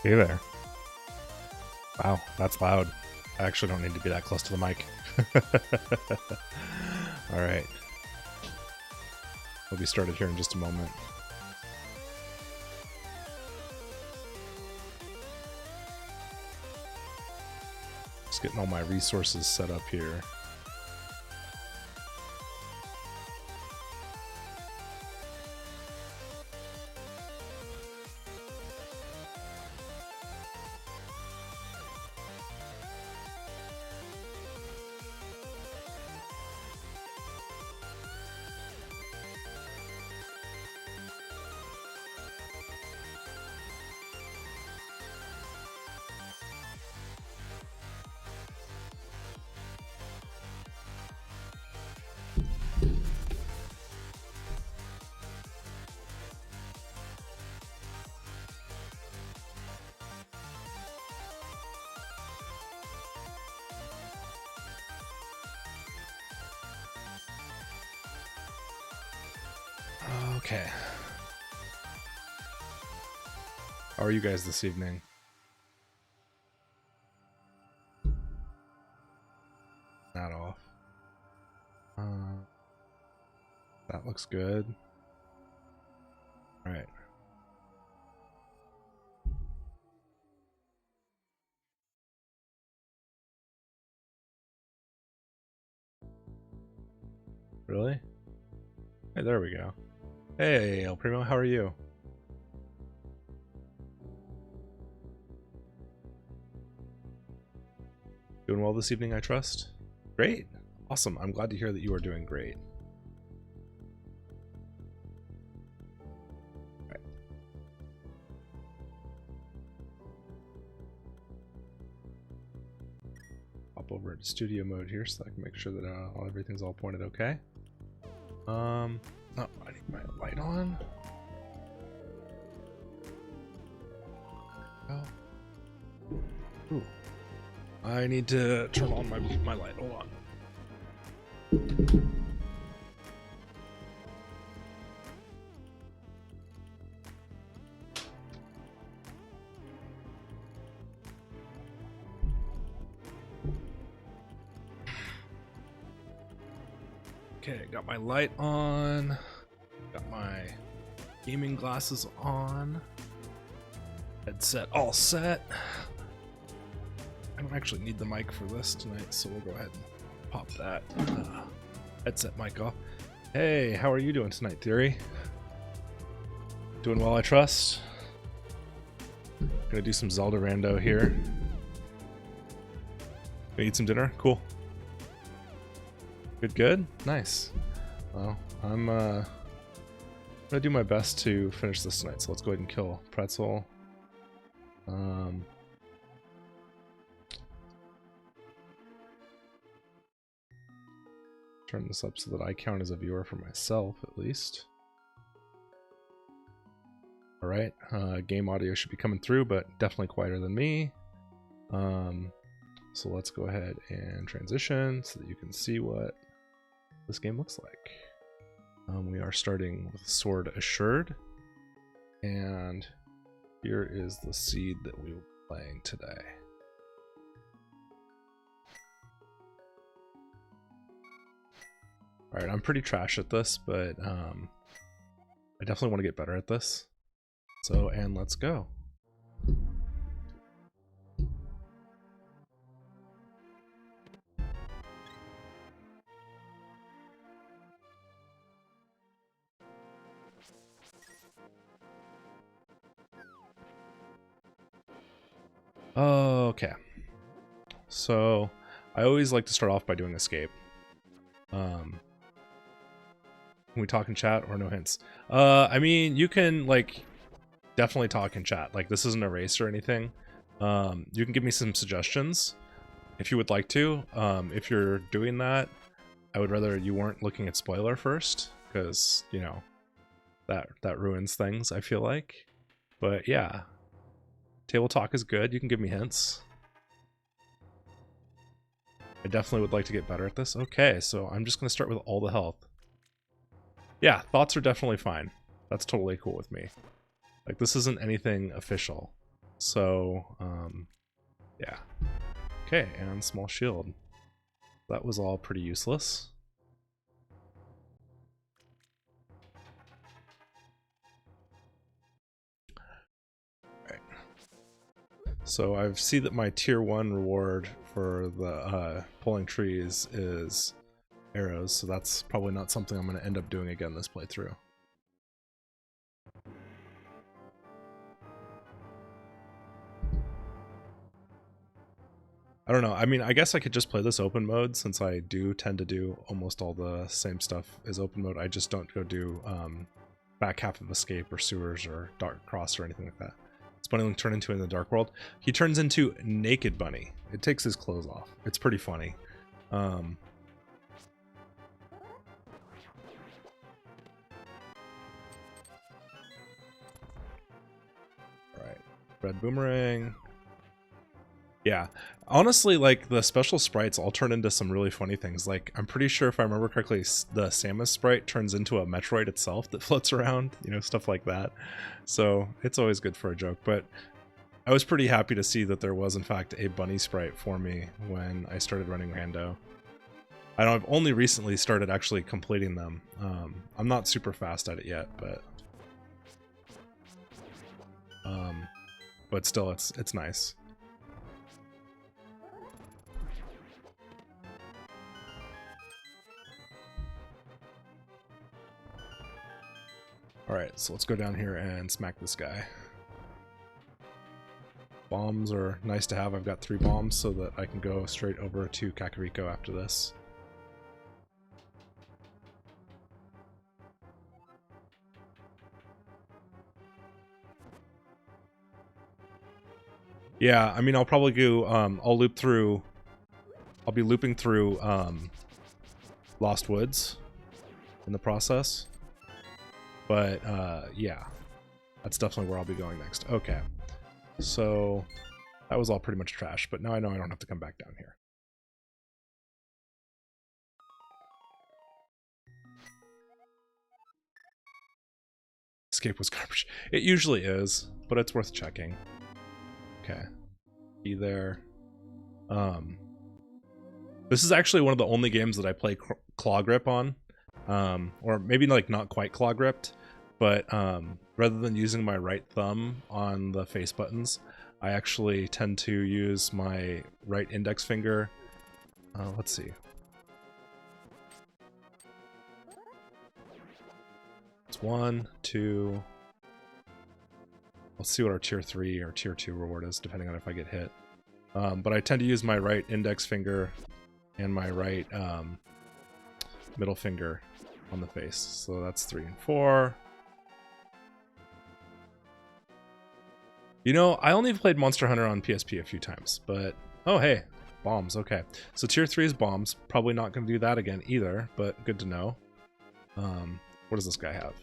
Hey there. Wow, that's loud. I actually don't need to be that close to the mic. Alright. We'll be started here in just a moment. Just getting all my resources set up here. Okay. How are you guys this evening? Not off. That looks good. All right. Really? Hey, there we go. Hey, El Primo, how are you? Doing well this evening, I trust? Great. Awesome. I'm glad to hear that you are doing great. Right. Hop over into studio mode here so I can make sure that everything's all pointed okay. Oh, I need my light on. Oh. Ooh. I need to turn on my light. Hold on. Okay, got my light on. Got my gaming glasses on. Headset all set. I don't actually need the mic for this tonight, so we'll go ahead and pop that headset mic off. Hey, how are you doing tonight, Theory? Doing well, I trust. Gonna do some Zelda Rando here. Gonna eat some dinner? Cool. Good? Nice. Well, I'm gonna do my best to finish this tonight, so let's go ahead and kill Pretzel. Turn this up so that I count as a viewer for myself, at least. Alright, game audio should be coming through, but definitely quieter than me. So let's go ahead and transition so that you can see what this game looks like. We are starting with Sword Assured, and here is the seed that we will be playing today. Alright, I'm pretty trash at this, but I definitely want to get better at this. So, and let's go. Okay. So, I always like to start off by doing escape. Can we talk in chat or no hints? I mean, you can like definitely talk in chat. Like, this isn't a race or anything. You can give me some suggestions if you would like to. If you're doing that, I would rather you weren't looking at spoiler first, because you know that ruins things, I feel like. But yeah, table talk is good. You can give me hints. I definitely would like to get better at this. Okay, so I'm just gonna start with all the health. Yeah, thoughts are definitely fine. That's totally cool with me. Like, this isn't anything official. So, yeah. Okay, and small shield. That was all pretty useless. Right. So I see that my tier 1 reward for the pulling trees is arrows, so that's probably not something I'm going to end up doing again this playthrough. I don't know. I mean, I guess I could just play this open mode since I do tend to do almost all the same stuff as open mode. I just don't go do back half of Escape or Sewers or Dark Cross or anything like that. What's Bunny turn into in the Dark World? He turns into Naked Bunny. It takes his clothes off. It's pretty funny. Alright. Red Boomerang. Yeah, honestly, like, the special sprites all turn into some really funny things. Like, I'm pretty sure if I remember correctly, the Samus sprite turns into a Metroid itself that floats around, you know, stuff like that. So it's always good for a joke, but I was pretty happy to see that there was, in fact, a bunny sprite for me when I started running Rando. I know I've only recently started actually completing them. I'm not super fast at it yet, but still, it's nice. Alright, so let's go down here and smack this guy. Bombs are nice to have. I've got 3 bombs so that I can go straight over to Kakariko after this. Yeah, I mean, I'll probably go, I'll be looping through, Lost Woods in the process. But, yeah, that's definitely where I'll be going next. Okay, so that was all pretty much trash, but now I know I don't have to come back down here. Escape was garbage. It usually is, but it's worth checking. Okay, be there. This is actually one of the only games that I play claw grip on. Or maybe like not quite claw gripped, but rather than using my right thumb on the face buttons, I actually tend to use my right index finger. Let's see. It's 1, 2. Let's see what our tier 3 or tier 2 reward is, depending on if I get hit. But I tend to use my right index finger and my right middle finger on the face. So that's 3 and 4. You know, I only played Monster Hunter on PSP a few times, but... Oh, hey. Bombs, okay. So tier 3 is bombs. Probably not going to do that again either, but good to know. What does this guy have?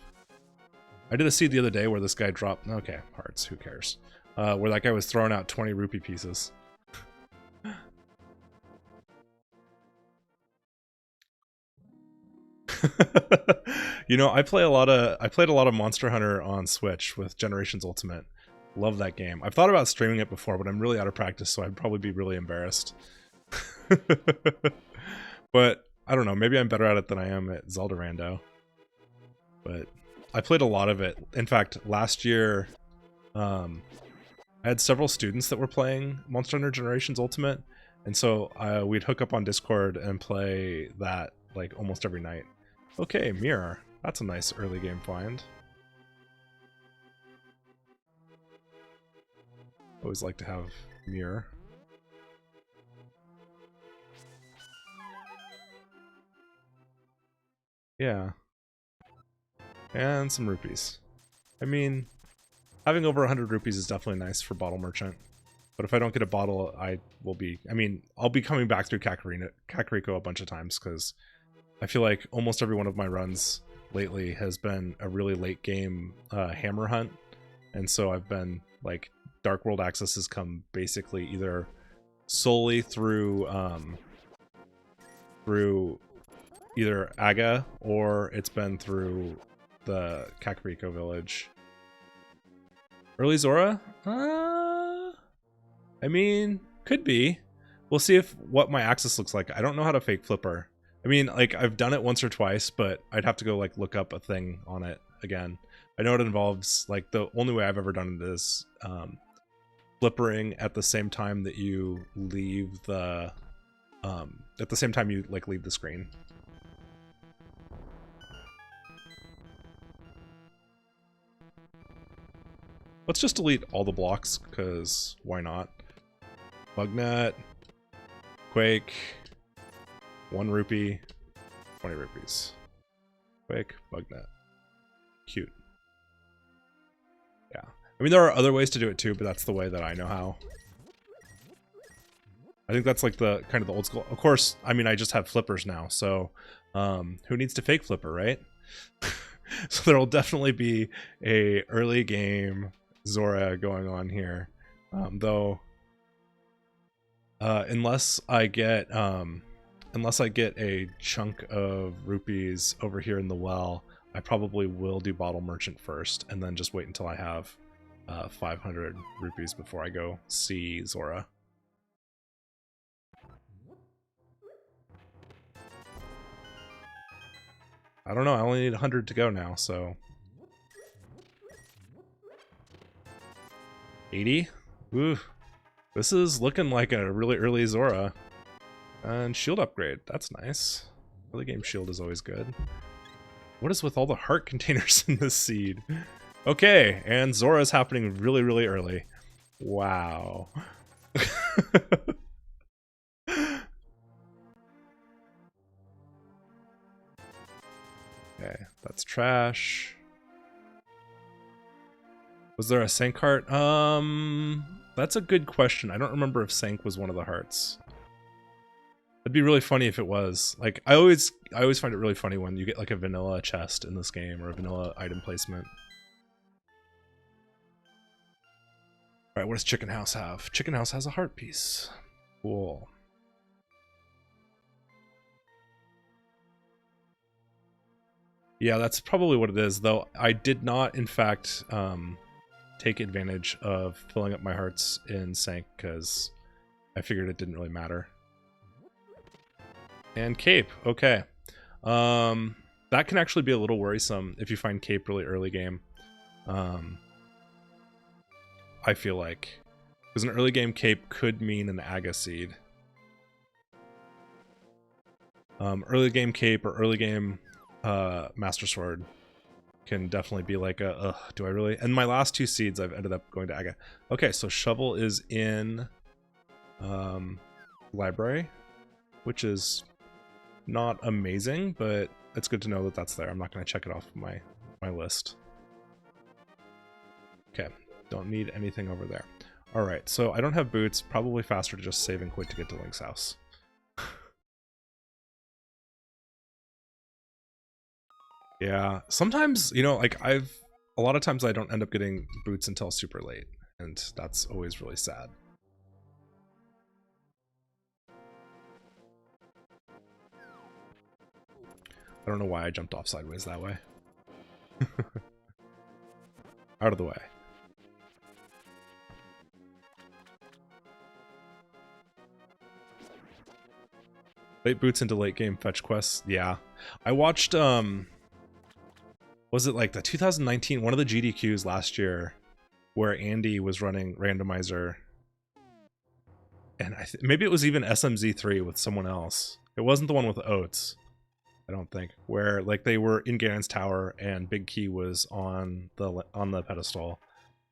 I did a seed the other day where this guy dropped... Okay, hearts, who cares? Where that guy was throwing out 20 rupee pieces. You know, I played a lot of Monster Hunter on Switch with Generations Ultimate. Love that game. I've thought about streaming it before, but I'm really out of practice, so I'd probably be really embarrassed. But I don't know, maybe I'm better at it than I am at Zelda Rando. But I played a lot of it. In fact, last year I had several students that were playing Monster Hunter Generations Ultimate, and so we'd hook up on Discord and play that like almost every night. Okay, mirror. That's a nice early game find. Always like to have mirror. Yeah. And some rupees. I mean, having over 100 rupees is definitely nice for Bottle Merchant. But if I don't get a bottle, I'll be coming back through Kakariko a bunch of times, because I feel like almost every one of my runs lately has been a really late game hammer hunt. And so I've been, like, Dark World access has come basically either solely through either Aga, or it's been through the Kakariko village. Early Zora? I mean, could be. We'll see if what my axis looks like. I don't know how to fake flipper. I mean, like, I've done it once or twice, but I'd have to go, like, look up a thing on it again. I know it involves, like, the only way I've ever done it is flippering at the same time that you leave the, at the same time you, like, leave the screen. Let's just delete all the blocks, because why not? Bugnet, Quake, 1 rupee, 20 rupees. Quake, Bugnet. Cute. Yeah. I mean, there are other ways to do it too, but that's the way that I know how. I think that's like the kind of the old school. Of course, I mean, I just have flippers now, so who needs to fake flipper, right? So there will definitely be a early game Zora going on here, though. Unless I get a chunk of rupees over here in the well, I probably will do Bottle Merchant first, and then just wait until I have 500 rupees before I go see Zora. I don't know, I only need 100 to go now, so... 80? Ooh. This is looking like a really early Zora. And shield upgrade, that's nice. Early game shield is always good. What is with all the heart containers in this seed? Okay, and Zora is happening really, really early. Wow. Okay, that's trash. Was there a Sank heart? That's a good question. I don't remember if Sank was one of the hearts. It'd be really funny if it was. Like, I always find it really funny when you get like a vanilla chest in this game or a vanilla item placement. Alright, what does Chicken House have? Chicken House has a heart piece. Cool. Yeah, that's probably what it is, though I did not, in fact, take advantage of filling up my hearts in Sank, because I figured it didn't really matter. And Cape, okay. That can actually be a little worrisome if you find Cape really early game. I feel like. Because an early game Cape could mean an Aga Seed. Early game Cape or early game Master Sword can definitely be like a, ugh, do I really? And my last 2 seeds I've ended up going to Aga. Okay, so Shovel is in Library, which is not amazing, but it's good to know that that's there. I'm not going to check it off my list. Okay, don't need anything over there. All right, so I don't have boots. Probably faster to just save and quit to get to Link's house. Yeah, sometimes, you know, like a lot of times I don't end up getting boots until super late, and that's always really sad. I don't know why I jumped off sideways that way. Out of the way. Late boots into late game fetch quests. Yeah. I watched, was it like the 2019, one of the GDQs last year, where Andy was running Randomizer. And maybe it was even SMZ3 with someone else. It wasn't the one with Oats, I don't think. Where like they were in Ganon's tower and Big Key was on the pedestal.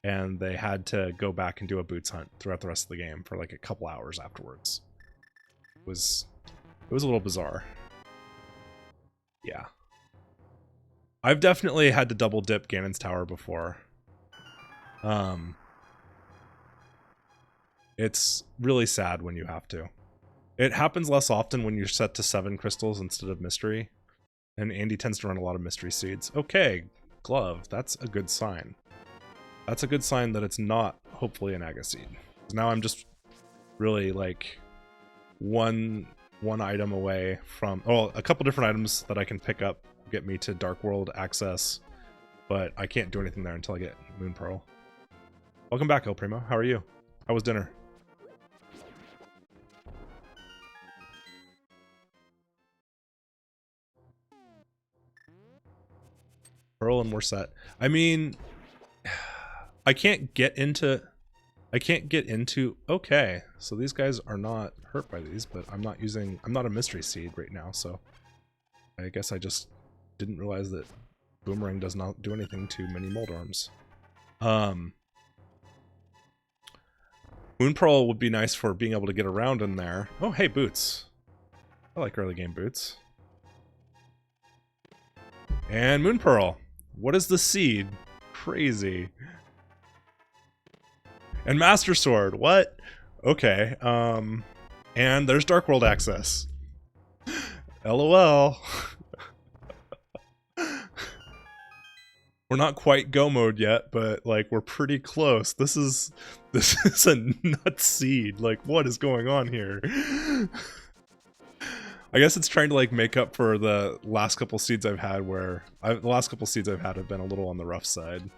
And they had to go back and do a boots hunt throughout the rest of the game for like a couple hours afterwards. It was a little bizarre. Yeah. I've definitely had to double dip Ganon's tower before. It's really sad when you have to. It happens less often when you're set to 7 crystals instead of mystery. And Andy tends to run a lot of mystery seeds. Okay, glove. That's a good sign. That's a good sign that it's not, hopefully, an Aga seed. Now I'm just really, like, one item away from... Oh, a couple different items that I can pick up get me to Dark World access. But I can't do anything there until I get Moon Pearl. Welcome back, El Primo. How are you? How was dinner? Pearl and we're set. I mean, I can't get into... Okay, so these guys are not hurt by these, but I'm not a mystery seed right now, so I guess I just didn't realize that Boomerang does not do anything to many Moldorms. Moon Pearl would be nice for being able to get around in there. Oh, hey, boots. I like early game boots. And Moon Pearl. What is the seed? Crazy. And Master Sword. What? Okay. And there's Dark World access. LOL. We're not quite go mode yet, but like we're pretty close. This is a nut seed. Like, what is going on here? I guess it's trying to like make up for the last couple seeds I've had where the last couple seeds I've had have been a little on the rough side.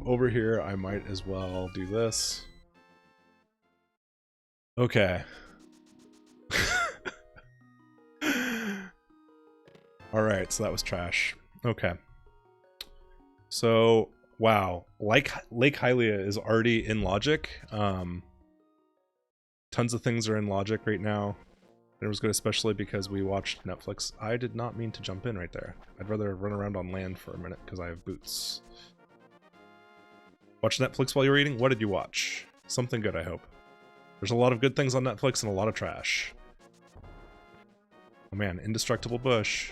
Over here, I might as well do this. Okay. Alright, so that was trash. Okay. So, wow. Lake Hylia is already in Logic. Tons of things are in Logic right now. It was good especially because we watched Netflix. I did not mean to jump in right there. I'd rather run around on land for a minute because I have boots. Watch Netflix while you were eating? What did you watch? Something good, I hope. There's a lot of good things on Netflix and a lot of trash. Oh man, Indestructible Bush.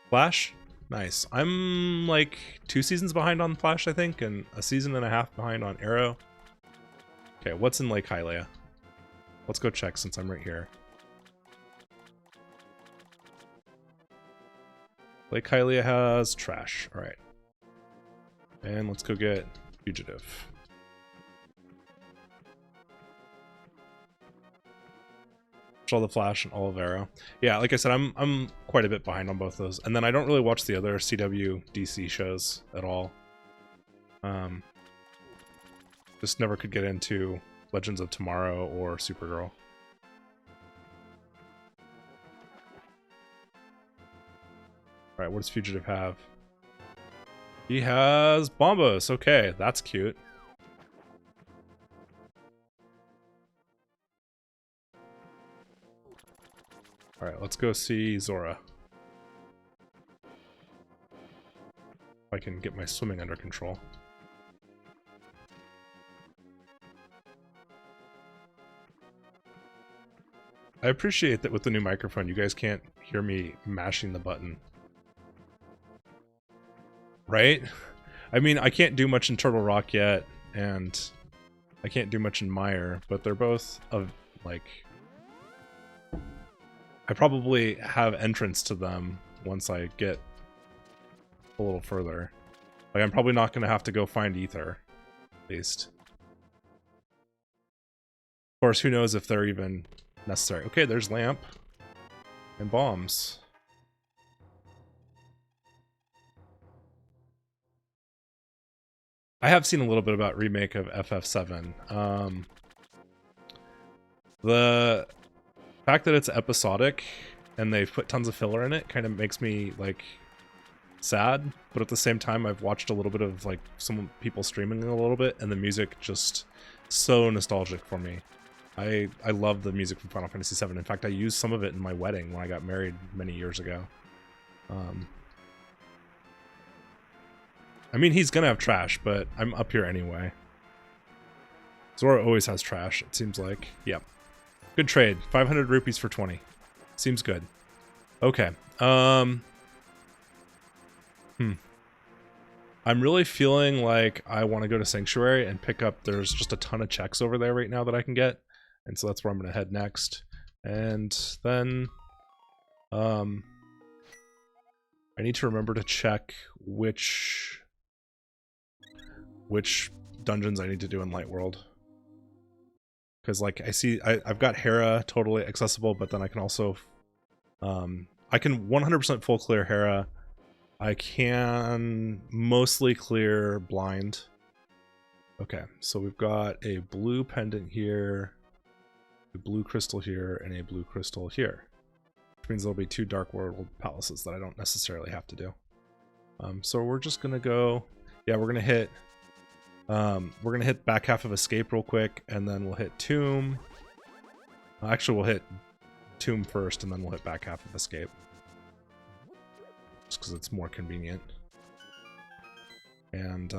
Flash? Nice. I'm like 2 seasons behind on Flash, I think, and a season and a half behind on Arrow. Okay, what's in Lake Hylia? Let's go check since I'm right here. Lake Hylia has trash. Alright. And let's go get Fugitive. All the Flash and all of Arrow. Yeah, like I said, I'm quite a bit behind on both those. And then I don't really watch the other CW DC shows at all. Just never could get into Legends of Tomorrow or Supergirl. Alright, what does Fugitive have? He has Bombos. Okay, that's cute. Alright, let's go see Zora. If I can get my swimming under control. I appreciate that with the new microphone, you guys can't hear me mashing the button. Right? I mean, I can't do much in Turtle Rock yet, and I can't do much in Mire, but they're both of, like... I probably have entrance to them once I get a little further. Like, I'm probably not going to have to go find Ether, at least. Of course, who knows if they're even necessary. Okay, there's Lamp. And Bombs. I have seen a little bit about remake of FF7. The fact that it's episodic and they've put tons of filler in it kind of makes me like sad, but at the same time I've watched a little bit of like some people streaming a little bit and the music just so nostalgic for me. I love the music from Final Fantasy VII. In fact, I used some of it in my wedding when I got married many years ago. I mean, he's gonna have trash, but I'm up here anyway. Zora always has trash, it seems like. Yep. Good trade. 500 rupees for 20. Seems good. Okay. I'm really feeling like I want to go to Sanctuary and pick up... There's just a ton of checks over there right now that I can get. And so that's where I'm going to head next. And then... I need to remember to check which dungeons I need to do in Light World. Because, like, I've got Hera totally accessible, but then I can also, I can 100% full clear Hera. I can mostly clear blind. Okay, so we've got a blue pendant here, a blue crystal here, and a blue crystal here. Which means there'll be 2 Dark World palaces that I don't necessarily have to do. So we're just gonna go, yeah, we're gonna hit back half of Escape real quick, and then we'll hit Tomb. Actually, we'll hit Tomb first, and then we'll hit back half of Escape. Just because it's more convenient. And,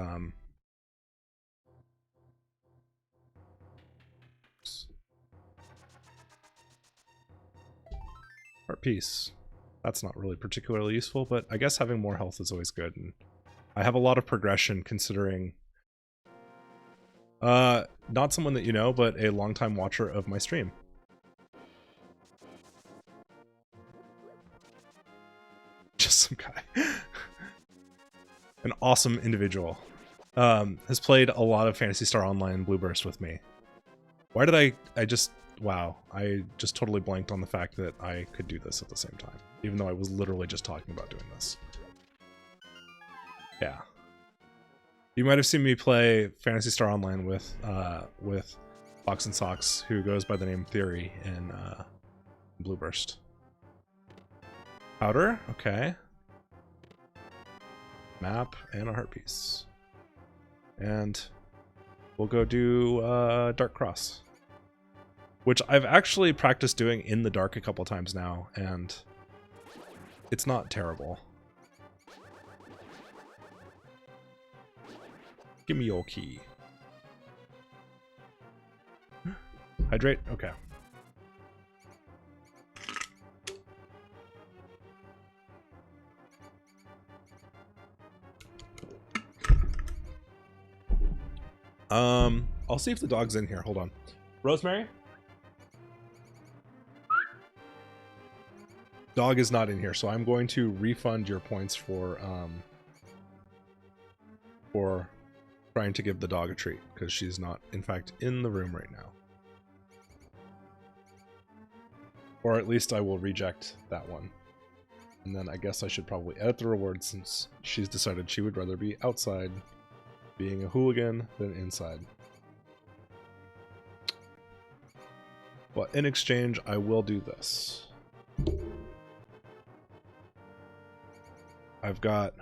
Heart Piece. That's not really particularly useful, but I guess having more health is always good. And I have a lot of progression considering not someone that you know, but a longtime watcher of my stream. Just some guy. An awesome individual. Has played a lot of Phantasy Star Online Blue Burst with me. Why did I just... Wow, I just totally blanked on the fact that I could do this at the same time, even though I was literally just talking about doing this. Yeah. You might have seen me play Phantasy Star Online with Fox and Socks, who goes by the name Theory in Blue Burst. Powder, okay. Map and a heart piece. And we'll go do Dark Cross. Which I've actually practiced doing in the dark a couple times now, and it's not terrible. Give me your key. Hydrate? Okay. I'll see if the dog's in here. Hold on. Rosemary? Dog is not in here, so I'm going to refund your points for trying to give the dog a treat, because she's not, in fact, in the room right now. Or at least I will reject that one. And then I guess I should probably edit the reward, since she's decided she would rather be outside being a hooligan than inside. But in exchange, I will do this. I've got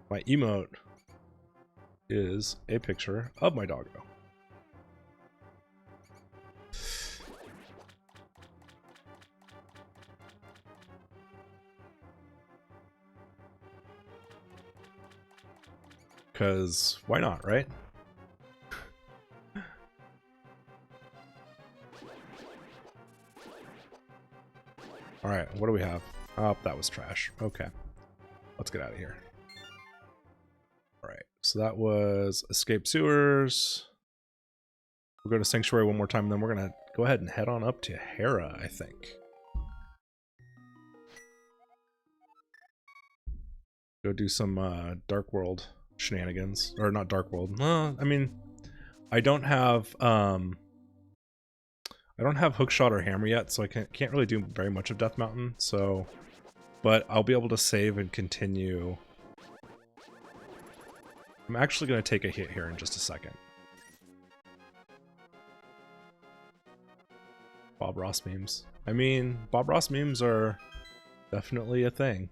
my emote is a picture of my doggo. Because why not, right? Alright, what do we have? Oh, that was trash. Okay. Let's get out of here. Alright, so that was Escape Sewers. We'll go to Sanctuary one more time, and then we're going to go ahead and head on up to Hera, I think. Go do some Dark World shenanigans. Or not Dark World. No, I mean, I don't have Hookshot or Hammer yet, so I can't really do very much of Death Mountain, so... But I'll be able to save and continue. I'm actually going to take a hit here in just a second. Bob Ross memes. I mean, Bob Ross memes are definitely a thing.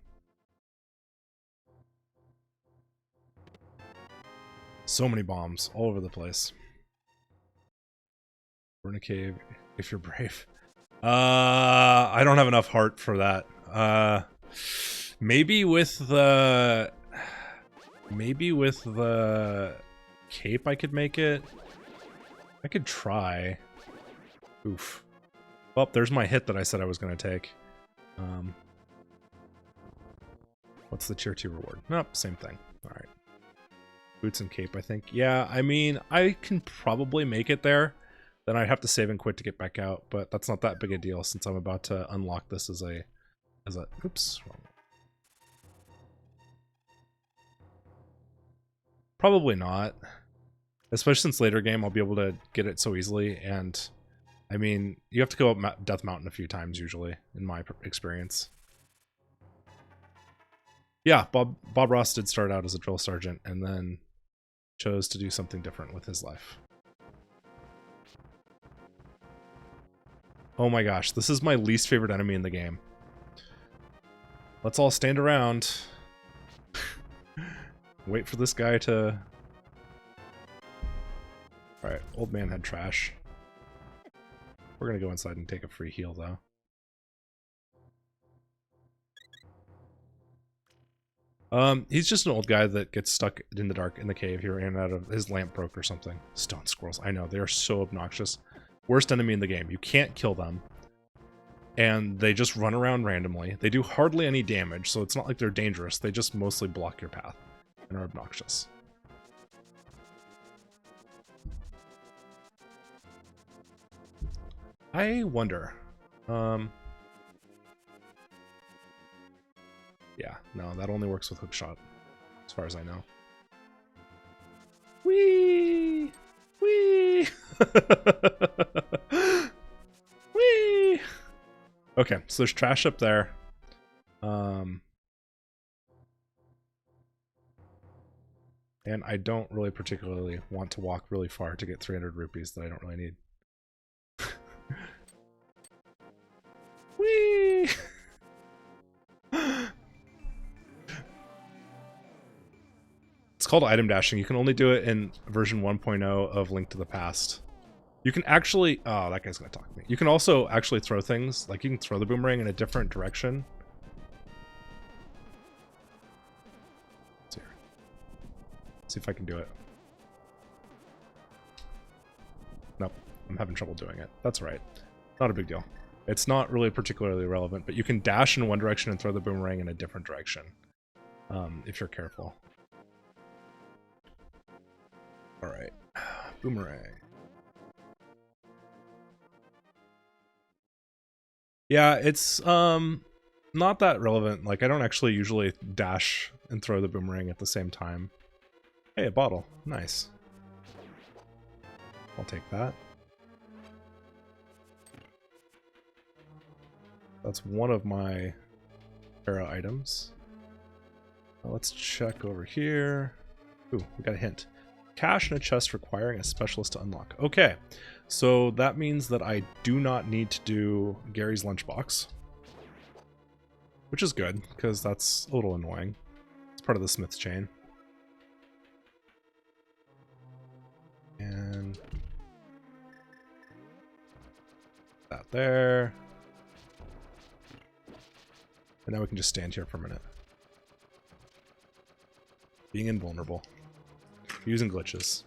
So many bombs all over the place. Burn a cave if you're brave. I don't have enough heart for that. Maybe with the cape I could make it. I could try. Oof. Well, there's my hit that I said I was going to take. What's the tier 2 reward? Nope, same thing. Alright. Boots and cape, I think. Yeah, I mean, I can probably make it there. Then I'd have to save and quit to get back out, but that's not that big a deal since I'm about to unlock this as a oops. Probably not. Especially since later game I'll be able to get it so easily, and I mean, you have to go up Death Mountain a few times usually, in my experience. Yeah, Bob Ross did start out as a drill sergeant and then chose to do something different with his life. Oh my gosh, this is my least favorite enemy in the game. Let's all stand around. Wait for this guy to... Alright, old man had trash. We're gonna go inside and take a free heal, though. He's just an old guy that gets stuck in the dark in the cave. He ran out of... his lamp broke or something. Stone squirrels, I know, they are so obnoxious. Worst enemy in the game. You can't kill them. And they just run around randomly. They do hardly any damage, so it's not like they're dangerous. They just mostly block your path and are obnoxious. I wonder. Yeah, no, that only works with hookshot, as far as I know. Whee! Whee! Whee! Okay, so there's trash up there. And I don't really particularly want to walk really far to get 300 rupees that I don't really need. Whee! It's called item dashing. You can only do it in version 1.0 of Link to the Past. You can actually... oh, that guy's gonna talk to me. You can also actually throw things. Like, you can throw the boomerang in a different direction. Let's see here. Let's see if I can do it. Nope. I'm having trouble doing it. That's right. Not a big deal. It's not really particularly relevant, but you can dash in one direction and throw the boomerang in a different direction. If you're careful. Alright. Boomerang. Yeah, it's not that relevant. Like, I don't actually usually dash and throw the boomerang at the same time. Hey, a bottle. Nice. I'll take that. That's one of my era items. Now let's check over here. Ooh, we got a hint. Cash in a chest requiring a specialist to unlock. Okay, so that means that I do not need to do Gary's lunchbox. Which is good, because that's a little annoying. It's part of the Smith's chain. And... that there. And now we can just stand here for a minute. Being invulnerable. Using glitches.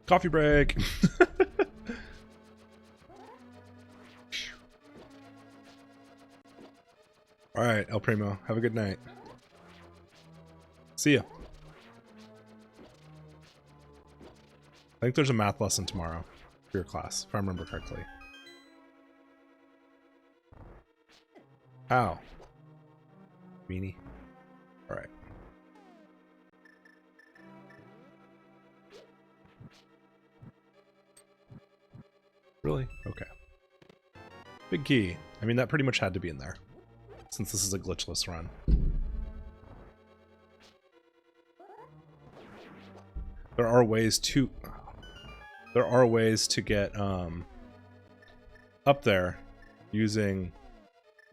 Coffee break! Alright, El Primo. Have a good night. See ya. I think there's a math lesson tomorrow for your class, if I remember correctly. Ow. Meanie. Alright. Really? Okay. Big key. I mean, that pretty much had to be in there, since this is a glitchless run. There are ways to... there are ways to get up there using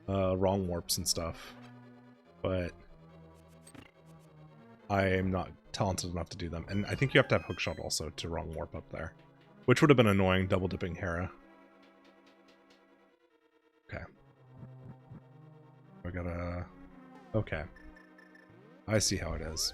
wrong warps and stuff, but I am not talented enough to do them. And I think you have to have hookshot also to wrong warp up there, which would have been annoying, double dipping Hera. Okay. I gotta... okay. I see how it is.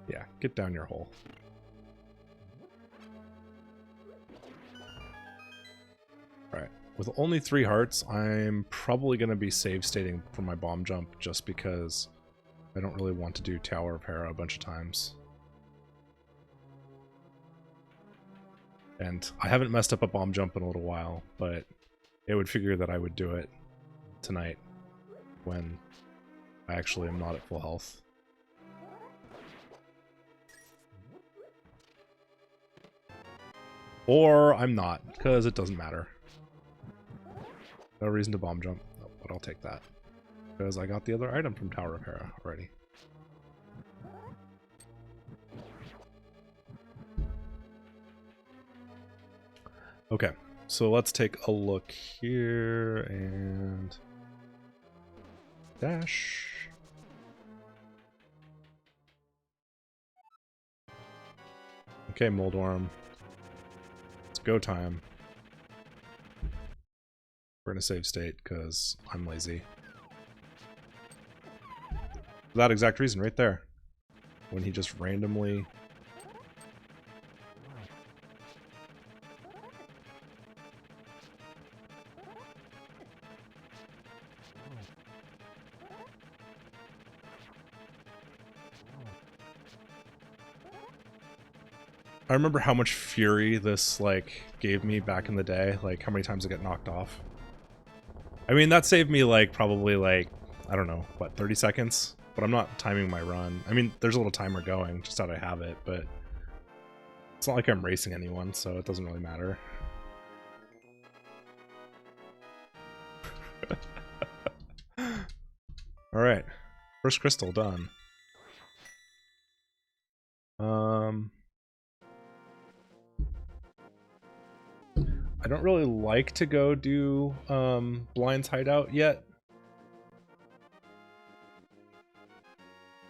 Yeah, get down your hole. Alright, with only 3 hearts, I'm probably going to be save stating for my bomb jump just because I don't really want to do Tower of Hera a bunch of times. And I haven't messed up a bomb jump in a little while, but it would figure that I would do it tonight when I actually am not at full health. Or I'm not, because it doesn't matter. No reason to bomb jump, but I'll take that. Because I got the other item from Tower of Hera already. Okay, so let's take a look here and dash. Okay, Moldworm. It's go time. We're in a save state because I'm lazy. For that exact reason right there. When he just randomly... I remember how much fury this, like, gave me back in the day. Like, how many times I get knocked off. I mean, that saved me, like, probably, like, I don't know, what, 30 seconds? But I'm not timing my run. I mean, there's a little timer going, just out I have it, but... It's not like I'm racing anyone, so it doesn't really matter. Alright. First crystal done. I don't really like to go do Blind's Hideout yet.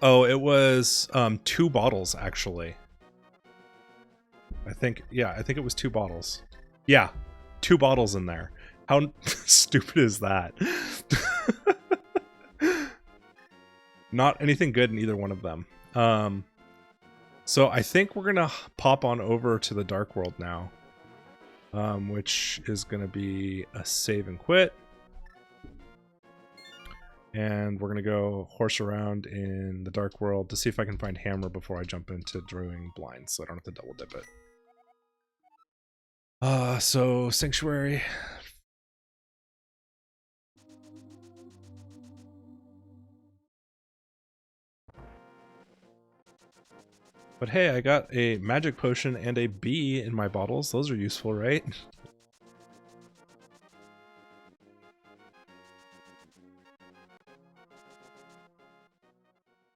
Oh, it was 2 bottles actually. I think it was 2 bottles. Yeah, 2 bottles in there. How stupid is that? Not anything good in either one of them. So I think we're gonna pop on over to the Dark World now. Which is going to be a save and quit. And we're going to go horse around in the Dark World to see if I can find Hammer before I jump into doing Blind, so I don't have to double dip it. So Sanctuary. But hey, I got a magic potion and a bee in my bottles. Those are useful, right?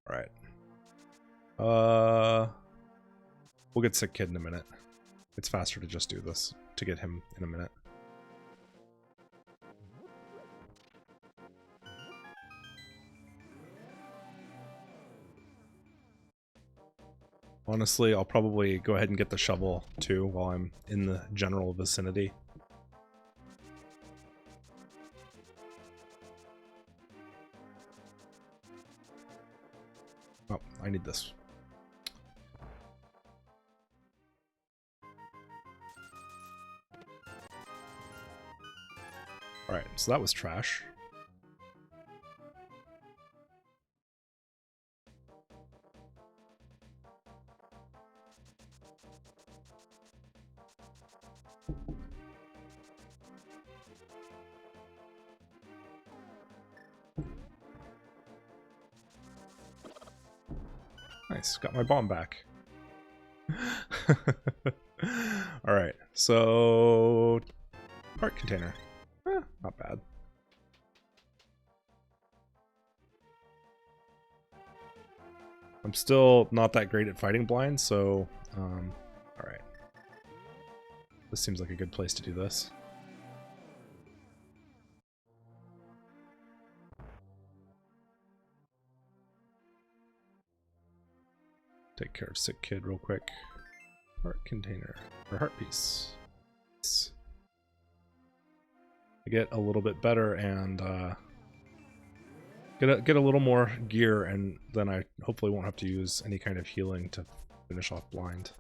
Alright. We'll get Sick Kid in a minute. It's faster to just do this, to get him in a minute. Honestly, I'll probably go ahead and get the shovel, too, while I'm in the general vicinity. Oh, I need this. Alright, so that was trash. Nice, got my bomb back. Alright, so... Heart container. Not bad. I'm still not that great at fighting blind, so... alright. This seems like a good place to do this. Take care of Sick Kid real quick. Heart container. Or heart piece. I get a little bit better and get a little more gear, and then I hopefully won't have to use any kind of healing to finish off blind.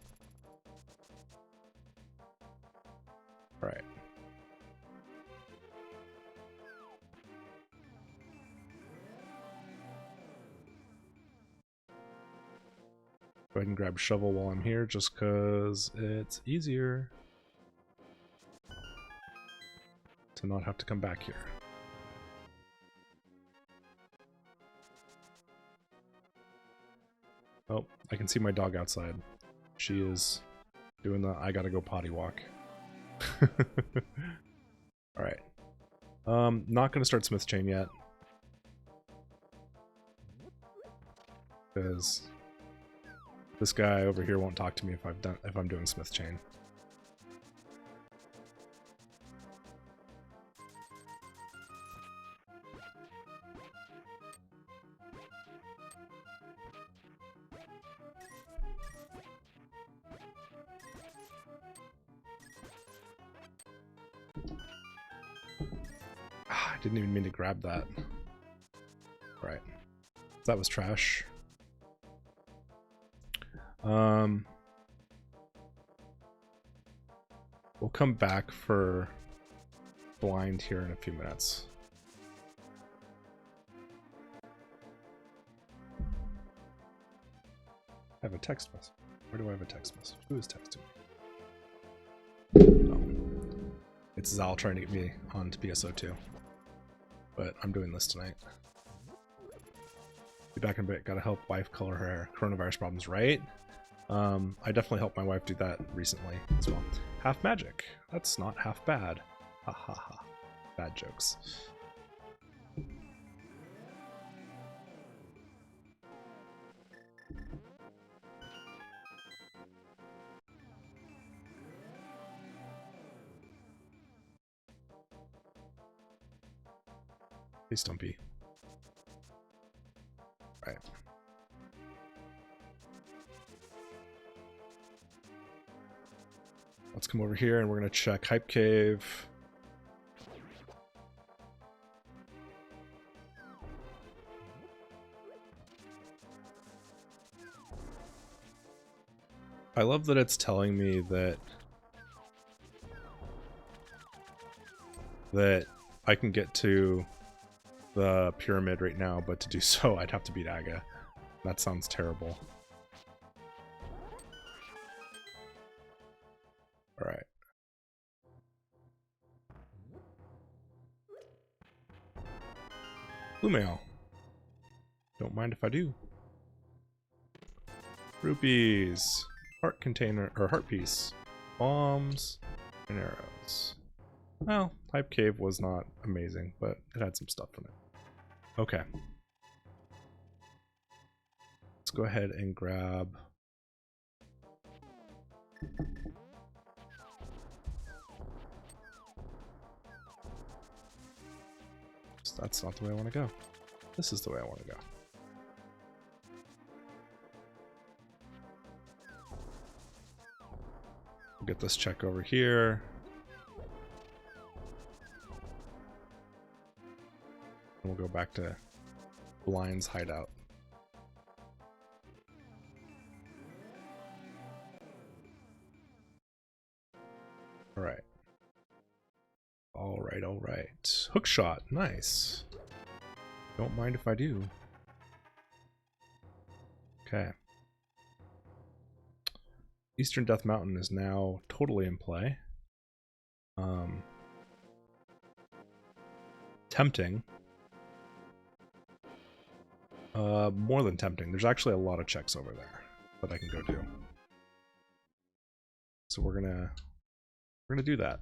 Alright. Go ahead and grab shovel while I'm here, just because it's easier. to not have to come back here. Oh, I can see my dog outside. She is doing the I gotta go potty walk. Alright. Not gonna start Smith Chain yet. Because this guy over here won't talk to me if I'm doing Smith Chain. I didn't even mean to grab that. Right. That was trash. We'll come back for blind here in a few minutes. I have a text message. Where do I have a text message? Who is texting me? Oh. It's Zal trying to get me onto PSO2. But I'm doing this tonight. Be back in a bit. Gotta help wife color her hair. Coronavirus problems, right? I definitely helped my wife do that recently as well. Half magic. That's not half bad. Ha ha ha. Bad jokes. Hey, Stumpy. Right. Let's come over here and we're going to check Hype Cave. I love that it's telling me that I can get to the pyramid right now, but to do so I'd have to beat Aga. That sounds terrible. Alright. Blue mail. Don't mind if I do. Rupees. Heart container, or heart piece. Bombs and arrows. Well, Hype Cave was not amazing, but it had some stuff in it. Okay. Let's go ahead and grab... That's not the way I want to go. This is the way I want to go. We'll get this check over here. And we'll go back to Blind's hideout. Alright. Alright, alright. Hook shot, nice. Don't mind if I do. Okay. Eastern Death Mountain is now totally in play. Tempting. More than tempting. There's actually a lot of checks over there that I can go do. So we're gonna do that.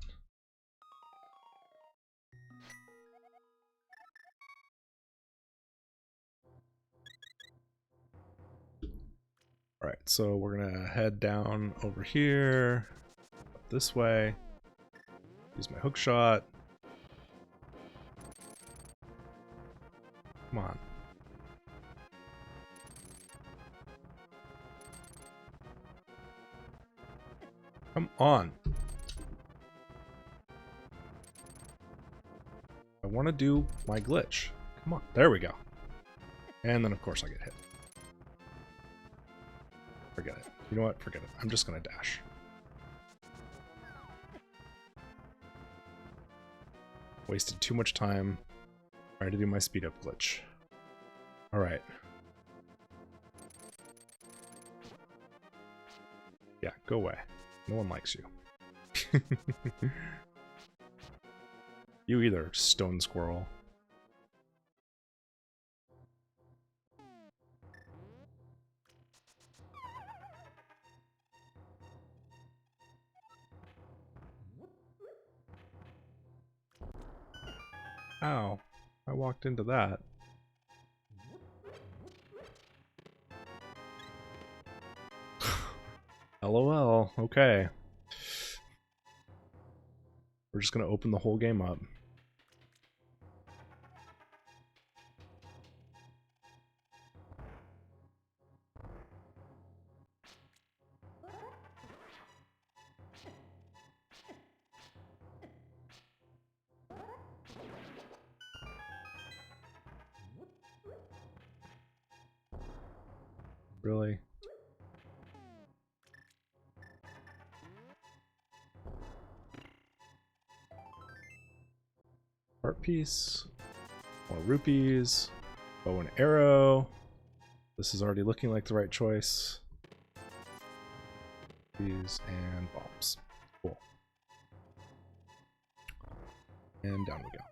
Alright, so we're gonna head down over here, up this way, use my hook shot. Come on. Come on. I want to do my glitch. Come on. There we go. And then, of course, I get hit. Forget it. You know what? Forget it. I'm just going to dash. Wasted too much time trying to do my speed up glitch. Alright. Yeah, go away. No one likes you. You either, stone squirrel. Ow, I walked into that. LOL, okay. We're just gonna open the whole game up. Really? Art piece. More rupees. Bow and arrow. This is already looking like the right choice. These and bombs. Cool. And down we go.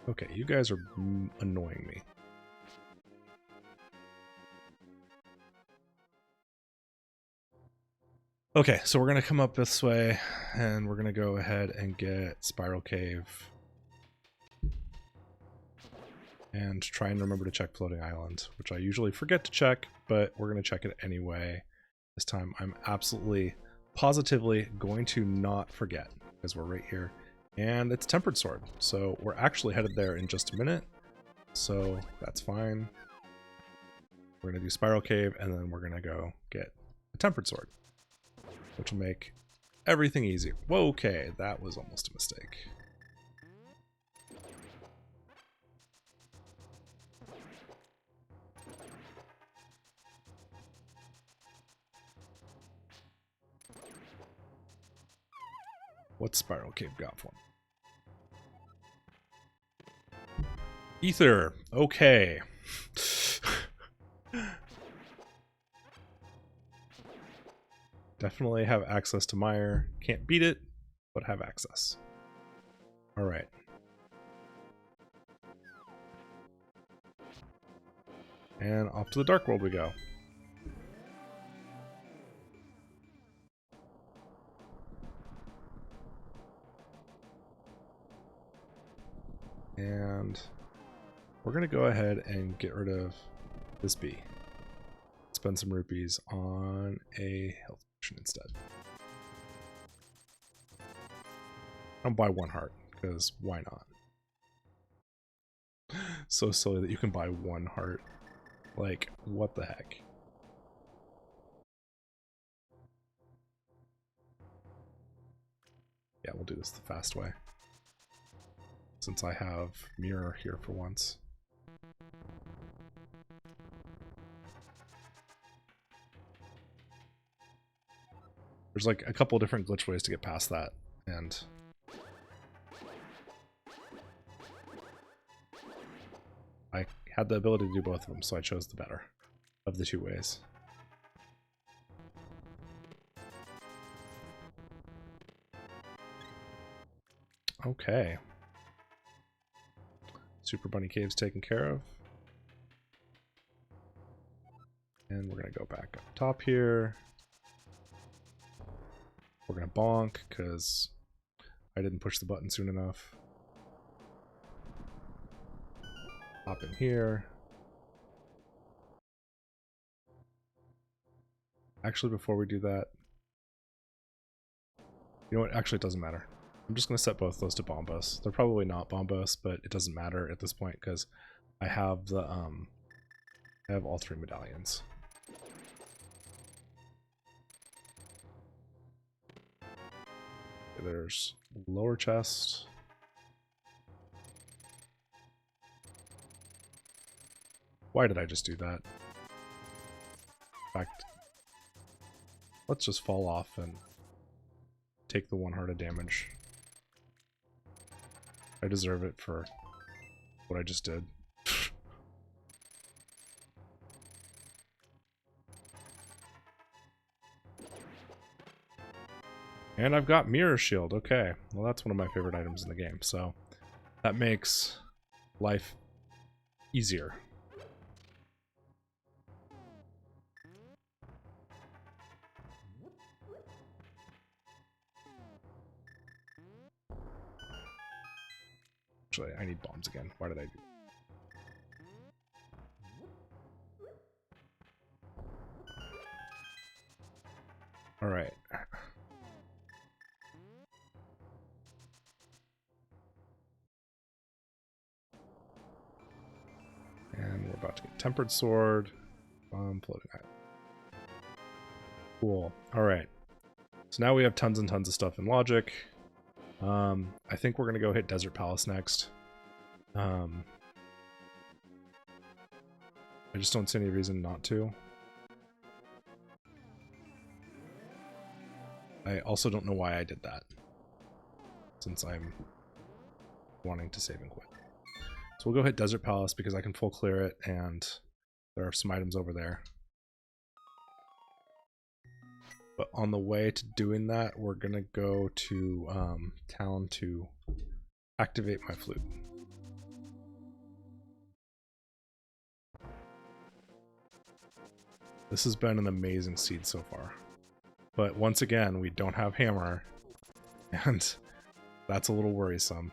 Okay, you guys are annoying me. Okay, so we're gonna come up this way, and we're gonna go ahead and get Spiral Cave. And try and remember to check Floating Island, which I usually forget to check, but we're gonna check it anyway. This time I'm absolutely, positively going to not forget, because we're right here. And it's Tempered Sword, so we're actually headed there in just a minute, so that's fine. We're gonna do Spiral Cave, and then we're gonna go get a Tempered Sword, which will make everything easier. Whoa, okay, that was almost a mistake. What's Spiral Cave got for me? Ether, okay. Definitely have access to Mire. Can't beat it, but have access. Alright. And off to the Dark World we go. And we're going to go ahead and get rid of this bee. Spend some rupees on a health potion instead. I'll buy one heart, because why not? So silly that you can buy one heart. Like, what the heck? Yeah, we'll do this the fast way. Since I have mirror here for once. There's like a couple different glitch ways to get past that, and I had the ability to do both of them, so I chose the better of the two ways. Okay. Super Bunny Cave's taken care of. And we're going to go back up top here. We're going to bonk because I didn't push the button soon enough. Hop in here. Actually, before we do that, you know what? Actually, it doesn't matter. I'm just going to set both those to Bombos. They're probably not Bombos, but it doesn't matter at this point because I have the I have all three medallions. Okay, there's lower chest. Why did I just do that? In fact, let's just fall off and take the one heart of damage. I deserve it for what I just did. And I've got Mirror Shield. Okay, well that's one of my favorite items in the game, so that makes life easier. Actually, I need bombs again. Why did I do? All right. And we're about to get Tempered Sword. Floating Island. Cool. All right. So now we have tons and tons of stuff in Logic. I think we're gonna go hit Desert Palace next. I just don't see any reason not to. I also don't know why I did that, since I'm wanting to save and quit. So we'll go hit Desert Palace because I can full clear it, and there are some items over there. But on the way to doing that, we're gonna go to town to activate my flute. This has been an amazing seed so far. But once again, we don't have hammer, and that's a little worrisome.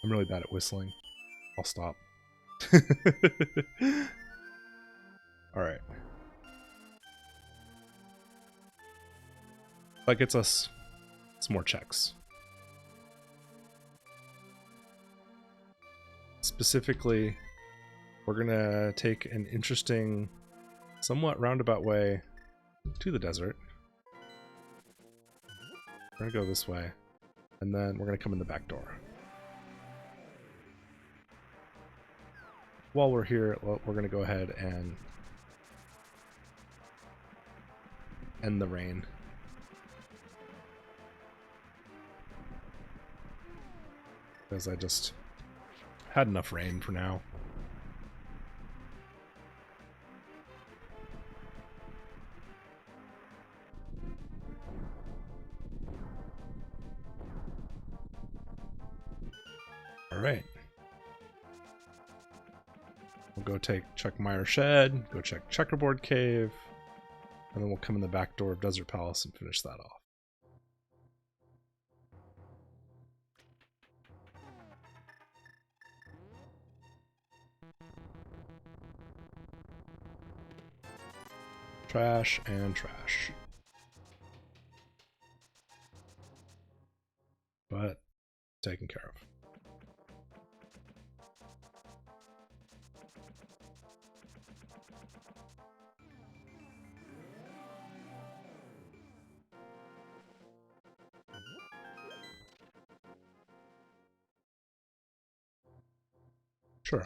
I'm really bad at whistling. I'll stop. Alright. That gets us some more checks. Specifically, we're gonna take an interesting, somewhat roundabout way to the desert. We're gonna go this way, and then we're gonna come in the back door. While we're here, we're gonna go ahead and end the rain. Because I just had enough rain for now. All right. We'll go check Meyer Shed, go check Checkerboard Cave, and then we'll come in the back door of Desert Palace and finish that off. Trash and trash. But taken care of. Sure.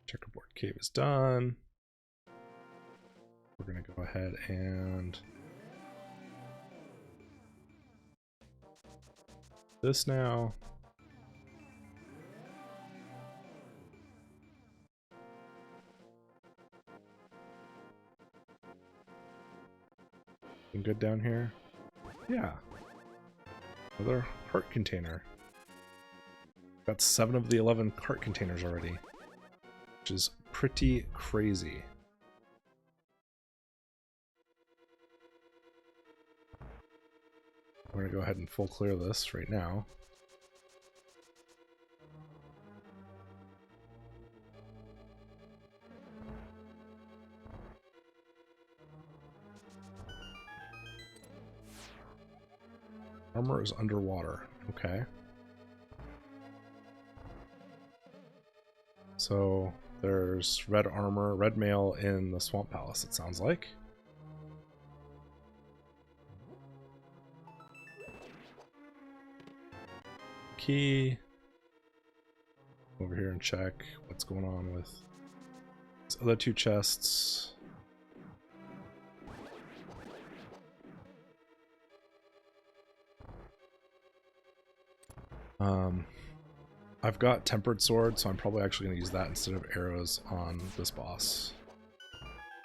Checkerboard Cave is done. We're going to go ahead and this now. Looking good down here? Yeah. Another heart container. Got 7 of the 11 heart containers already, which is pretty crazy. We're gonna go ahead and full clear this right now. Armor is underwater. Okay. So there's red armor, red mail in the Swamp Palace, it sounds like. Key. Over here and check what's going on with these other two chests. I've got Tempered Sword, so I'm probably actually going to use that instead of arrows on this boss.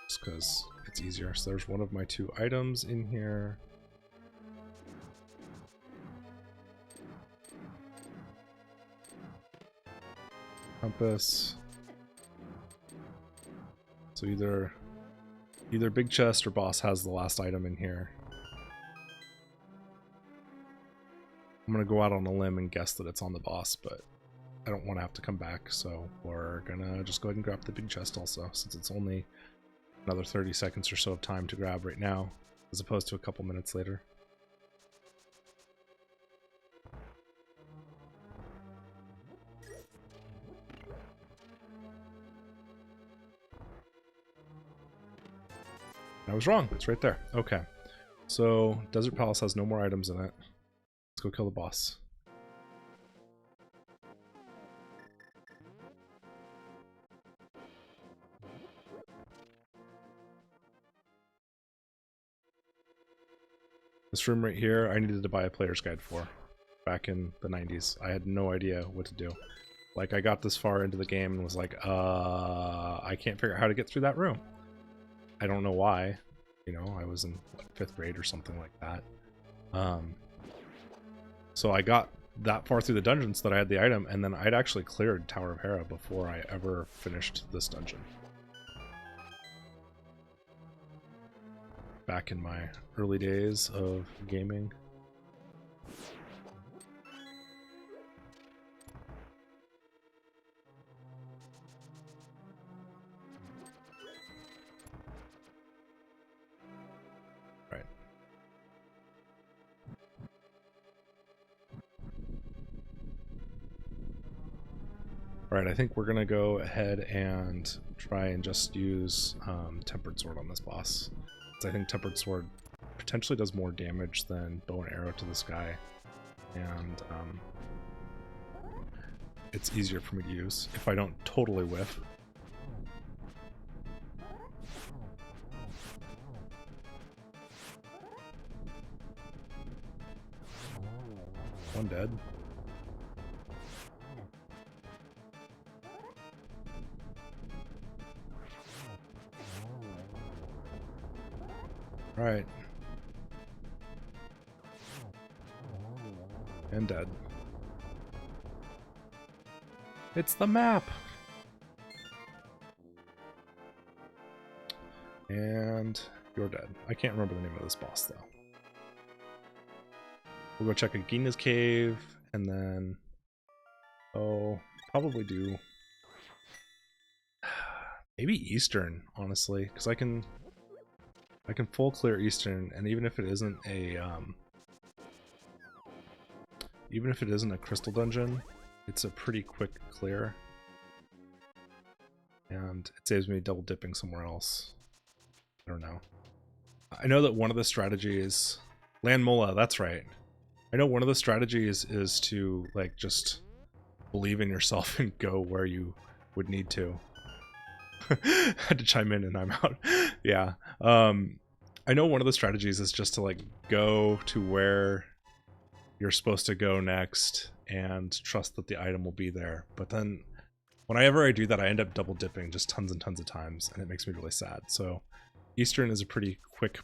Just because it's easier. So there's one of my two items in here. Compass. So either big chest or boss has the last item in here. I'm gonna go out on a limb and guess that it's on the boss, but I don't want to have to come back, so we're gonna just go ahead and grab the big chest also, since it's only another 30 seconds or so of time to grab right now, as opposed to a couple minutes later. I was wrong. It's right there. Okay. So, Desert Palace has no more items in it. Let's go kill the boss. This room right here, I needed to buy a player's guide for. Back in the 90s. I had no idea what to do. Like, I got this far into the game and was like, I can't figure out how to get through that room. I don't know why. You know, I was in like 5th grade or something like that. So I got that far through the dungeons that I had the item, and then I'd actually cleared Tower of Hera before I ever finished this dungeon. Back in my early days of gaming. Alright, I think we're gonna go ahead and try and just use Tempered Sword on this boss. I think Tempered Sword potentially does more damage than bow and arrow to this guy, and it's easier for me to use if I don't totally whiff. One dead. Right. And dead. It's the map! And you're dead. I can't remember the name of this boss, though. We'll go check Agina's cave, and then... Oh, probably do... Maybe Eastern, honestly, because I can full clear Eastern, and even if it isn't a crystal dungeon, it's a pretty quick clear, and it saves me double dipping somewhere else. I don't know. I know that one of the strategies, Land Mola, that's right. I know one of the strategies is to like just believe in yourself and go where you would need to. Had to chime in and I'm out. Yeah. I know one of the strategies is just to like go to where you're supposed to go next and trust that the item will be there. But then whenever I do that, I end up double dipping just tons and tons of times, and it makes me really sad. So Eastern is a pretty quick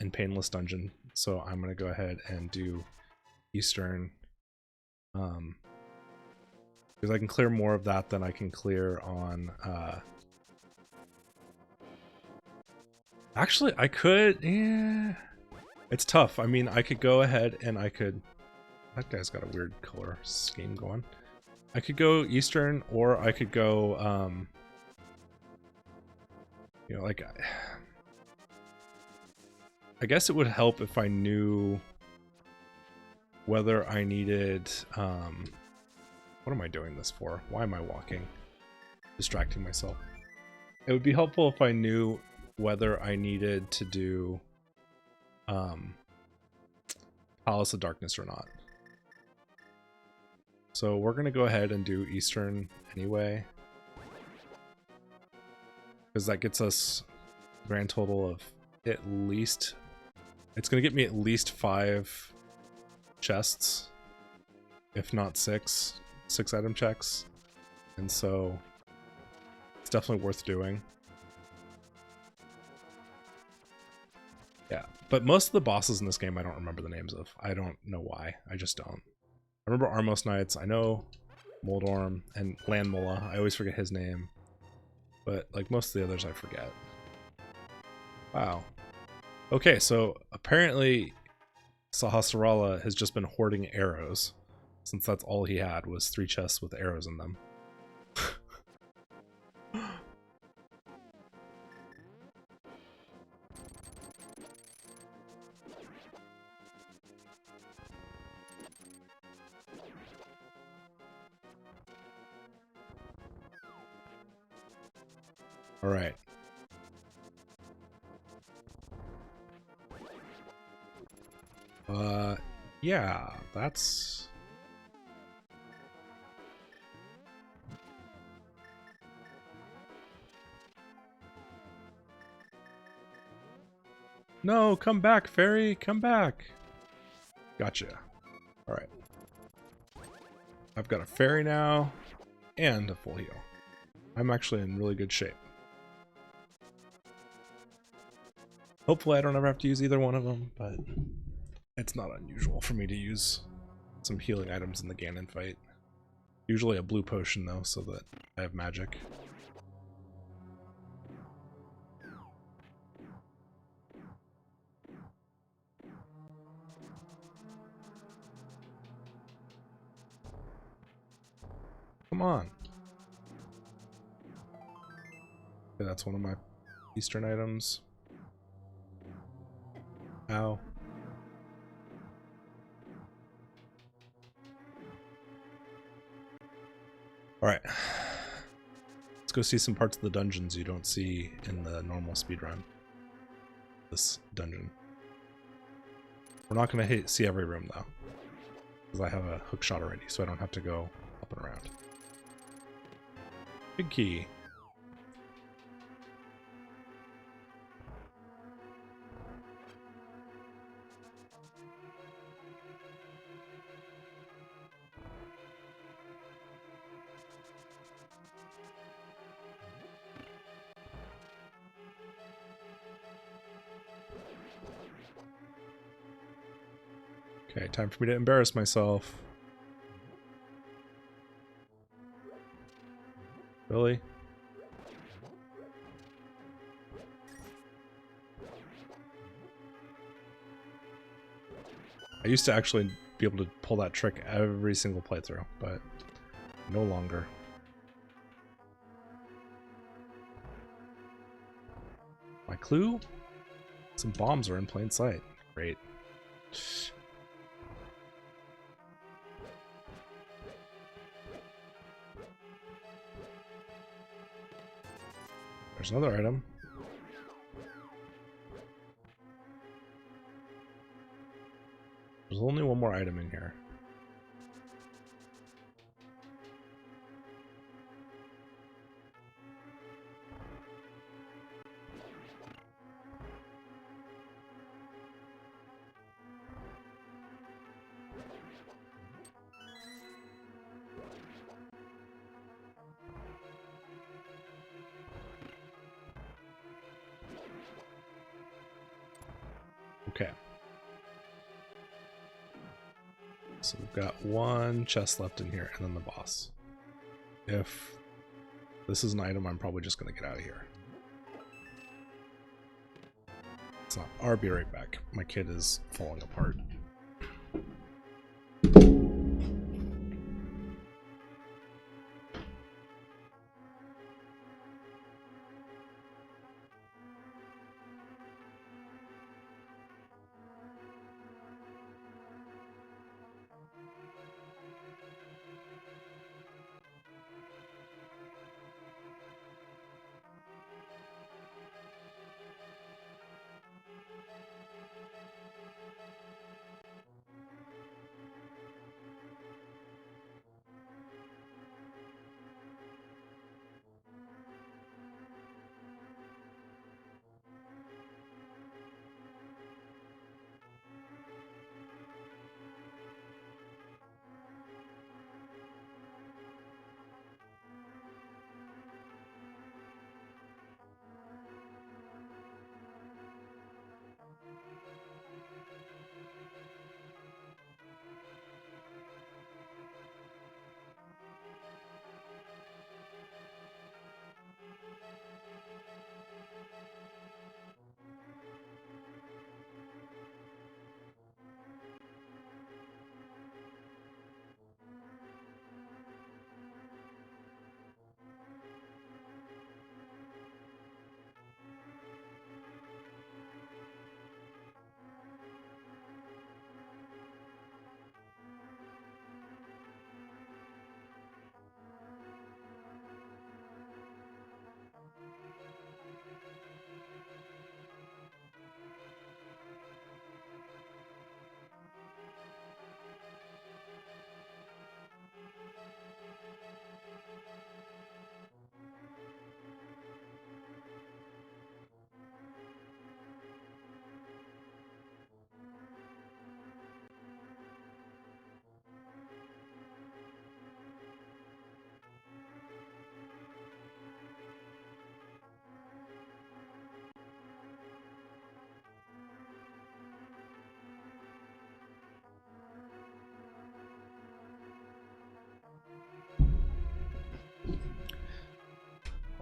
and painless dungeon, so I'm gonna go ahead and do Eastern. Because I can clear more of that than I can clear on actually, I could, yeah. It's tough. I mean, I could go ahead and I could... That guy's got a weird color scheme going. I could go Eastern, or I could go, you know, like... I guess it would help if I knew whether I needed... what am I doing this for? Why am I walking? distracting myself. It would be helpful if I knew whether I needed to do Palace of Darkness or not. So we're gonna go ahead and do Eastern anyway, because that gets us a grand total of at least, it's gonna get me at least 5 chests, if not 6 item checks, and so it's definitely worth doing. Yeah, but most of the bosses in this game I don't remember the names of. I don't know why. I just don't. I remember Armos Knights. I know Moldorm and Landmola. I always forget his name. But like most of the others I forget. Wow. Okay, so apparently Sahasrara has just been hoarding arrows, since that's all he had was 3 chests with arrows in them. All right. Yeah, that's... No, come back, fairy, come back. Gotcha. All right. I've got a fairy now and a full heal. I'm actually in really good shape. Hopefully I don't ever have to use either one of them, but it's not unusual for me to use some healing items in the Ganon fight. Usually a blue potion though, so that I have magic. Come on. Okay, that's one of my Eastern items. Ow. Alright. Let's go see some parts of the dungeons you don't see in the normal speedrun. This dungeon. We're not going to see every room though, because I have a hook shot already, so I don't have to go up and around. Big key. Okay, time for me to embarrass myself. Really? I used to actually be able to pull that trick every single playthrough, but no longer. My clue? Some bombs are in plain sight. Great. There's another item. There's only one more item in here. Okay. So we've got one chest left in here, and then the boss. If this is an item, I'm probably just going to get out of here. It's not. I'll be right back. My kid is falling apart.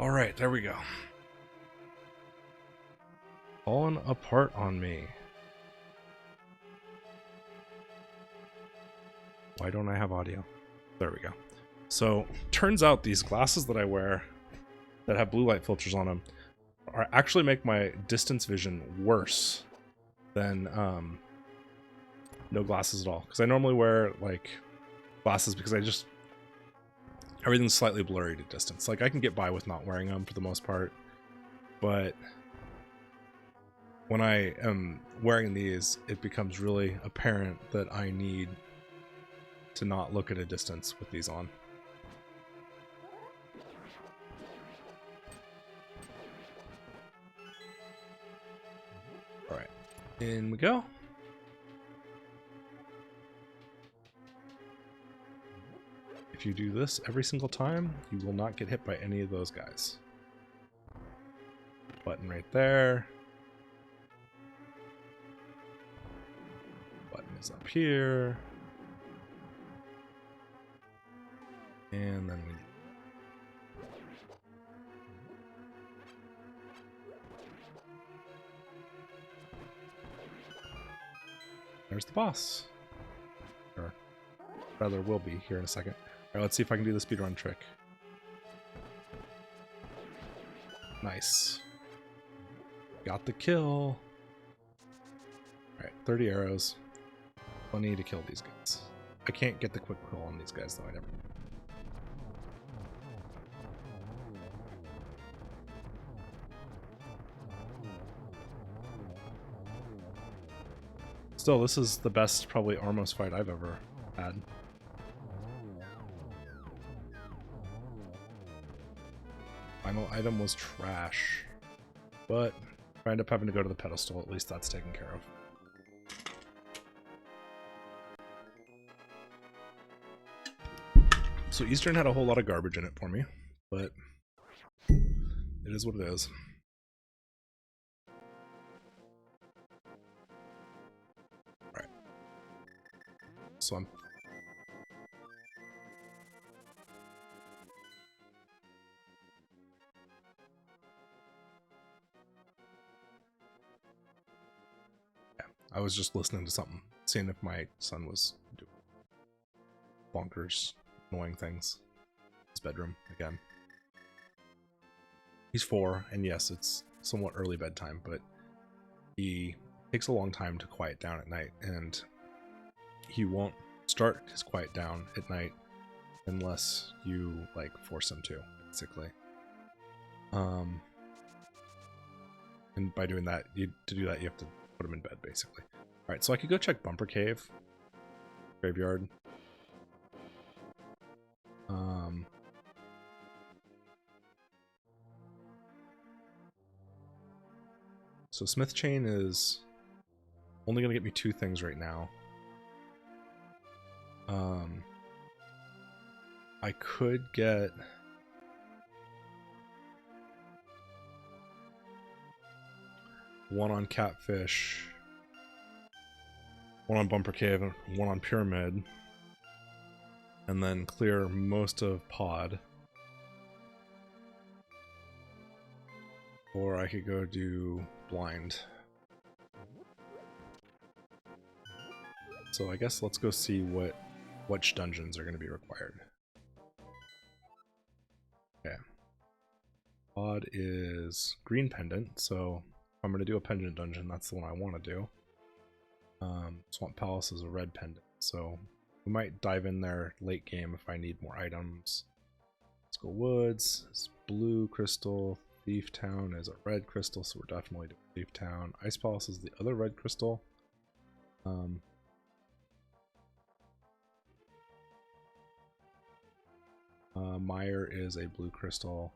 All right, there we go. Falling apart on me. Why don't I have audio? There we go. So, turns out these glasses that I wear that have blue light filters on them actually make my distance vision worse than no glasses at all. Because I normally wear like glasses because everything's slightly blurry to distance. Like I can get by with not wearing them for the most part, but when I am wearing these, it becomes really apparent that I need to not look at a distance with these on. All right, in we go. If you do this every single time, you will not get hit by any of those guys. Button right there. Button is up here. And then we... There's the boss. Or rather will be here in a second. Alright, let's see if I can do the speedrun trick. Nice. Got the kill. Alright, 30 arrows. Plenty to kill these guys. I can't get the quick kill on these guys though, I never. Still, this is the best probably Armos fight I've ever had. Final item was trash, but if I end up having to go to the pedestal, at least that's taken care of. So Eastern had a whole lot of garbage in it for me, but it is what it is. Alright. So I'm... I was just listening to something, seeing if my son was doing bonkers, annoying things. His bedroom, again. He's 4, and yes, it's somewhat early bedtime, but he takes a long time to quiet down at night, and he won't start his quiet down at night unless you, like, force him to, basically. And by doing that, to do that, you have to put him in bed, basically. Alright, so I could go check Bumper Cave. Graveyard. So Smith Chain is only going to get me 2 things right now. I could get... one on Catfish, one on Bumper Cave, and one on Pyramid, and then clear most of Pod. Or I could go do Blind. So I guess let's go see which dungeons are going to be required. Okay. Pod is Green Pendant, so I'm going to do a pendant dungeon. That's the one I want to do. Swamp Palace is a red pendant, so we might dive in there late game if I need more items. Skull Woods is blue crystal. Thief Town is a red crystal, so we're definitely doing Thief Town. Ice Palace is the other red crystal. Mire is a blue crystal.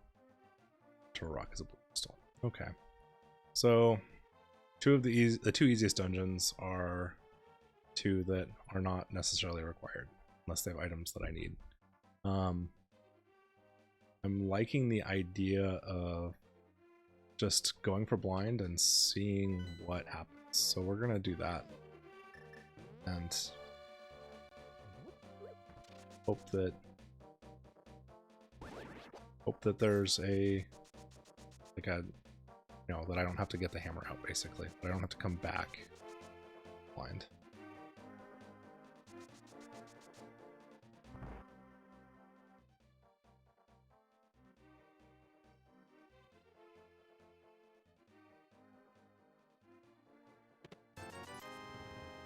Turrock is a blue crystal. Okay. So, the 2 easiest dungeons are 2 that are not necessarily required, unless they have items that I need. I'm liking the idea of just going for blind and seeing what happens. So we're gonna do that. And hope Hope that there's a, like a, you know, that I don't have to get the hammer out, basically. That I don't have to come back blind.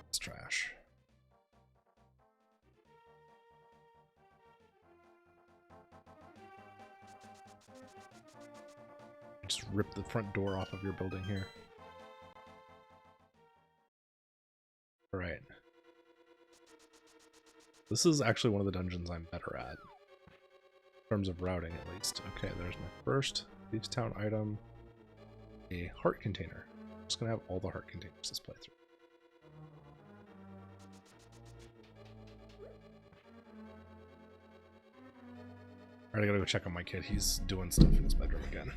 It's trash. Just rip the front door off of your building here. Alright. This is actually one of the dungeons I'm better at. In terms of routing, at least. Okay, there's my first Thieves Town item. A heart container. I'm just gonna have all the heart containers this playthrough. Alright, I gotta go check on my kid. He's doing stuff in his bedroom again.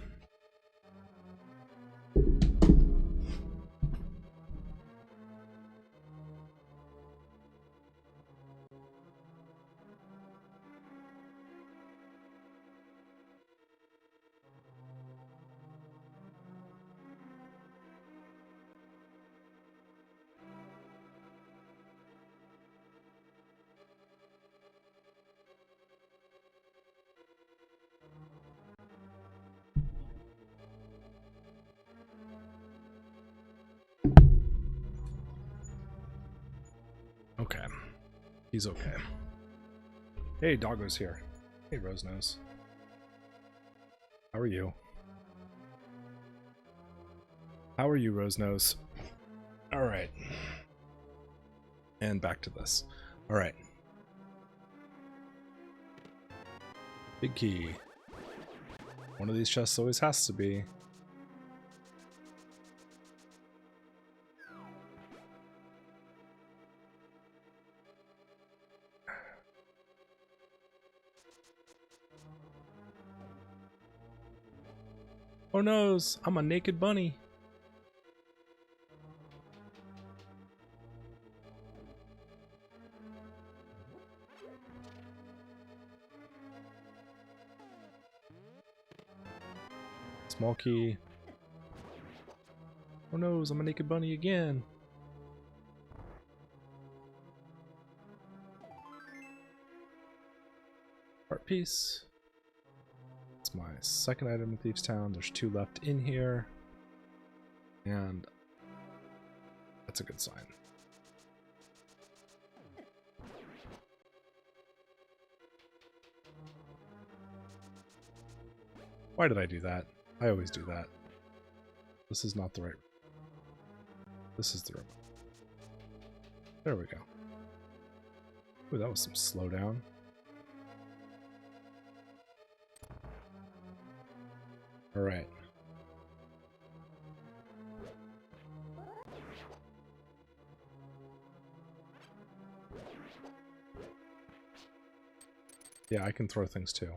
Okay. He's okay. Hey, Doggo's here. Hey, Rosenose. How are you? How are you, Rosenose? Alright. And back to this. Alright. Big key. One of these chests always has to be. Oh noes, I'm a naked bunny. Small key. Oh noes, I'm a naked bunny again. Art piece. My second item in Thieves Town. There's 2 left in here, and that's a good sign. Why did I do that? I always do that. This is not the right. This is the room. There we go. Ooh, that was some slowdown. All right. Yeah, I can throw things too.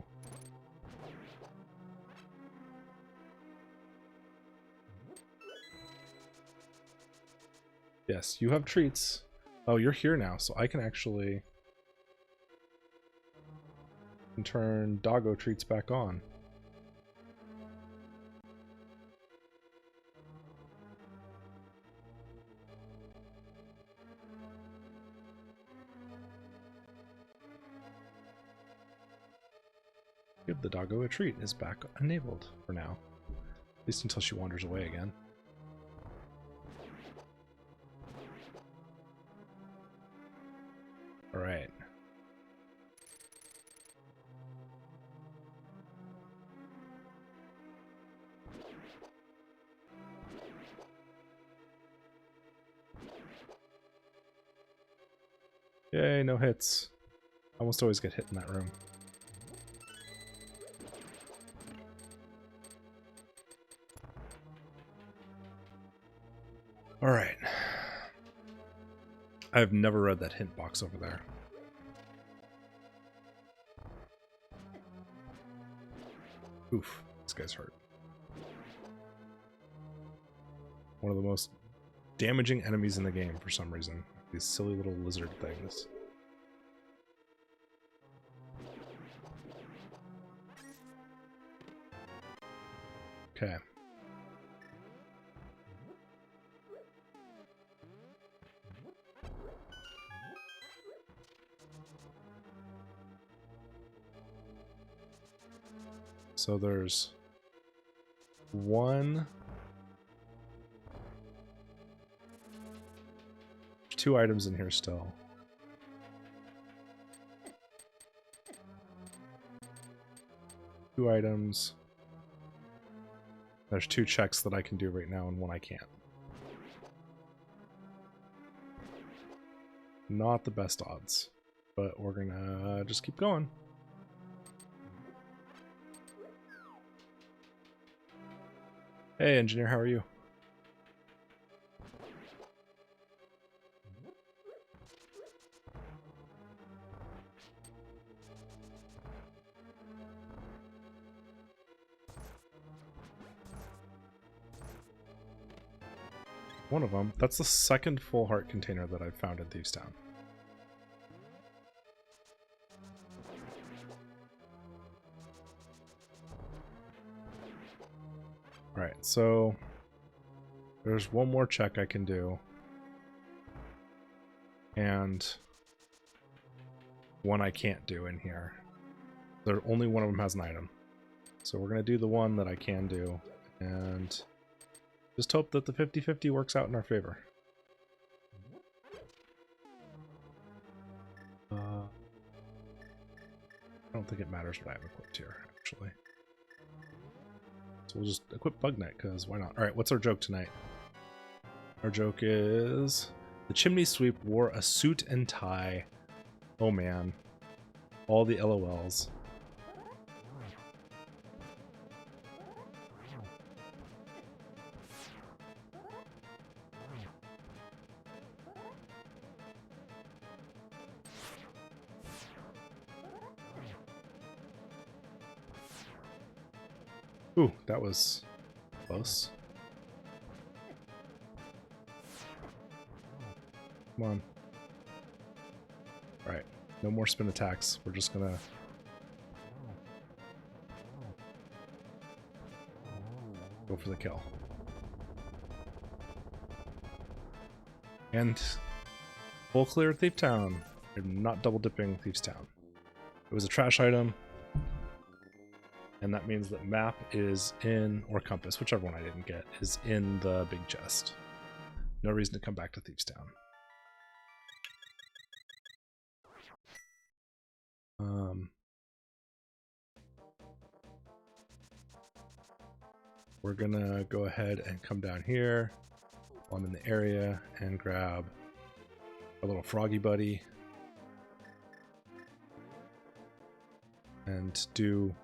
Yes, you have treats. Oh, you're here now, so I can actually turn Doggo treats back on. Give the Doggo a treat is back enabled for now. At least until she wanders away again. Alright. Yay, no hits. I almost always get hit in that room. Alright. I've never read that hint box over there. Oof, this guy's hurt. One of the most damaging enemies in the game for some reason. These silly little lizard things. Okay. So there's 2 items in here still. Two items. There's 2 checks that I can do right now and 1 I can't. Not the best odds, but we're gonna just keep going. Hey, engineer, how are you? One of them. That's the second full heart container that I've found in Thieves Town. Alright, so there's 1 more check I can do. And 1 I can't do in here. Only one of them has an item. So we're going to do the one that I can do. And just hope that the 50-50 works out in our favor. I don't think it matters what I have equipped here, actually. So we'll just equip Bugnet, because why not? Alright, what's our joke tonight? Our joke is... The chimney sweep wore a suit and tie. Oh man. All the LOLs. Ooh, that was close. Come on. Alright, no more spin attacks. We're just gonna... go for the kill. And full clear Thief Town. I'm not double dipping Thieves Town. It was a trash item. And that means that map is in, or compass, whichever one I didn't get, is in the big chest. No reason to come back to Thieves Town. We're gonna go ahead and come down here while I'm in the area and grab a little froggy buddy and do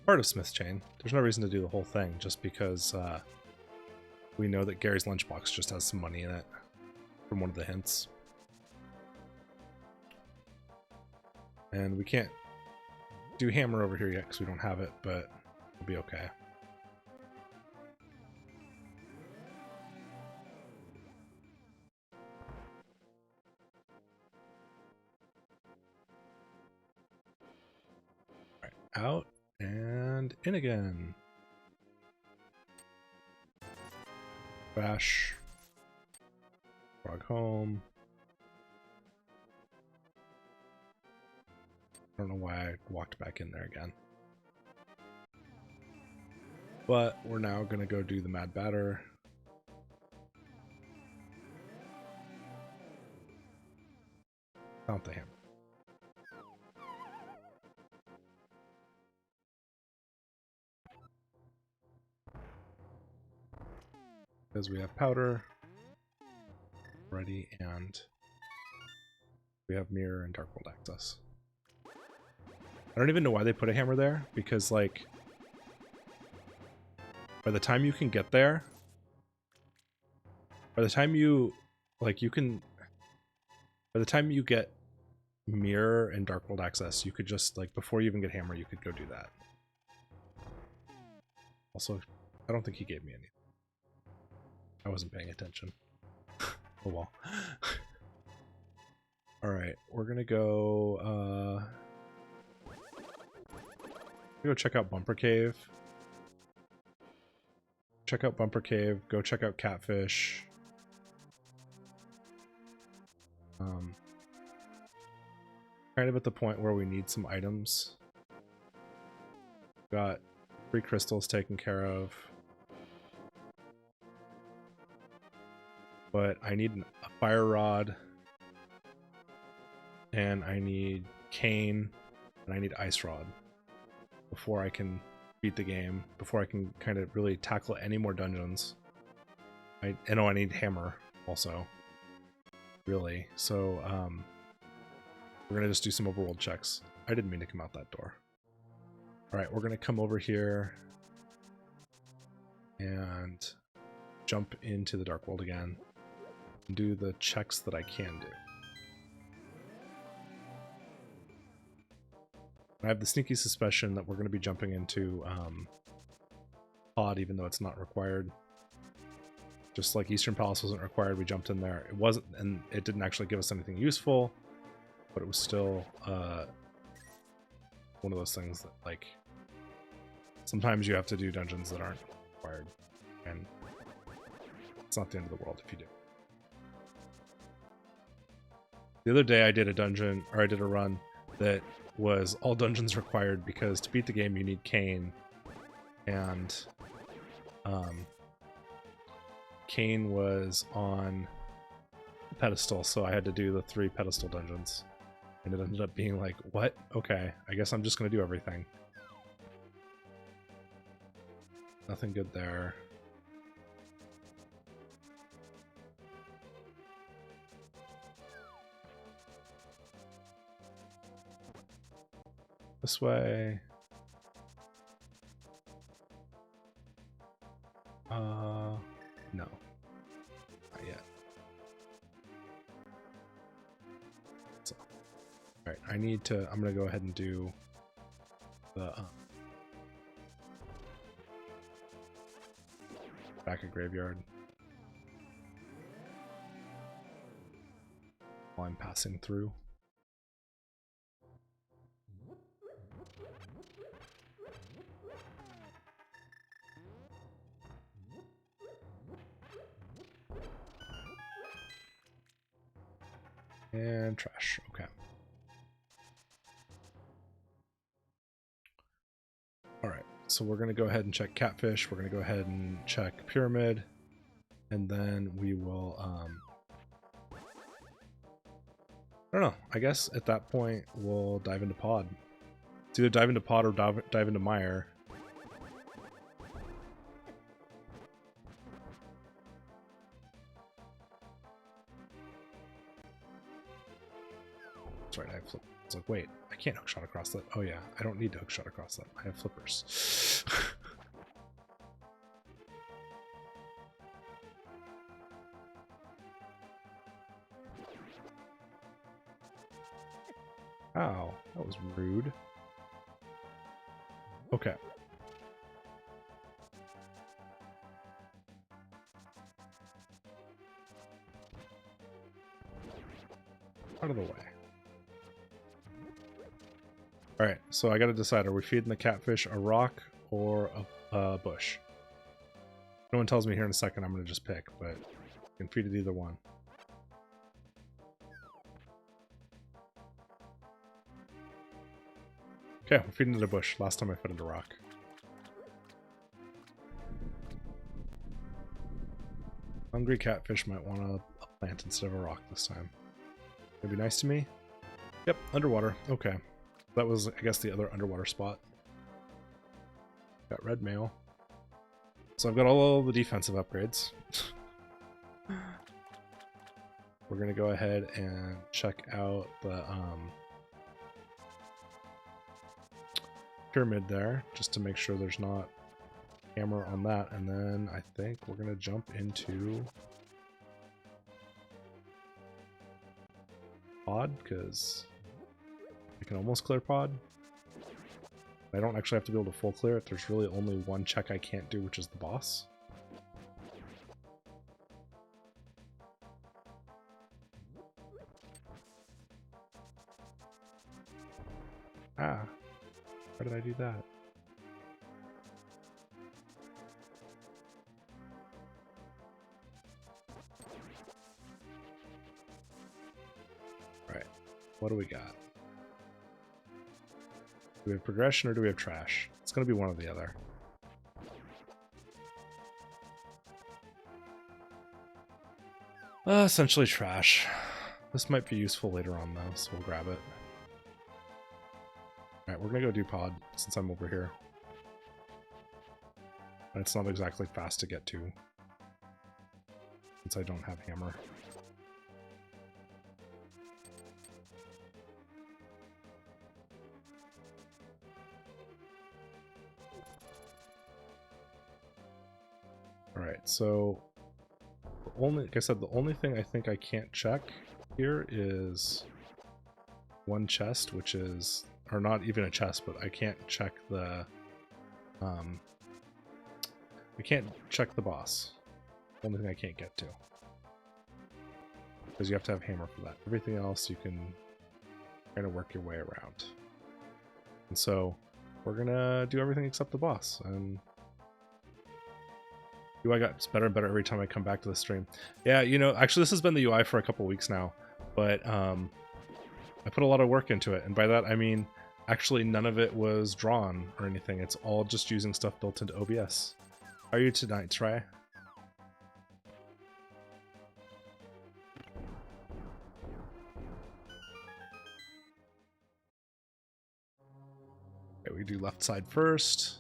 part of Smith's Chain. There's no reason to do the whole thing just because we know that Gary's lunchbox just has some money in it from one of the hints. And we can't do hammer over here yet because we don't have it, but we'll be okay. Alright, out and in again. Crash. Frog home. I don't know why I walked back in there again. But we're now going to go do the Mad Batter. Count the hammer. Because we have powder ready and we have mirror and dark world access. I don't even know why they put a hammer there, because like by the time you can get there, by the time you get mirror and dark world access, you could just like before you even get hammer, you could go do that. Also, I don't think he gave me any. I wasn't paying attention. Oh well. Alright, we're gonna go check out Bumper Cave. check out Bumper Cave, go check out Catfish. Kind of at the point where we need some items. Got 3 crystals taken care of. But I need a fire rod. And I need cane. And I need ice rod. Before I can beat the game. Before I can kind of really tackle any more dungeons. I need hammer also. Really. So, we're going to just do some overworld checks. I didn't mean to come out that door. Alright, we're going to come over here and jump into the Dark World again and do the checks that I can do. I have the sneaky suspicion that we're going to be jumping into Pod, even though it's not required. Just like Eastern Palace wasn't required, we jumped in there. It wasn't, and it didn't actually give us anything useful, but it was still one of those things that, like, sometimes you have to do dungeons that aren't required, and it's not the end of the world if you do. The other day I did a dungeon, or I did a run that was all dungeons required, because to beat the game you need cane, and cane was on the pedestal, so I had to do the 3 pedestal dungeons. And it ended up being like, what? Okay, I guess I'm just going to do everything. Nothing good there. This way. No. Not yet. So. Alright, I'm gonna go ahead and do the back of graveyard while I'm passing through. And trash, okay. Alright, so we're going to go ahead and check Catfish, we're going to go ahead and check Pyramid, and then we will, I don't know, I guess at that point we'll dive into Pod. It's either dive into Pod or dive into Mire. That's right, I have flip. It's like, wait, I can't hookshot across that. Oh yeah, I don't need to hookshot across that. I have flippers. Ow, that was rude. Okay. Out of the way. Alright, so I gotta decide, are we feeding the catfish a rock or a bush? No one tells me here in a second, I'm gonna just pick, but I can feed it either one. Okay, we're feeding it a bush. Last time I fed it a rock. Hungry catfish might want a plant instead of a rock this time. Gonna be nice to me? Yep, underwater. Okay. That was, I guess, the other underwater spot. Got red mail. So I've got all the defensive upgrades. We're gonna go ahead and check out the pyramid there, just to make sure there's not hammer on that, and then I think we're gonna jump into Pod, because I can almost clear Pod. I don't actually have to be able to full clear it. There's really only one check I can't do, which is the boss. Ah, why did I do that? What do we got? Do we have progression or do we have trash? It's going to be one or the other. Essentially trash. This might be useful later on though, so we'll grab it. Alright, we're going to go do pod since I'm over here. And it's not exactly fast to get to, since I don't have hammer. Alright, so like I said, the only thing I think I can't check here is one chest, which is, or not even a chest, but I can't check the I can't check the boss. Only thing I can't get to. Because you have to have hammer for that. Everything else you can kind of work your way around. And so we're gonna do everything except the boss. And UI got better and better every time I come back to the stream. Yeah, you know, actually this has been the UI for a couple weeks now, but I put a lot of work into it, and by that I mean actually none of it was drawn or anything. It's all just using stuff built into OBS. How are you tonight, Trey? Okay, we do left side first.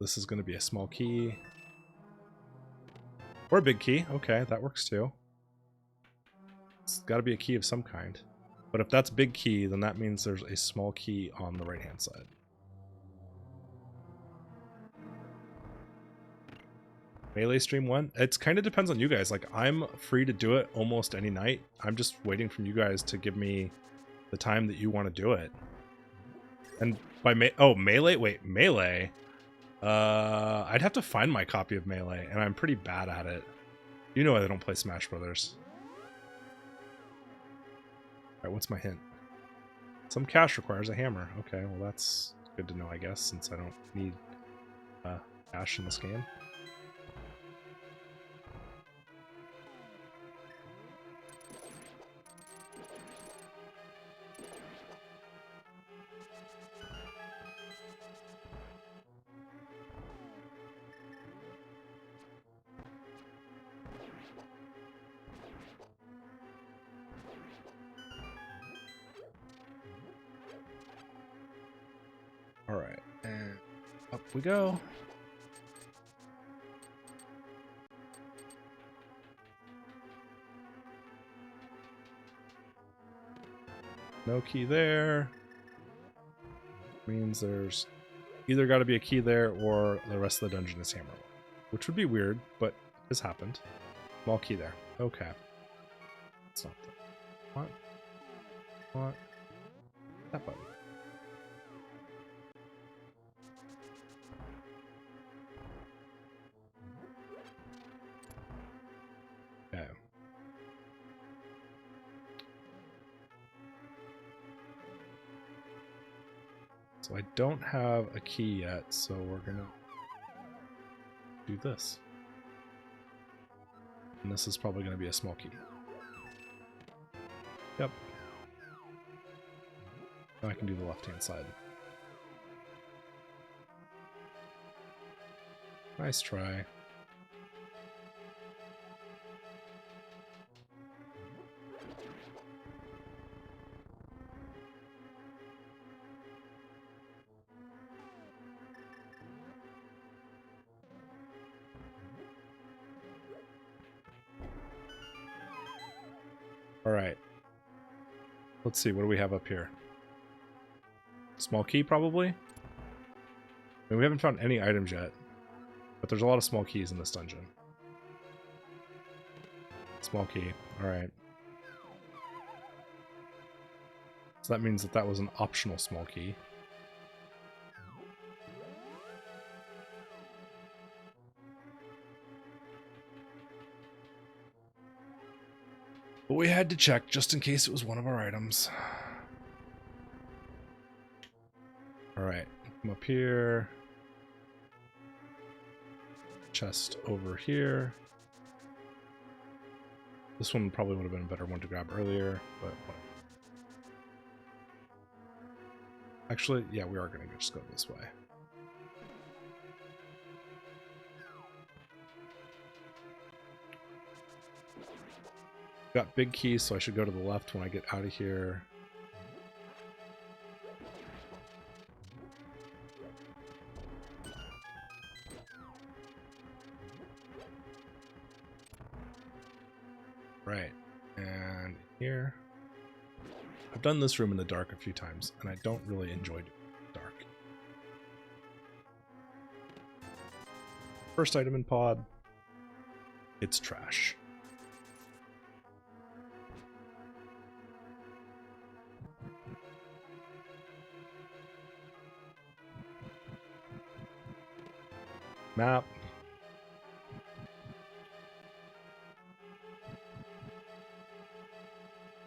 This is going to be a small key. Or a big key. Okay, that works too. It's got to be a key of some kind. But if that's big key, then that means there's a small key on the right-hand side. Melee stream 1? It kind of depends on you guys. Like, I'm free to do it almost any night. I'm just waiting for you guys to give me the time that you want to do it. And by Melee? Wait, Melee? I'd have to find my copy of Melee, and I'm pretty bad at it. You know I don't play Smash Brothers. Alright, what's my hint? Some cash requires a hammer. Okay, well that's good to know, I guess, since I don't need cash in this game. Alright, and up we go. No key there. Means there's either got to be a key there or the rest of the dungeon is hammer. Which would be weird, but this happened. Small key there. Okay. It's not that. What? That button. Okay. So I don't have a key yet, so we're gonna do this. And this is probably gonna be a small key. Yep. Now I can do the left-hand side. Nice try. All right. Let's see, what do we have up here? Small key, probably? I mean, we haven't found any items yet, but there's a lot of small keys in this dungeon. Small key, alright. So that means that that was an optional small key. But we had to check just in case it was one of our items. Alright, Come up here. Chest over here. This one probably would have been a better one to grab earlier, but whatever. Actually, yeah, we are going to just go this way. Got big keys, so I should go to the left when I get out of here. Right, and here. I've done this room in the dark a few times, and I don't really enjoy doing it in the dark. First item in pod. It's trash. Map.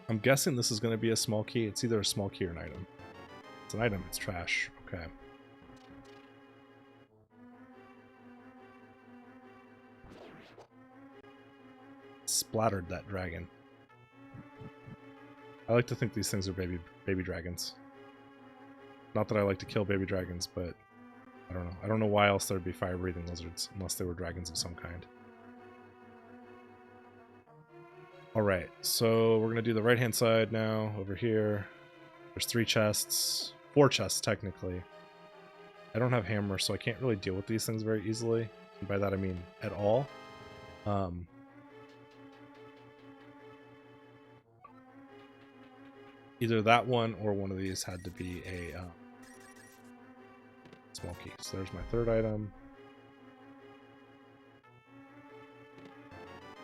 I'm guessing this is going to be a small key. It's either a small key or an item. It's an item. It's trash. Okay. Splattered that dragon. I like to think these things are baby dragons. Not that I like to kill baby dragons, but I don't know. I don't know why else there'd be fire-breathing lizards, unless they were dragons of some kind. Alright, so we're going to do the right-hand side now, over here. There's 3 chests. 4 chests, technically. I don't have hammer, so I can't really deal with these things very easily. And by that I mean at all. Either that one or one of these had to be a small key. So there's my third item.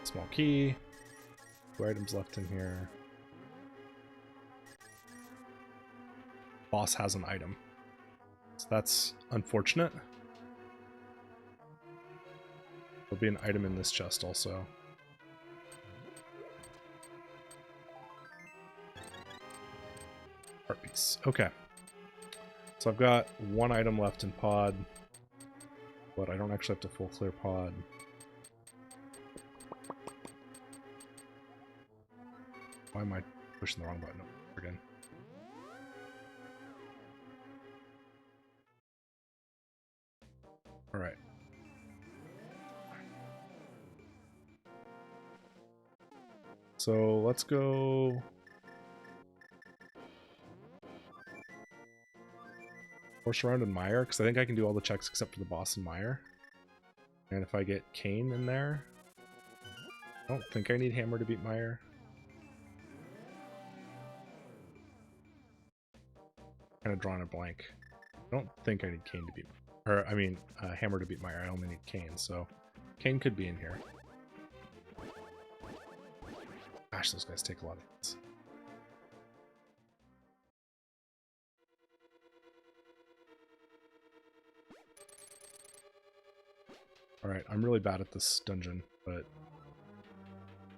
Small key. 2 items left in here. Boss has an item. So that's unfortunate. There'll be an item in this chest also. Art piece. Okay. So I've got 1 item left in pod, but I don't actually have to full clear pod. Why am I pushing the wrong button again? All right. So let's go. Horse around in Mire, because I think I can do all the checks except for the boss in Mire. And if I get Kane in there, I don't think I need hammer to beat Mire. Kind of drawing a blank. I don't think I need Kane to beat, or I mean, hammer to beat Mire. I only need Kane, so Kane could be in here. Gosh, those guys take a lot of hits. Alright, I'm really bad at this dungeon, but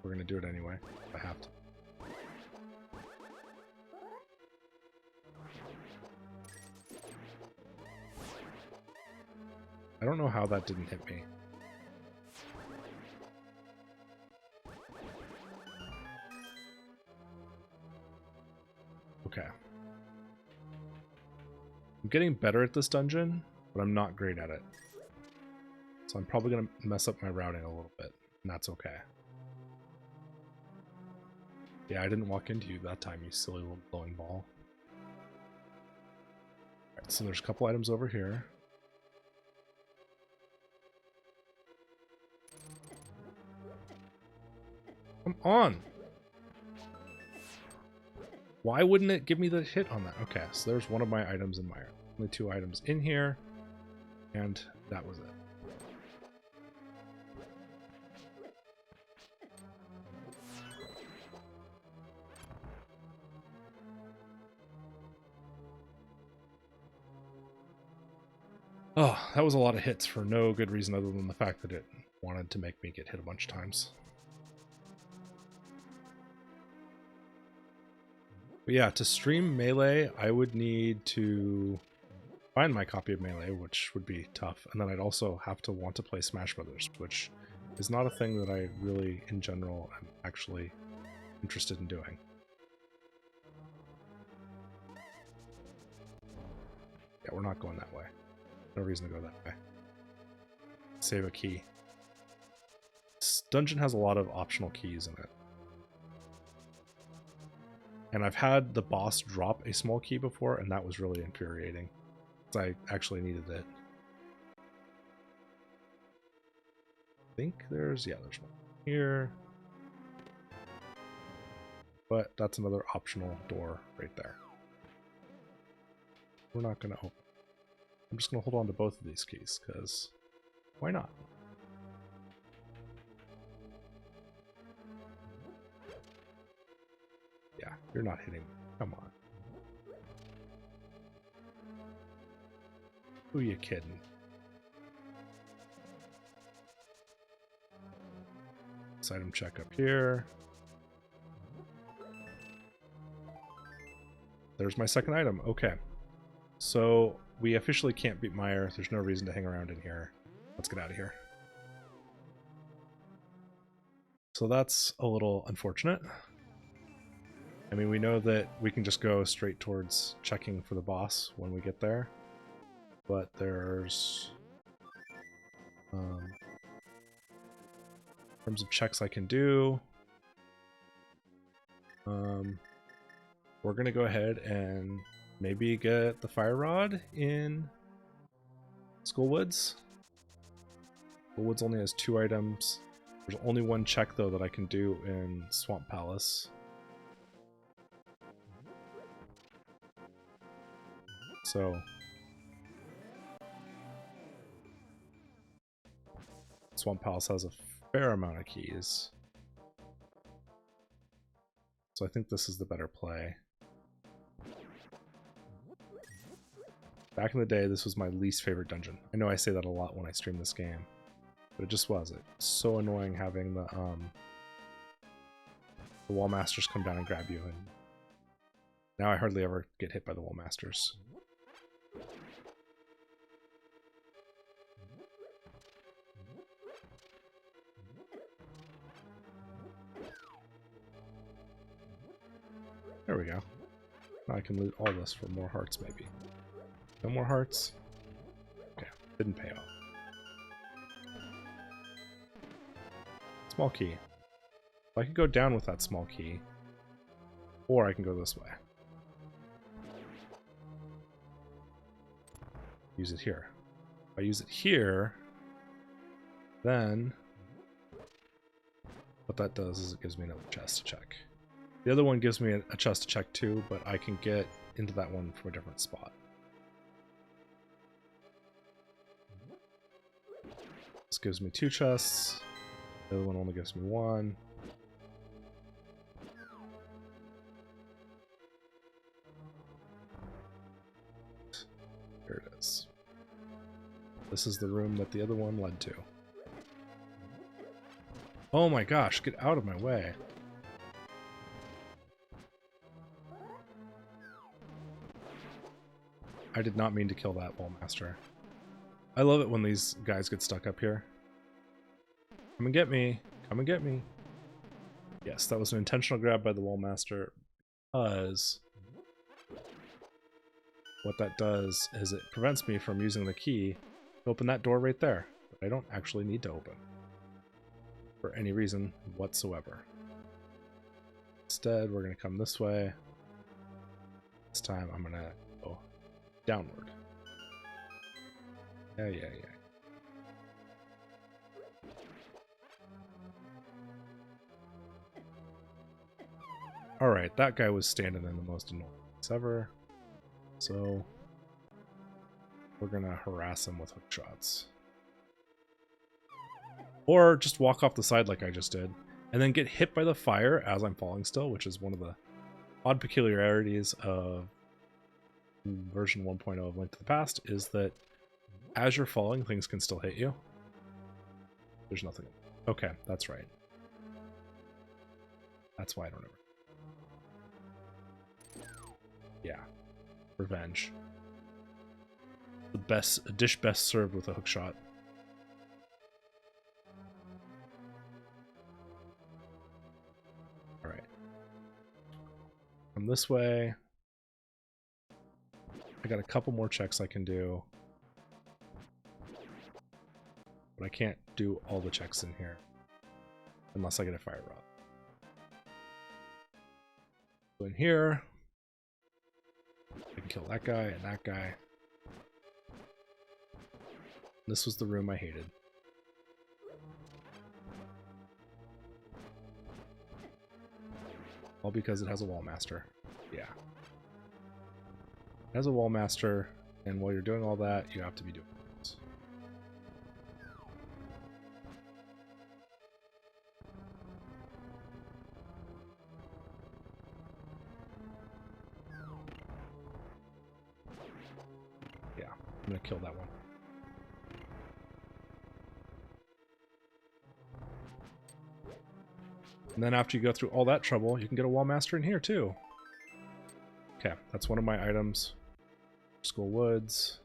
we're gonna do it anyway, if I have to. I don't know how that didn't hit me. Okay. I'm getting better at this dungeon, but I'm not great at it. So I'm probably going to mess up my routing a little bit, and that's okay. Yeah, I didn't walk into you that time, you silly little glowing ball. Alright, so there's a couple items over here. Come on! Why wouldn't it give me the hit on that? Okay, so there's one of my items in Mire. Only 2 items in here, and that was it. Oh, that was a lot of hits for no good reason other than the fact that it wanted to make me get hit a bunch of times. But yeah, to stream Melee, I would need to find my copy of Melee, which would be tough, and then I'd also have to want to play Smash Brothers, which is not a thing that I really, in general, am actually interested in doing. Yeah, we're not going that way. No reason to go that way. Save a key. This dungeon has a lot of optional keys in it. And I've had the boss drop a small key before, and that was really infuriating. Because I actually needed it. I think there's one here. But that's another optional door right there. We're not going to open. I'm just going to hold on to both of these keys, because why not? Yeah, you're not hitting me. Come on. Who you kidding? This item check up here. There's my second item. Okay. So we officially can't beat Meyer. There's no reason to hang around in here. Let's get out of here. So that's a little unfortunate. I mean, we know that we can just go straight towards checking for the boss when we get there. But there's... in terms of checks I can do... we're going to go ahead and maybe get the fire rod in Skullwoods. Skullwoods only has 2 items. There's only one check, though, that I can do in Swamp Palace. So... Swamp Palace has a fair amount of keys. So I think this is the better play. Back in the day, this was my least favorite dungeon. I know I say that a lot when I stream this game, but it just was. It's so annoying having the wall masters come down and grab you, and now I hardly ever get hit by the wall masters. There we go. Now I can loot all this for more hearts, maybe. No more hearts? Okay, didn't pay off. Small key. I could go down with that small key. Or I can go this way. Use it here. If I use it here, then what that does is it gives me another chest to check. The other one gives me a chest to check too, but I can get into that one from a different spot. This gives me 2 chests. The other one only gives me 1. Here it is. This is the room that the other one led to. Oh my gosh, get out of my way. I did not mean to kill that wall master. I love it when these guys get stuck up here. Come and get me. Come and get me. Yes, that was an intentional grab by the wall master, because what that does is it prevents me from using the key to open that door right there that I don't actually need to open for any reason whatsoever. Instead, we're going to come this way. This time I'm going to go downward. Yeah. Alright, that guy was standing in the most annoying place ever. So we're gonna harass him with hook shots. Or just walk off the side like I just did, and then get hit by the fire as I'm falling still, which is one of the odd peculiarities of version 1.0 of Link to the Past, is that as you're falling, things can still hit you. There's nothing. Okay, that's right. That's why I don't ever. Yeah. Revenge. A dish best served with a hook shot. All right. From this way, I got a couple more checks I can do, but I can't do all the checks in here unless I get a fire rod. So in here, I can kill that guy and that guy. This was the room I hated. All because it has a wall master. Yeah. It has a wall master, and while you're doing all that, you have to be doing this. Yeah, I'm gonna kill that one. And then after you go through all that trouble, you can get a wall master in here too. Okay, that's one of my items. Skull Woods.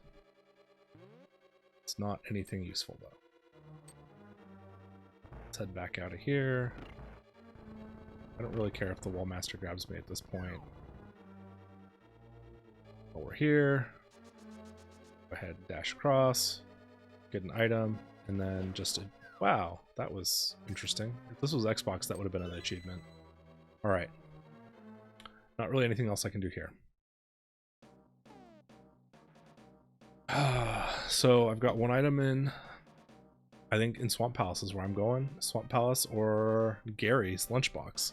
It's not anything useful though. Let's head back out of here. I don't really care if the wall master grabs me at this point. But we're here. Go ahead and dash across. Get an item. And then just a... Wow, that was interesting. If this was Xbox, that would have been an achievement. Alright. Not really anything else I can do here. So I've got one item in, I think in Swamp Palace is where I'm going. Swamp Palace or Gary's lunchbox.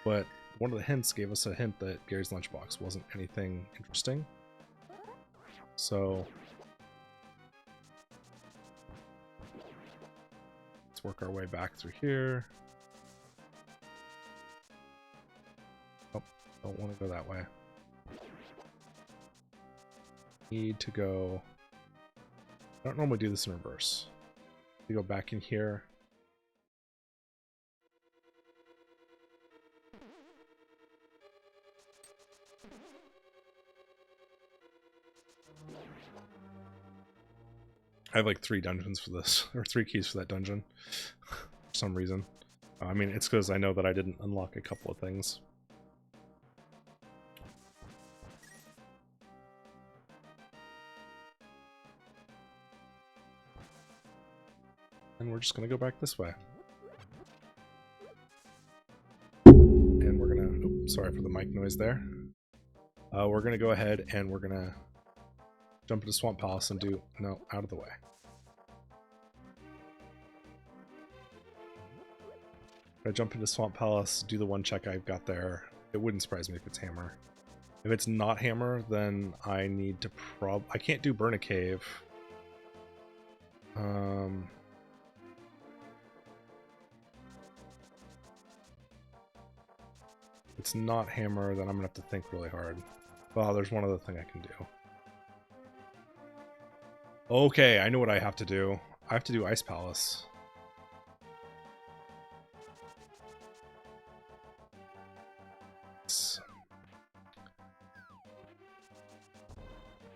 But one of the hints gave us a hint that Gary's lunchbox wasn't anything interesting. So let's work our way back through here. Oh, don't want to go that way. Need to go... I don't normally do this in reverse. You go back in here. I have like 3 dungeons for this, or 3 keys for that dungeon, for some reason. I mean, it's because I know that I didn't unlock a couple of things. And we're just going to go back this way. And we're going to... Oh, sorry for the mic noise there. We're going to go ahead and we're going to jump into Swamp Palace and do... No, out of the way. I jump into Swamp Palace, do the one check I've got there. It wouldn't surprise me if it's Hammer. If it's not Hammer, then I need to I can't do Burn a Cave. It's not Hammer, then I'm gonna have to think really hard. Well, there's one other thing I can do. Okay, I know what I have to do. I have to do Ice Palace.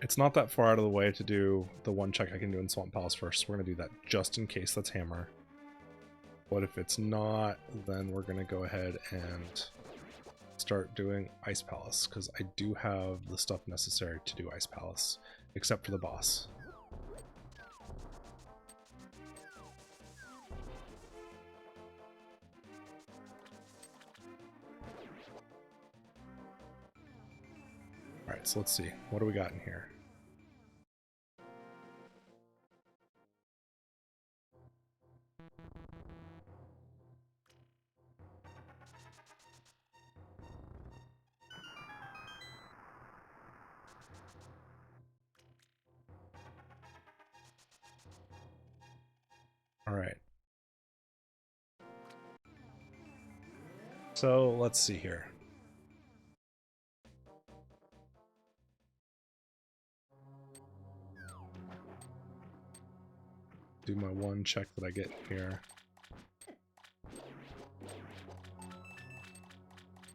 It's not that far out of the way to do the one check I can do in Swamp Palace first. So we're going to do that just in case that's Hammer. But if it's not, then we're going to go ahead and start doing Ice Palace, because I do have the stuff necessary to do Ice Palace, except for the boss. Alright, so let's see. What do we got in here? Alright. So let's see here. Do my one check that I get here.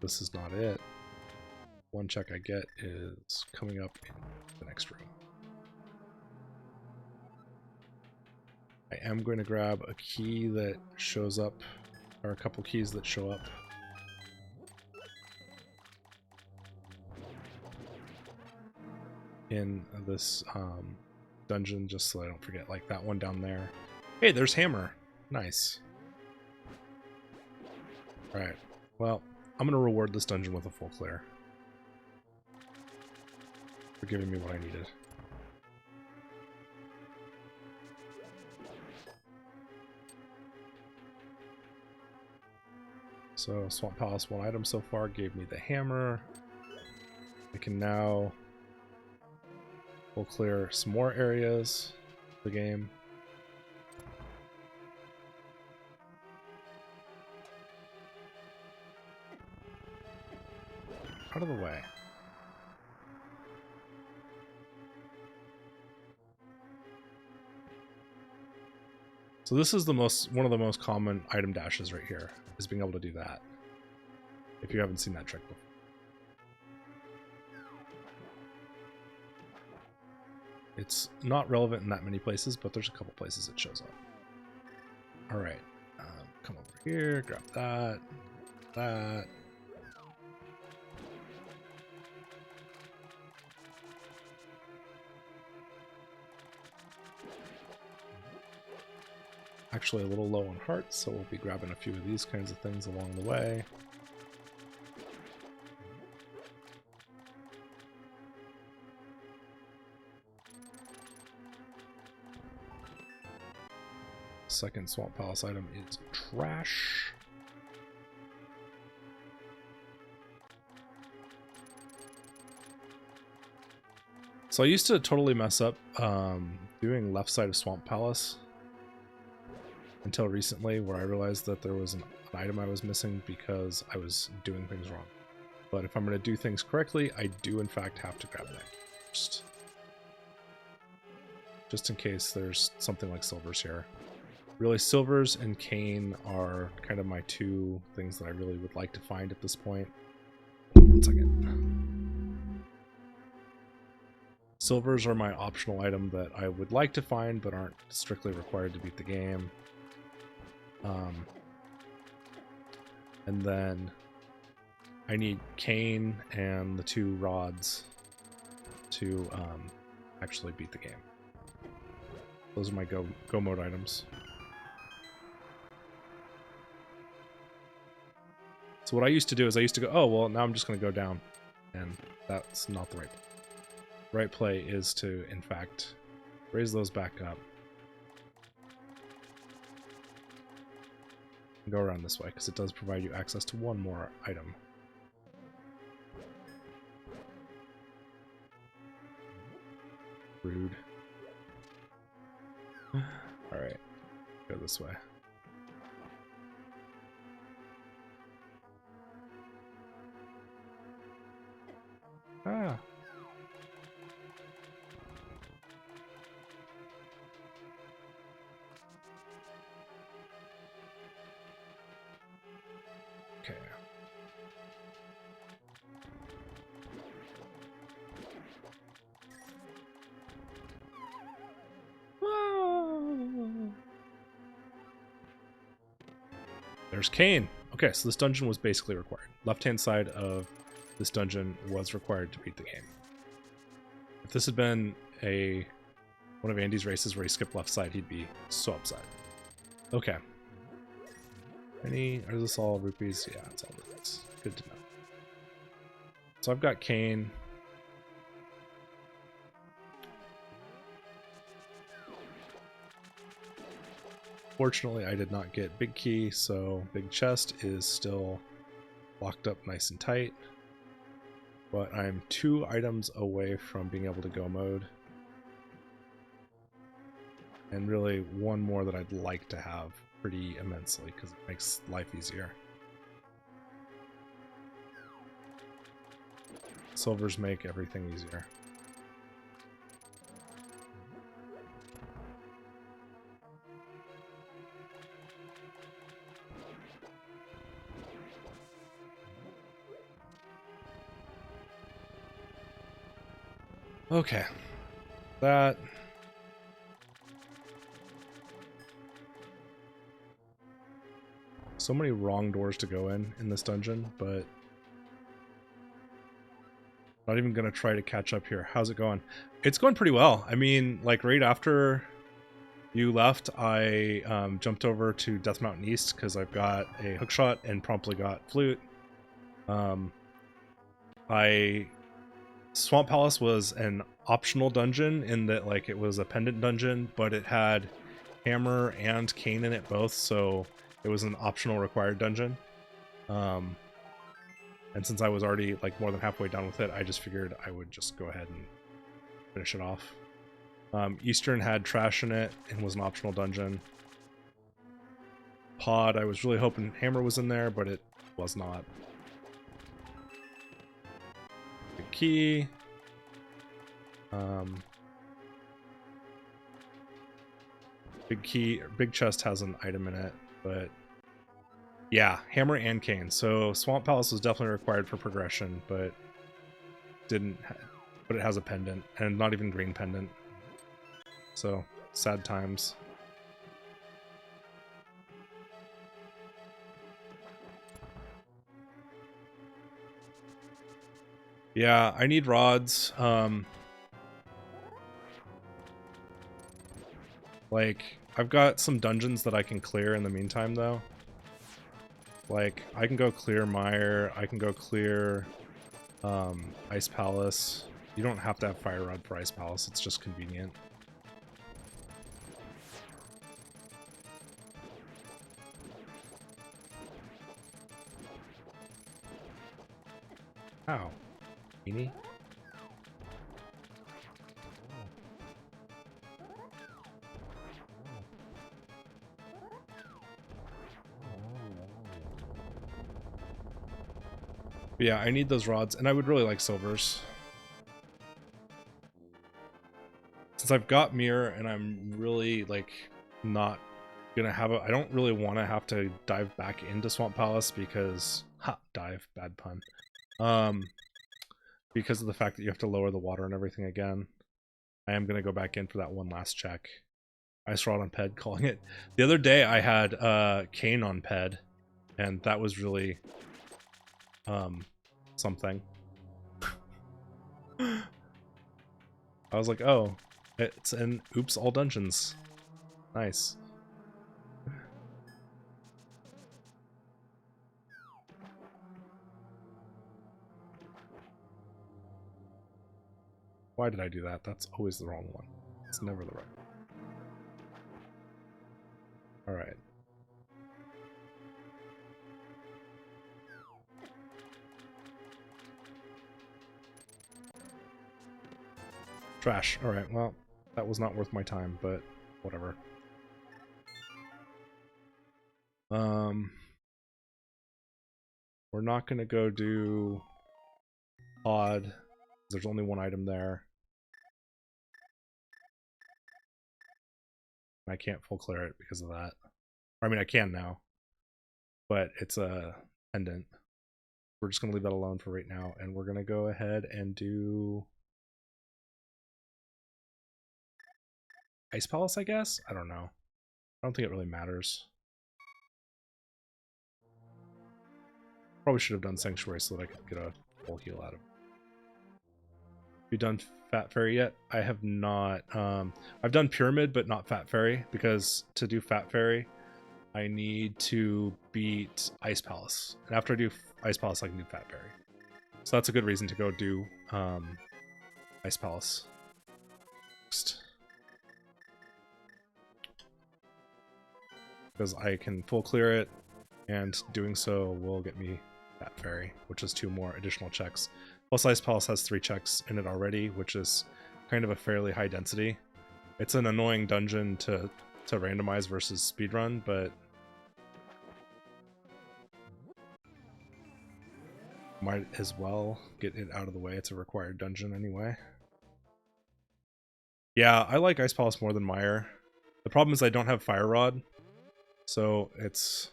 This is not it. One check I get is coming up in the next room. I am going to grab a key that shows up, or a couple keys that show up. In this dungeon, just so I don't forget, like that one down there. Hey, there's Hammer. Nice. Alright, well, I'm going to reward this dungeon with a full clear for giving me what I needed. So, Swamp Palace, one item so far, gave me the hammer. I can now full clear some more areas of the game. Out of the way. So this is one of the most common item dashes right here, is being able to do that. If you haven't seen that trick before. It's not relevant in that many places, but there's a couple places it shows up. Alright, come over here, grab that, that. Actually a little low on hearts, so we'll be grabbing a few of these kinds of things along the way. Second Swamp Palace item is trash. So I used to totally mess up doing left side of Swamp Palace until recently, where I realized that there was an item I was missing because I was doing things wrong. But if I'm going to do things correctly, I do in fact have to grab that first. Just in case there's something like silvers here. Really, silvers and cane are kind of my two things that I really would like to find at this point. 1 second. Silvers are my optional item that I would like to find, but aren't strictly required to beat the game. And then I need cane and the 2 rods to actually beat the game. Those are my go mode items. So what I used to do is I used to go, oh, well, now I'm just going to go down. And that's not the right play. The right play is to, in fact, raise those back up. And go around this way, because it does provide you access to one more item. Rude. Alright, go this way. Ah. Okay. Whoa. There's Kane. Okay, so this dungeon was basically required. Left-hand side of this dungeon was required to beat the game. If this had been one of Andy's races where he skipped left side, he'd be so upset. Okay. Are this all rupees? Yeah, it's all rupees. Good to know. So I've got cane. Fortunately, I did not get big key, so big chest is still locked up nice and tight. But I'm 2 items away from being able to go mode. And really 1 more that I'd like to have pretty immensely, because it makes life easier. Silvers make everything easier. Okay, that so many wrong doors to go in this dungeon, but not even gonna try to catch up here. How's it going? It's going pretty well. I mean, like right after you left, I jumped over to Death Mountain East because I've got a hookshot and promptly got flute. Swamp Palace was an optional dungeon in that like it was a pendant dungeon, but it had hammer and cane in it both, so it was an optional required dungeon. And since I was already like more than halfway done with it, I just figured I would just go ahead and finish it off. Eastern had trash in it and was an optional dungeon. Pod, I was really hoping hammer was in there, but it was not. Big key. Big chest has an item in it, but yeah, hammer and cane. So Swamp Palace was definitely required for progression, but but it has a pendant, and not even green pendant. So sad times. Yeah, I need rods. Like, I've got some dungeons that I can clear in the meantime, though. Like, I can go clear Mire, I can go clear Ice Palace. You don't have to have Fire Rod for Ice Palace, it's just convenient. Ow. Beanie? But yeah, I need those rods, and I would really like silvers. Since I've got mirror, and I'm really, like, not gonna have I don't really want to have to dive back into Swamp Palace because... dive, bad pun. Because of the fact that you have to lower the water and everything again. I am gonna go back in for that one last check. Ice Rod on Ped, calling it. The other day I had Cane on Ped, and that was really... something. I was like, oh, it's in Oops All Dungeons. Nice. Why did I do that? That's always the wrong one. It's never the right one. Alright. Trash. Alright, well, that was not worth my time, but whatever. We're not gonna go do Pod. There's only one item there. I can't full clear it because of that. I mean, I can now, but it's a pendant. We're just gonna leave that alone for right now, and we're gonna go ahead and do Ice Palace, I guess? I don't know. I don't think it really matters. Probably should have done Sanctuary so that I could get a full heal out of it. Have you done Fat Fairy yet? I have not. I've done Pyramid, but not Fat Fairy, because to do Fat Fairy, I need to beat Ice Palace. And after I do Ice Palace, I can do Fat Fairy. So that's a good reason to go do Ice Palace next. Because I can full clear it, and doing so will get me Fat Fairy, which is 2 more additional checks. Plus Ice Palace has 3 checks in it already, which is kind of a fairly high density. It's an annoying dungeon to randomize versus speedrun, but might as well get it out of the way. It's a required dungeon anyway. Yeah, I like Ice Palace more than Mire. The problem is I don't have Fire Rod, so it's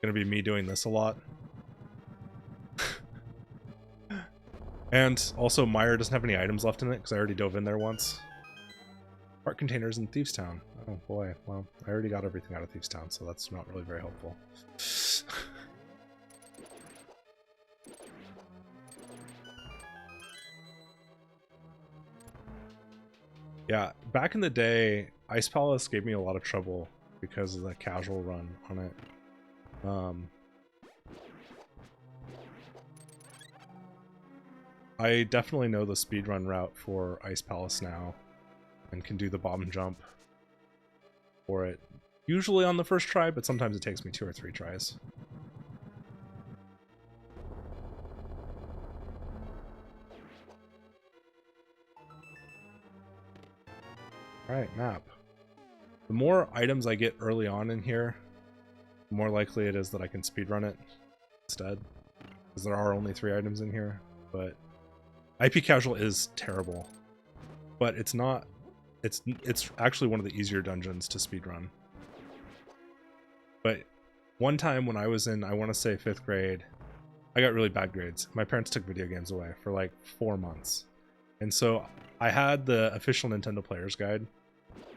gonna be me doing this a lot. And also Mire doesn't have any items left in it because I already dove in there once. Art containers in Thieves Town. Oh. Oh boy, well, I already got everything out of Thieves Town, so that's not really very helpful. Yeah, back in the day, Ice Palace gave me a lot of trouble because of the casual run on it. I definitely know the speedrun route for Ice Palace now and can do the bomb jump for it. Usually on the first try, but sometimes it takes me 2 or 3 tries. Alright, map. The more items I get early on in here, the more likely it is that I can speedrun it instead. Because there are only 3 items in here, but IP Casual is terrible. But it's not... It's actually one of the easier dungeons to speedrun. But one time when I was in, I want to say 5th grade, I got really bad grades. My parents took video games away for like 4 months. And so I had the official Nintendo Player's Guide,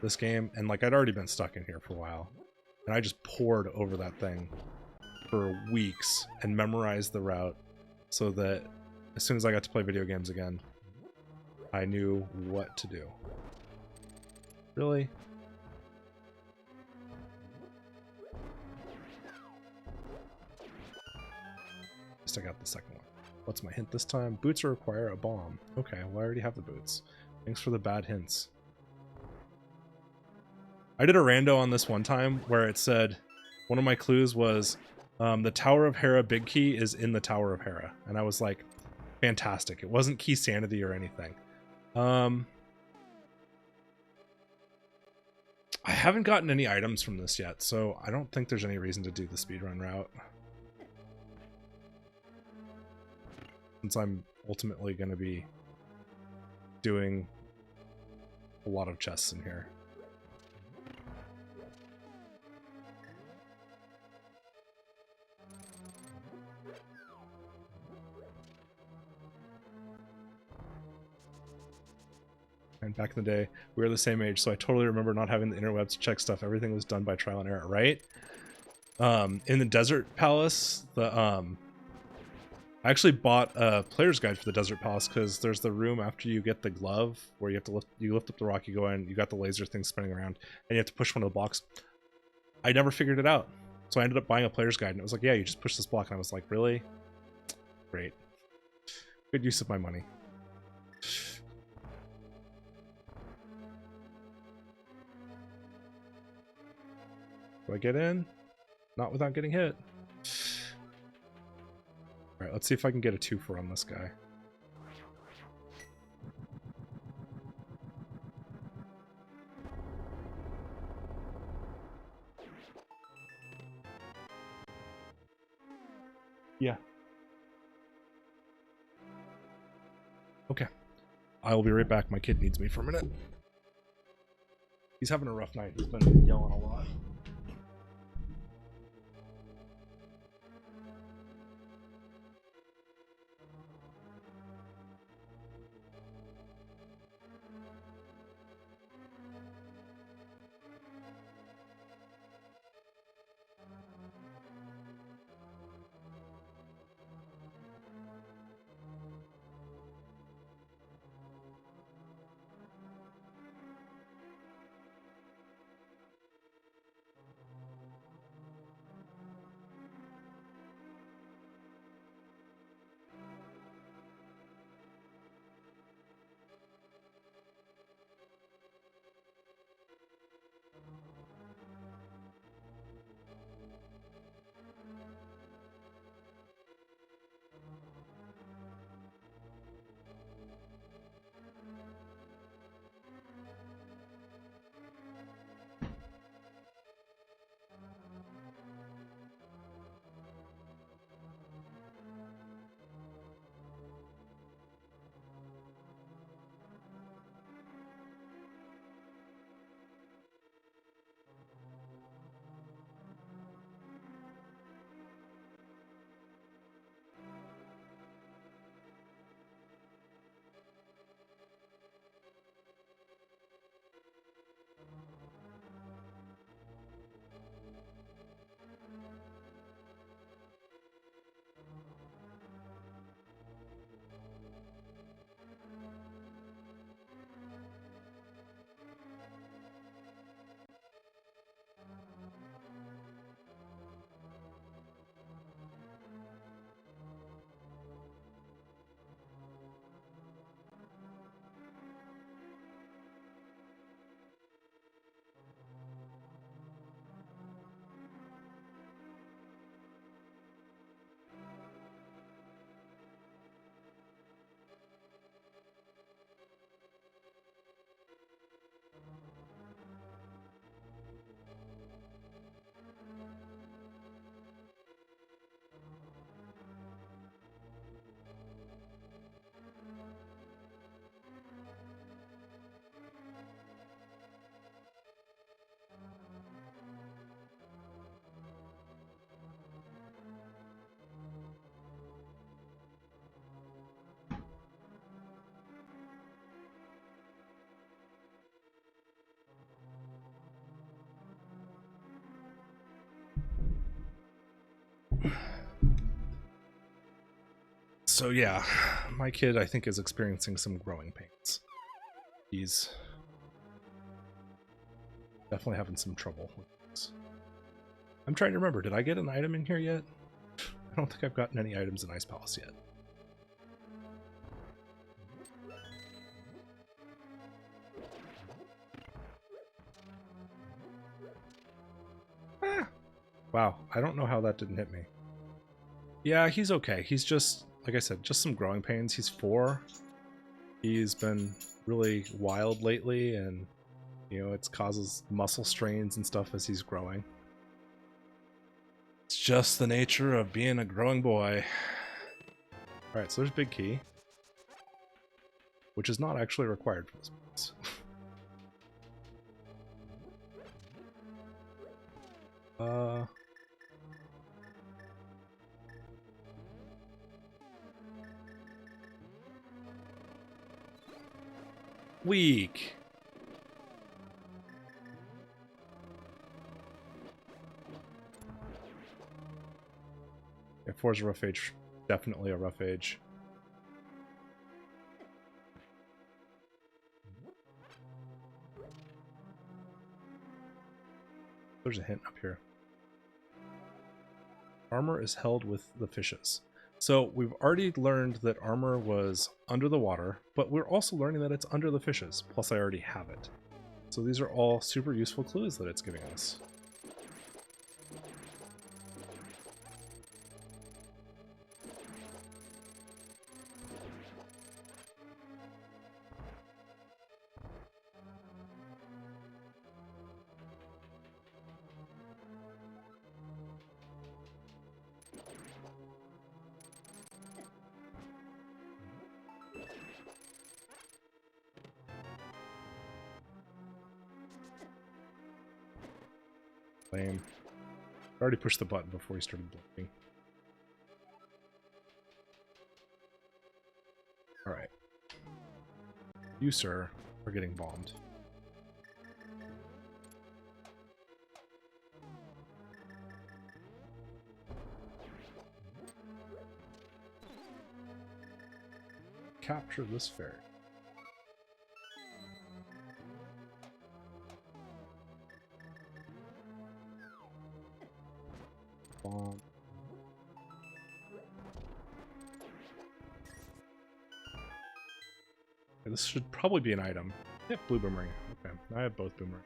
this game, and like I'd already been stuck in here for a while. And I just poured over that thing for weeks and memorized the route so that as soon as I got to play video games again, I knew what to do. Really? At least I got the second one. What's my hint this time? Boots require a bomb. Okay, well I already have the boots. Thanks for the bad hints. I did a rando on this one time where it said, one of my clues was, the Tower of Hera big key is in the Tower of Hera. And I was like, fantastic. It wasn't key sanity or anything. I haven't gotten any items from this yet, so I don't think there's any reason to do the speedrun route. Since I'm ultimately going to be doing a lot of chests in here. And back in the day, we were the same age, so I totally remember not having the interwebs to check stuff. Everything was done by trial and error, right? In the Desert Palace, I actually bought a player's guide for the Desert Palace because there's the room after you get the glove where you have to lift up the rock, you go in, you got the laser thing spinning around, and you have to push one of the blocks. I never figured it out, so I ended up buying a player's guide, and it was like, yeah, you just push this block, and I was like, really? Great. Good use of my money. Do I get in? Not without getting hit. Alright, let's see if I can get a 2-for on this guy. Yeah. Okay. I will be right back. My kid needs me for a minute. He's having a rough night. He's been yelling a lot. So yeah, my kid I think is experiencing some growing pains. He's definitely having some trouble with this. I'm trying to remember, did I get an item in here yet? I don't think I've gotten any items in Ice Palace yet. Ah, wow, I don't know how that didn't hit me. Yeah, he's okay. He's just, like I said, just some growing pains. He's 4. He's been really wild lately, and you know, it causes muscle strains and stuff as he's growing. It's just the nature of being a growing boy. Alright, so there's Big Key, which is not actually required for this place. Weak. Yeah, 4 is a rough age. Definitely a rough age. There's a hint up here. Armor is held with the fishes. So we've already learned that armor was under the water, but we're also learning that it's under the fishes. Plus I already have it. So these are all super useful clues that it's giving us. Lame. I already pushed the button before he started blinking. Alright. You, sir, are getting bombed. Capture this fairy. Bomb. This should probably be an item. Yep, blue boomerang. Okay, I have both boomerang.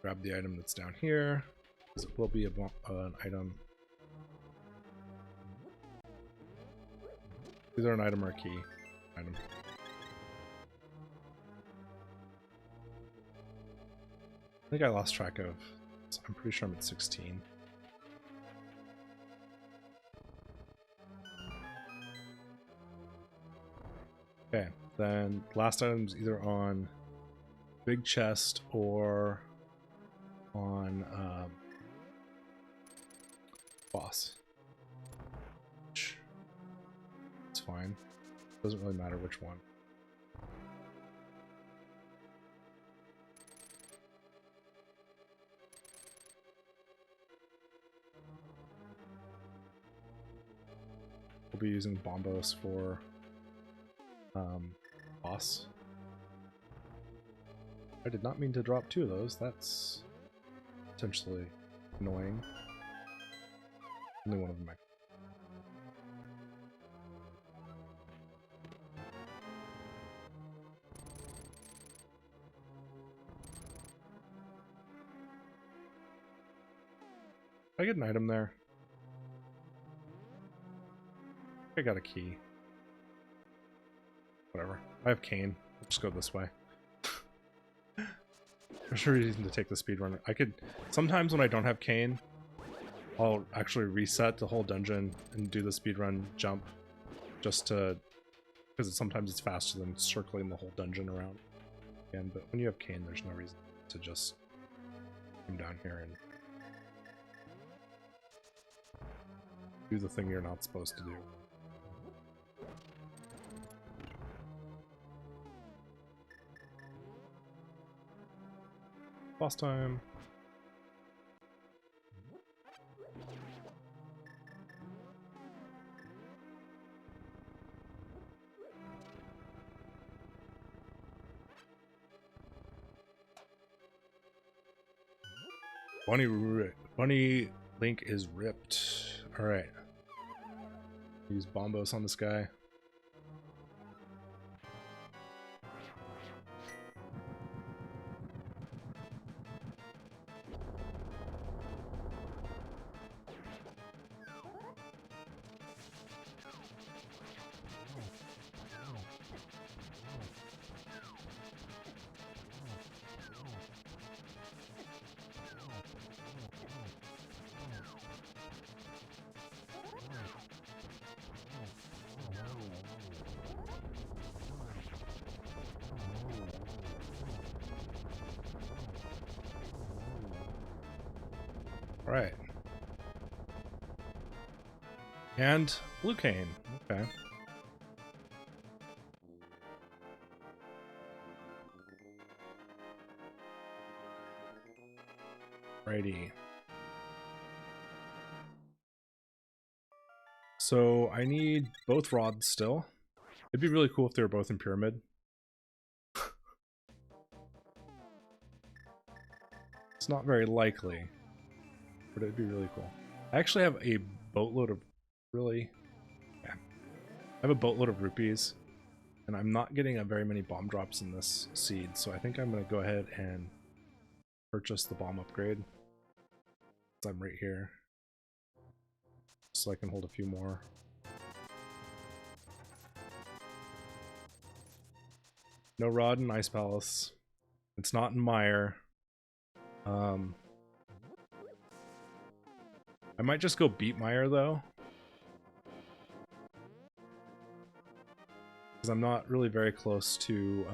Grab the item that's down here. This will be an item. Either an item or a key. Item. I think I lost track of. I'm pretty sure I'm at 16. Okay, then last item's either on big chest or on boss. It's fine. Doesn't really matter which one. We'll be using Bombos for boss. I did not mean to drop 2 of those. That's potentially annoying. Only one of them. I get an item there. I got a key. Whatever. I have cane. I'll just go this way. There's no reason to take the speedrun. I could... Sometimes when I don't have cane, I'll actually reset the whole dungeon and do the speedrun jump. Just to... Because sometimes it's faster than circling the whole dungeon around again. But when you have cane, there's no reason to just come down here and do the thing you're not supposed to do. Boss time. Bunny Link is ripped. Alright. Use bombos on this guy. Right. And blue cane. Okay. Righty. So I need both rods still. It'd be really cool if they were both in pyramid. It's not very likely, but it'd be really cool. I actually have a boatload of I have a boatload of rupees, and I'm not getting very many bomb drops in this seed, so I think I'm gonna go ahead and purchase the bomb upgrade. I'm right here, so I can hold a few more. No rod in Ice Palace. It's not in Mire. I might just go beat Mire though, because I'm not really very close to.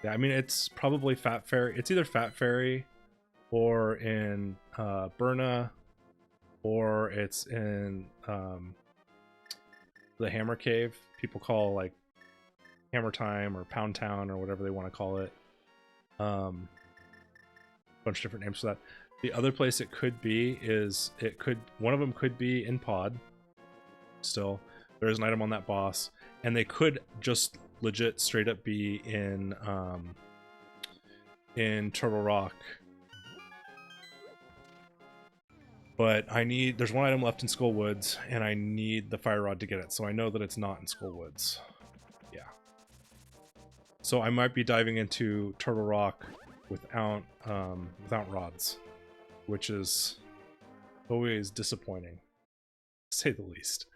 Yeah, I mean it's probably Fat Fairy. It's either Fat Fairy, or in Burna, or it's in the Hammer Cave. People call like Hammer Time or Pound Town or whatever they want to call it. Bunch of different names for that. The other place it could be is one of them could be in Pod. Still, there is an item on that boss, and they could just legit straight up be in Turtle Rock. But there's one item left in Skull Woods, and I need the Fire Rod to get it, so I know that it's not in Skull Woods. Yeah. So I might be diving into Turtle Rock without rods, which is always disappointing, to say the least.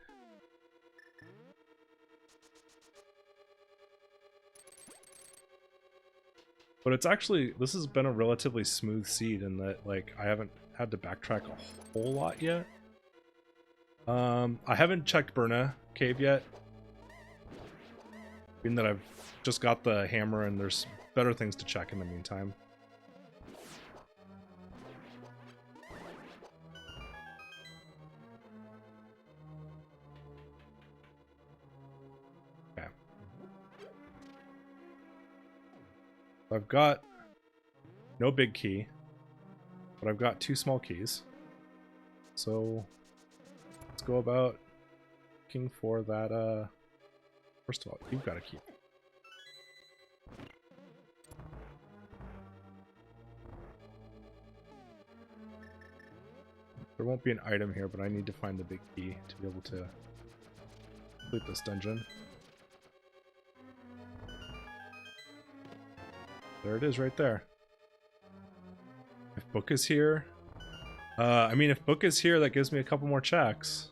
But it's actually, this has been a relatively smooth seed in that, like, I haven't had to backtrack a whole lot yet. I haven't checked Burna Cave yet, being that I've just got the hammer and there's better things to check in the meantime. Okay. I've got no big key, but I've got 2 small keys. So let's go about looking for that. First of all, you've got a key. There won't be an item here, but I need to find the big key to be able to complete this dungeon. There it is right there. If Book is here... I mean, if Book is here, that gives me a couple more checks.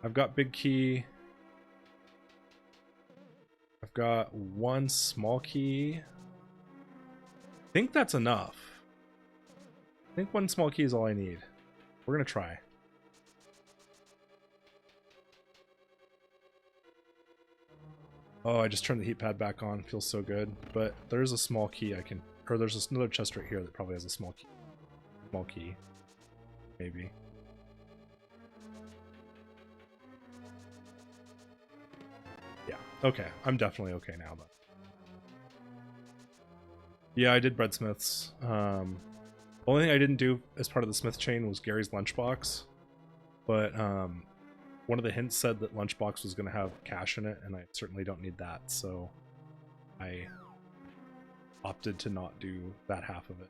I've got big key. I've got 1 small key. I think that's enough. I think 1 small key is all I need. We're gonna try. Oh, I just turned the heat pad back on. Feels so good. But there's a small key I can... Or there's another chest right here that probably has a small key. Small key. Maybe. Yeah. Okay. I'm definitely okay now, though. Yeah, I did breadsmiths. Only thing I didn't do as part of the smith chain was Gary's lunchbox. But, one of the hints said that lunchbox was going to have cash in it, and I certainly don't need that, so I opted to not do that half of it.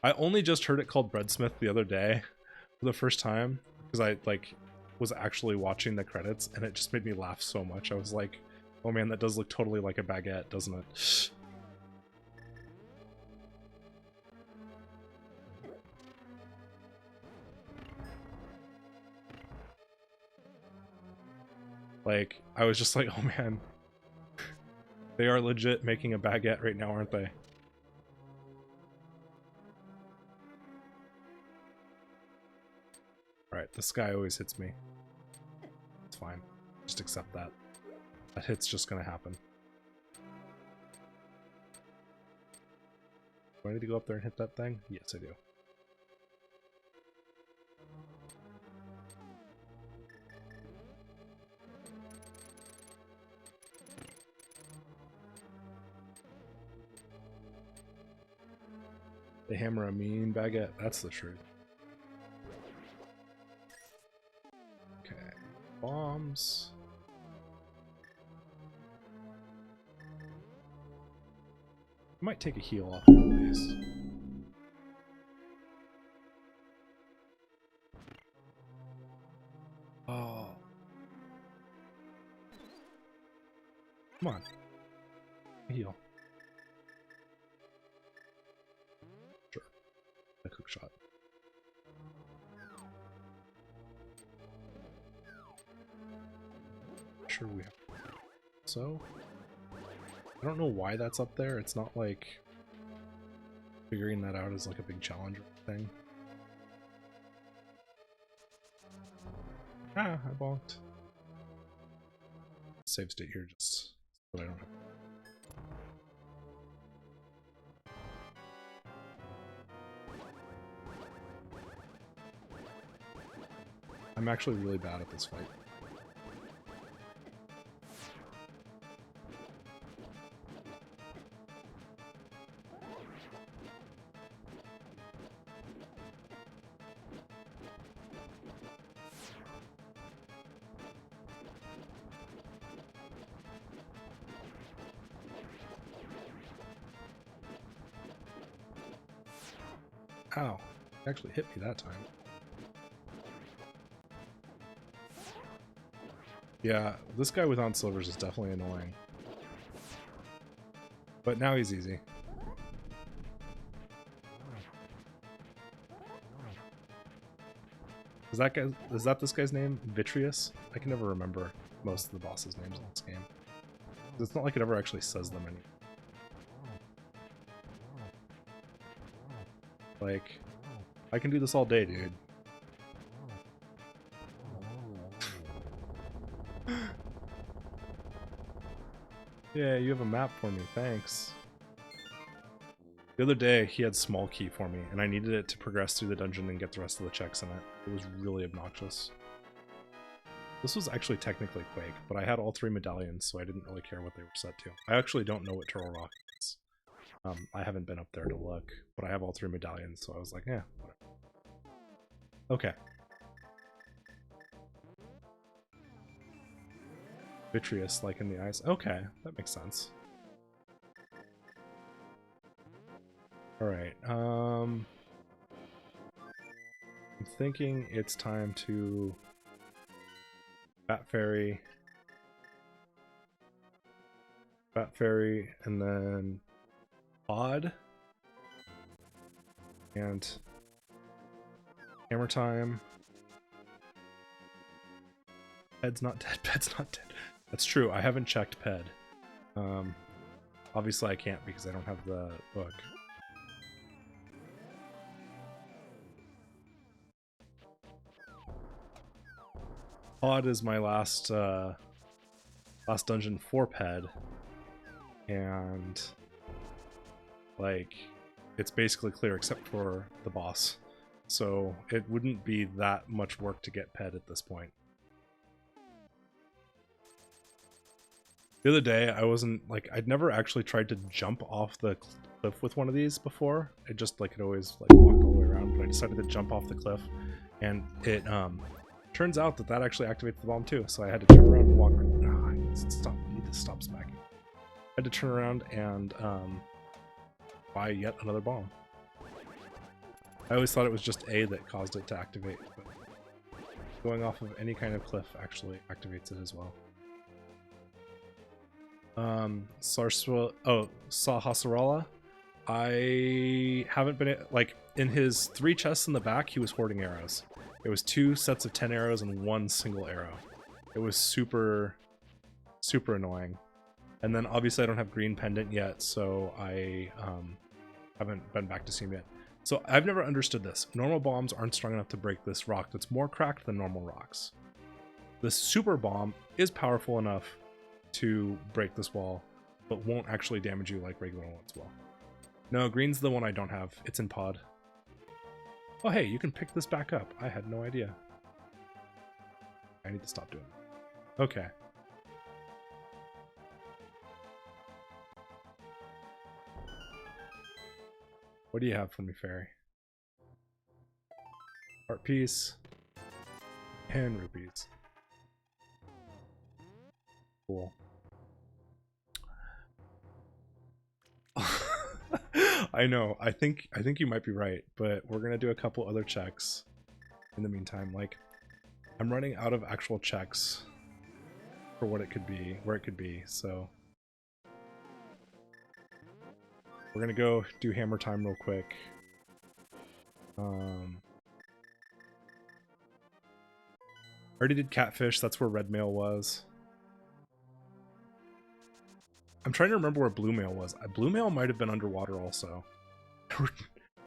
I only just heard it called Breadsmith the other day for the first time because I was actually watching the credits and it just made me laugh so much. I was like, oh man, that does look totally like a baguette, doesn't it? Like, I was just like, oh man, they are legit making a baguette right now, aren't they? Alright, this guy always hits me. It's fine. Just accept that. That hit's just gonna happen. Do I need to go up there and hit that thing? Yes, I do. They hammer a mean baguette. That's the truth. Okay. Bombs. I might take a heal off one of these. Oh. Come on. Heal. Sure. A cook shot. Sure we have. So, I don't know why that's up there. It's not like figuring that out is like a big challenge thing. Ah, I bonked. Save state here just so I don't have. I'm actually really bad at this fight. Ow, it actually hit me that time. Yeah, this guy without silvers is definitely annoying. But now he's easy. Is that this guy's name? Vitreous? I can never remember most of the bosses' names in this game. It's not like it ever actually says them anymore. Like, I can do this all day, dude. Yeah, you have a map for me, thanks. The other day, he had small key for me, and I needed it to progress through the dungeon and get the rest of the checks in it. It was really obnoxious. This was actually technically Quake, but I had all 3 medallions, so I didn't really care what they were set to. I actually don't know what Turtle Rock is. I haven't been up there to look, but I have all 3 medallions, so I was like, yeah, whatever. Okay. Vitreous, like in the eyes. Okay, that makes sense. Alright, I'm thinking it's time to Bat Fairy, and then Pod, and Hammer Time. Ped's not dead, Ped's not dead. That's true, I haven't checked Ped. Obviously I can't because I don't have the book. Pod is my last dungeon for Ped, and like it's basically clear except for the boss, so it wouldn't be that much work to get Ped at this point. The other day I'd never actually tried to jump off the cliff with one of these before. It just it always walked all the way around, but I decided to jump off the cliff, and it turns out that actually activates the bomb too, so I had to turn around and walk. Stop. need to stop smacking. I had to turn around and buy yet another bomb. I always thought it was just A that caused it to activate, but going off of any kind of cliff actually activates it as well. Sahasrara. I haven't been, like, in his 3 chests in the back, he was hoarding arrows. It was 2 sets of 10 arrows and 1 single arrow. It was super, super annoying. And then obviously I don't have green pendant yet, so I haven't been back to see him yet. So I've never understood this. Normal bombs aren't strong enough to break this rock that's more cracked than normal rocks. The super bomb is powerful enough to break this wall, but won't actually damage you like regular ones will. No, green's the one I don't have. It's in pod. Oh hey, you can pick this back up. I had no idea. I need to stop doing it. Okay. What do you have for me, Fairy? Heart piece. And rupees. Cool. I know. I think you might be right, but we're gonna do a couple other checks in the meantime. Like, I'm running out of actual checks for what it could be, where it could be, so we're gonna go do hammer time real quick. I already did catfish. That's where red mail was. I'm trying to remember where blue mail was. Blue mail might have been underwater also.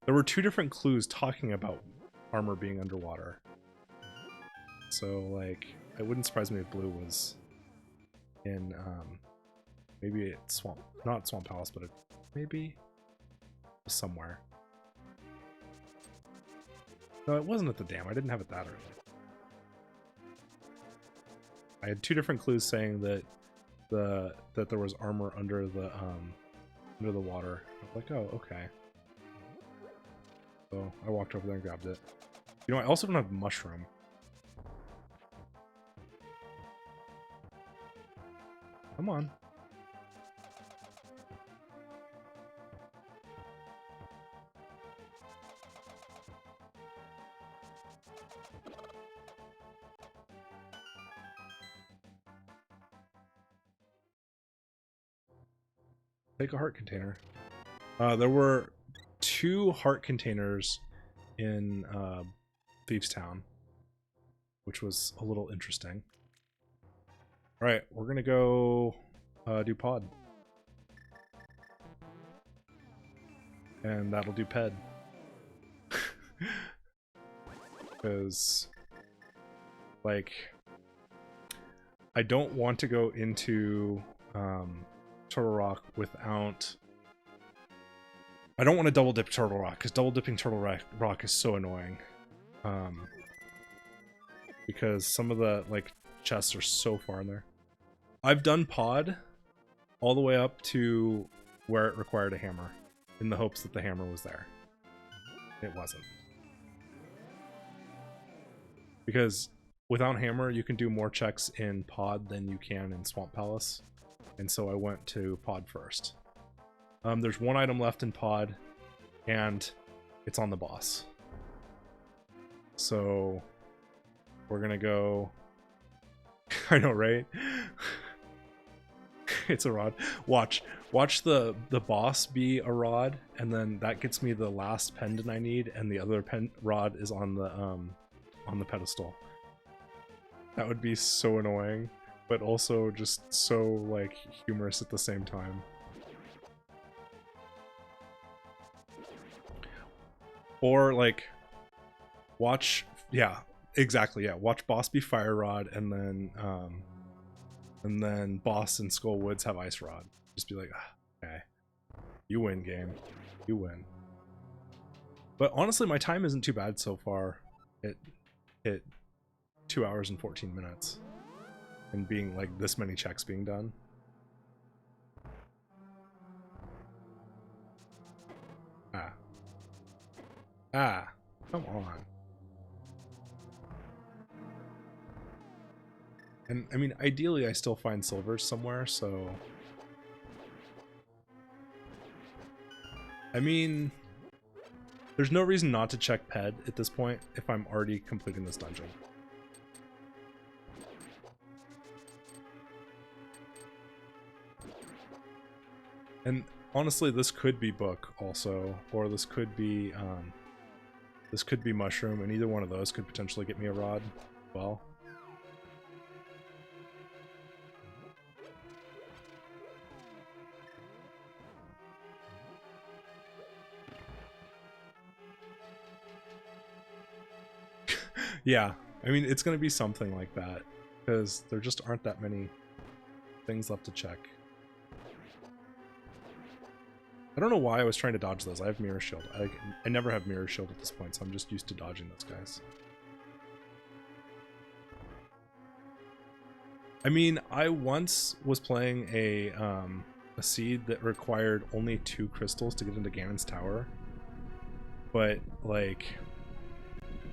There were 2 different clues talking about armor being underwater. So, like, it wouldn't surprise me if blue was in, maybe it's Swamp, not Swamp Palace, but maybe somewhere. No, it wasn't at the dam. I didn't have it that early. I had 2 different clues saying that that there was armor under the water. I was like, oh, okay. So I walked over there and grabbed it. You know, I also don't have mushroom. Come on. Take a heart container. There were 2 heart containers in Thieves Town, which was a little interesting. Alright, we're gonna go do pod. And that'll do ped. Because, like, I don't want to go into Turtle Rock without... I don't want to double dip Turtle Rock, because double dipping Turtle Rock is so annoying. Because some of the, like, chests are so far in there. I've done pod all the way up to where it required a hammer, in the hopes that the hammer was there. It wasn't. Because without hammer, you can do more checks in pod than you can in Swamp Palace. And so I went to pod first. There's 1 item left in pod, and it's on the boss. So we're gonna go... I know, right? It's a rod. Watch the boss be a rod, and then that gets me the last pendant I need, and the other rod is on the pedestal. That would be so annoying, but also just so, like, humorous at the same time. Or, like, watch, yeah, exactly, yeah, watch boss be fire rod, and then boss and Skull Woods have ice rod. Just be like, okay, you win, game, you win. But honestly, my time isn't too bad so far. It hit 2 hours and 14 minutes, and being like this many checks being done. Come on. And I mean, ideally I still find silvers somewhere, so... I mean, there's no reason not to check PED at this point if I'm already completing this dungeon. And honestly, this could be book also, or this could be mushroom, and either one of those could potentially get me a rod. Well. Yeah, I mean, it's going to be something like that, because there just aren't that many things left to check. I don't know why I was trying to dodge those. I have Mirror Shield. I never have Mirror Shield at this point, so I'm just used to dodging those guys. I mean, I once was playing a seed that required only 2 crystals to get into Ganon's tower, but like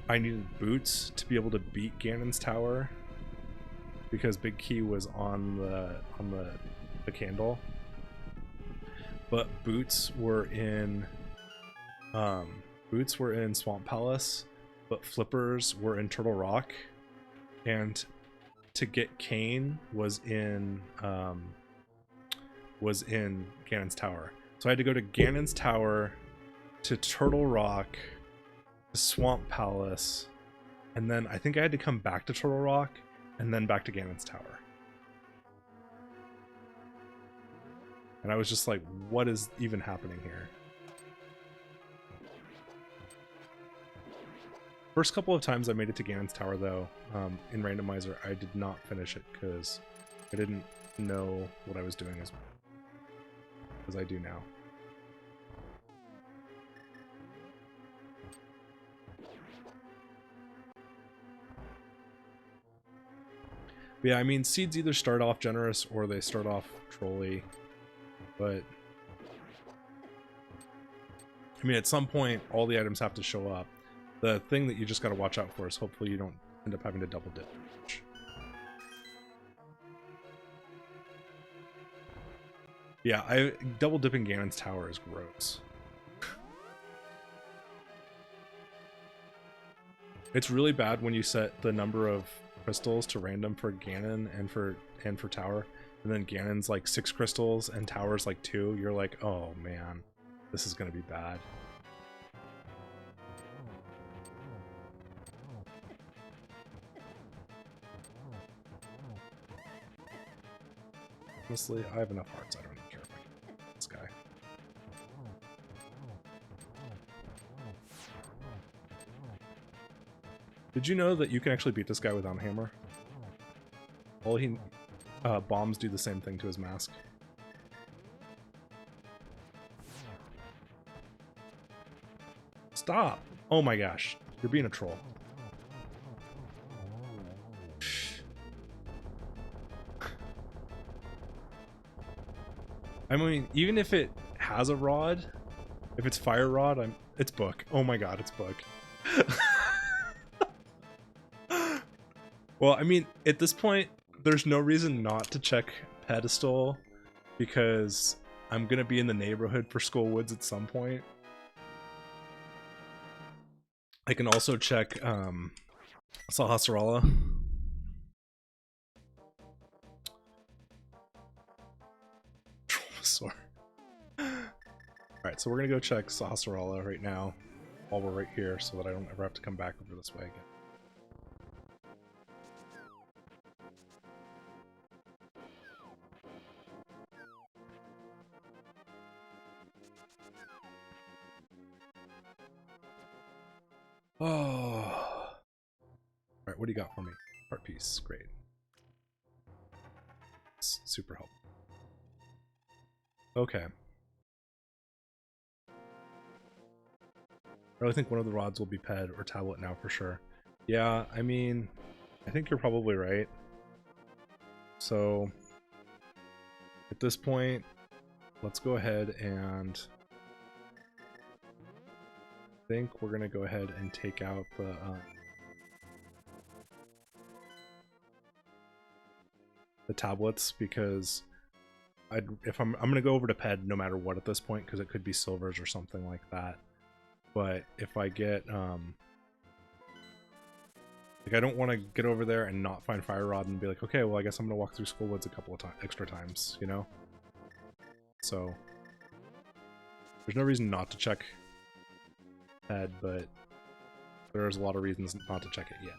I needed boots to be able to beat Ganon's tower because Big Key was on the candle. But boots were in Swamp Palace, but flippers were in Turtle Rock, and to get Kane was in Ganon's tower. So I had to go to Ganon's tower, to Turtle Rock, to Swamp Palace, and then I think I had to come back to Turtle Rock and then back to Ganon's tower. And I was just like, what is even happening here? First couple of times I made it to Ganon's tower, though, in Randomizer, I did not finish it because I didn't know what I was doing as I do now. But yeah, I mean, seeds either start off generous or they start off trolly. But I mean, at some point, all the items have to show up. The thing that you just got to watch out for is hopefully you don't end up having to double dip. Yeah, double dipping Ganon's tower is gross. It's really bad when you set the number of crystals to random for Ganon and for tower, and then Ganon's like 6 crystals and tower's like 2. You're like, oh man, this is gonna be bad. Honestly, I have enough hearts. I don't even care if I can get this guy. Did you know that you can actually beat this guy without hammer? All he bombs do the same thing to his mask. Stop! Oh my gosh, you're being a troll. I mean, even if it has a rod, if it's fire rod, it's book. Oh my god, it's book. Well, I mean, at this point, there's no reason not to check pedestal because I'm gonna be in the neighborhood for Skull Woods at some point. I can also check Sahasrara. Alright, so we're gonna go check Sahasrara right now while we're right here so that I don't ever have to come back over this way again. Oh. Alright, what do you got for me? Heart piece, great. It's super helpful. Okay. I really think one of the rods will be ped or tablet now for sure. Yeah, I mean, I think you're probably right. So, at this point, let's go ahead and I think we're gonna go ahead and take out the the tablets, because if I'm gonna go over to Ped no matter what at this point, because it could be silvers or something like that. But if I get like, I don't want to get over there and not find Fire Rod and be like, okay, well, I guess I'm gonna walk through Schoolwoods a couple of extra times, you know. So there's no reason not to check Ped, but there's a lot of reasons not to check it yet.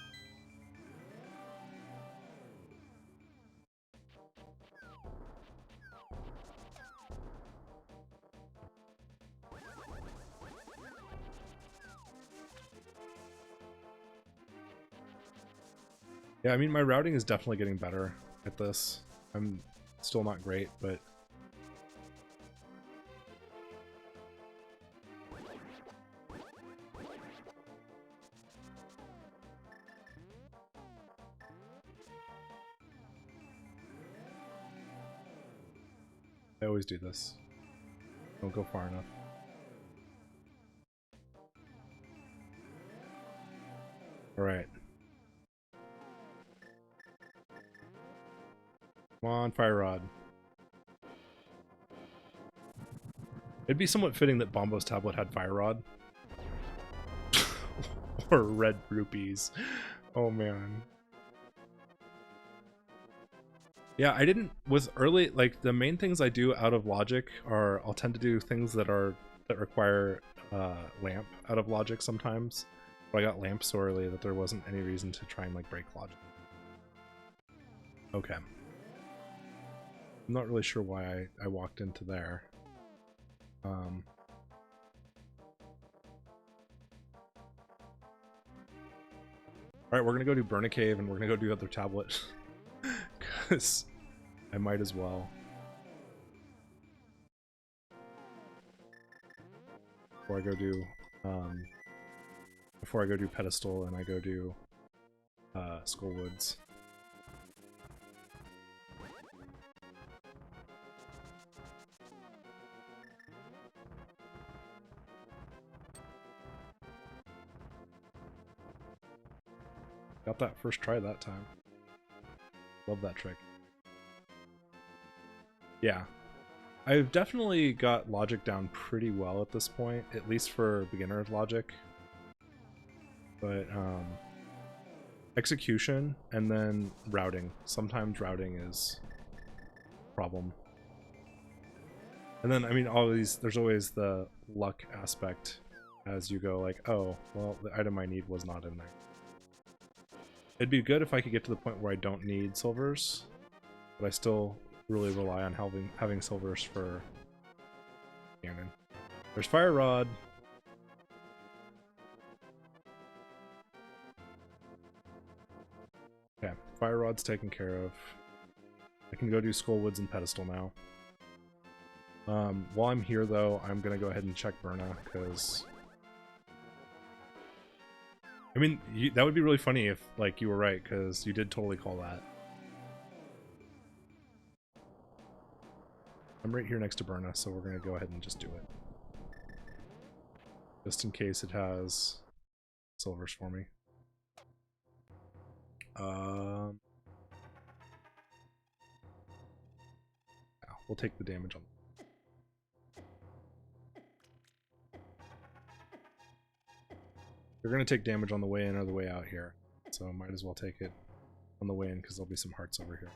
Yeah, I mean, my routing is definitely getting better at this. I'm still not great, but I always do this. Don't go far enough. Alright. Come on, Fire Rod. It'd be somewhat fitting that Bombo's tablet had Fire Rod. Or red rupees. Oh man. Yeah, I didn't, with early, like, the main things I do out of logic are, I'll tend to do things that require lamp out of logic sometimes. But I got lamp so early that there wasn't any reason to try and like break logic. Okay. I'm not really sure why I walked into there. Alright, we're gonna go do Burn a Cave and we're gonna go do other tablet. Because I might as well. Before I go do Pedestal and I go do Schoolwoods. Got that first try that time. Love that trick. Yeah. I've definitely got logic down pretty well at this point, at least for beginner logic. But execution and then routing. Sometimes routing is a problem. And then, I mean, there's always the luck aspect as you go, like, oh, well, the item I need was not in there. It'd be good if I could get to the point where I don't need silvers, but I still really rely on having silvers for cannon. There's Fire Rod. Okay, Fire Rod's taken care of. I can go do Skullwoods and Pedestal now. While I'm here, though, I'm gonna go ahead and check Berna, because I mean, that would be really funny if, like, you were right, because you did totally call that. I'm right here next to Berna, so we're going to go ahead and just do it. Just in case it has silvers for me. Yeah, we'll take the damage on. You're going to take damage on the way in or the way out here, so might as well take it on the way in because there'll be some hearts over here.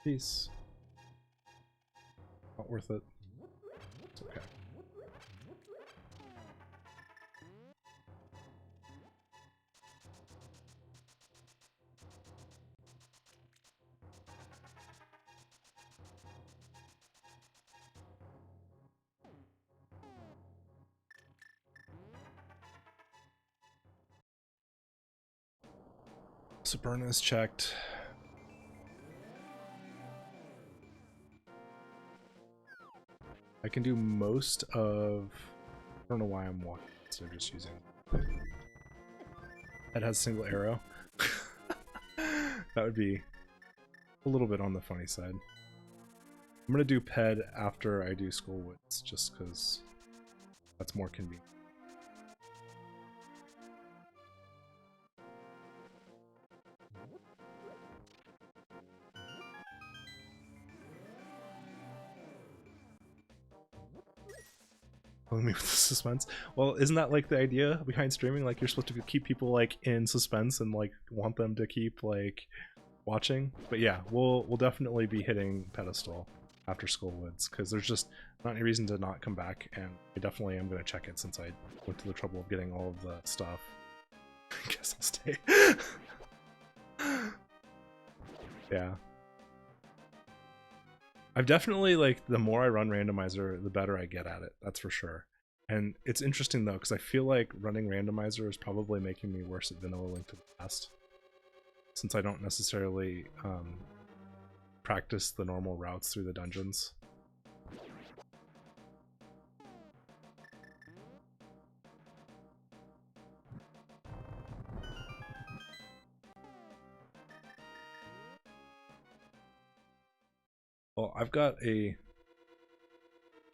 Peace. Not worth it. It's okay. Sabrina is checked. I can do most of... I don't know why I'm walking, so I'm just using... That has a single arrow. That would be a little bit on the funny side. I'm gonna do Ped after I do Skullwoods, just because That's more convenient. Me with the suspense. Well, isn't that like the idea behind streaming? Like, you're supposed to keep people like in suspense and like want them to keep like watching. But yeah, we'll definitely be hitting pedestal after Skull Woods because there's just not any reason to not come back, and I definitely am going to check it since I went to the trouble of getting all of the stuff. I guess I'll stay. Yeah. I've definitely, like, the more I run Randomizer, the better I get at it. That's for sure. And it's interesting, though, because I feel like running Randomizer is probably making me worse at Vanilla Link to the Past. Since I don't necessarily practice the normal routes through the dungeons. Well, I've got a... You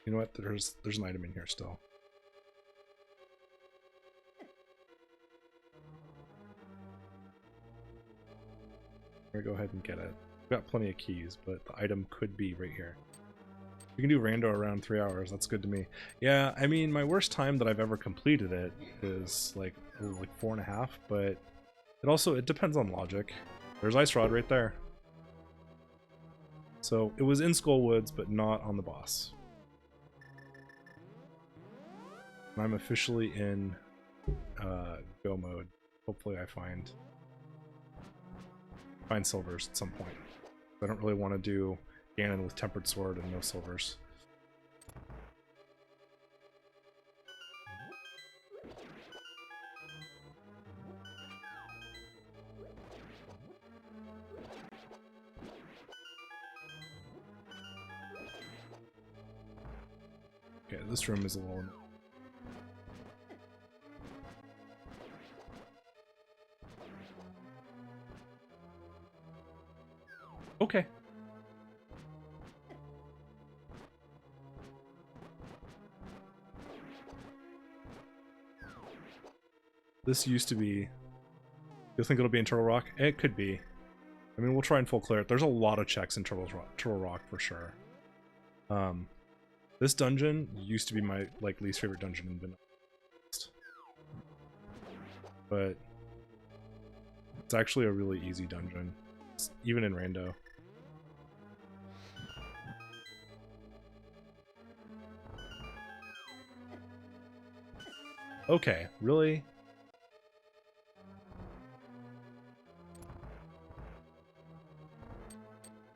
know what? There's an item in here still. I'm gonna go ahead and get it. I've got plenty of keys, but the item could be right here. You can do rando around 3 hours. That's good to me. Yeah, I mean, my worst time that I've ever completed it is like 4.5, but it depends on logic. There's Ice Rod right there. So it was in Skull Woods, but not on the boss. And I'm officially in go mode. Hopefully I find silvers at some point. I don't really want to do Ganon with Tempered Sword and no silvers. Okay, this room is a little... Okay. This used to be... You'll think it'll be in Turtle Rock? It could be. I mean, we'll try and full clear it. There's a lot of checks in Turtle Rock for sure. This dungeon used to be my least favorite dungeon in Vanilla. But it's actually a really easy dungeon, even in Rando. Okay, really?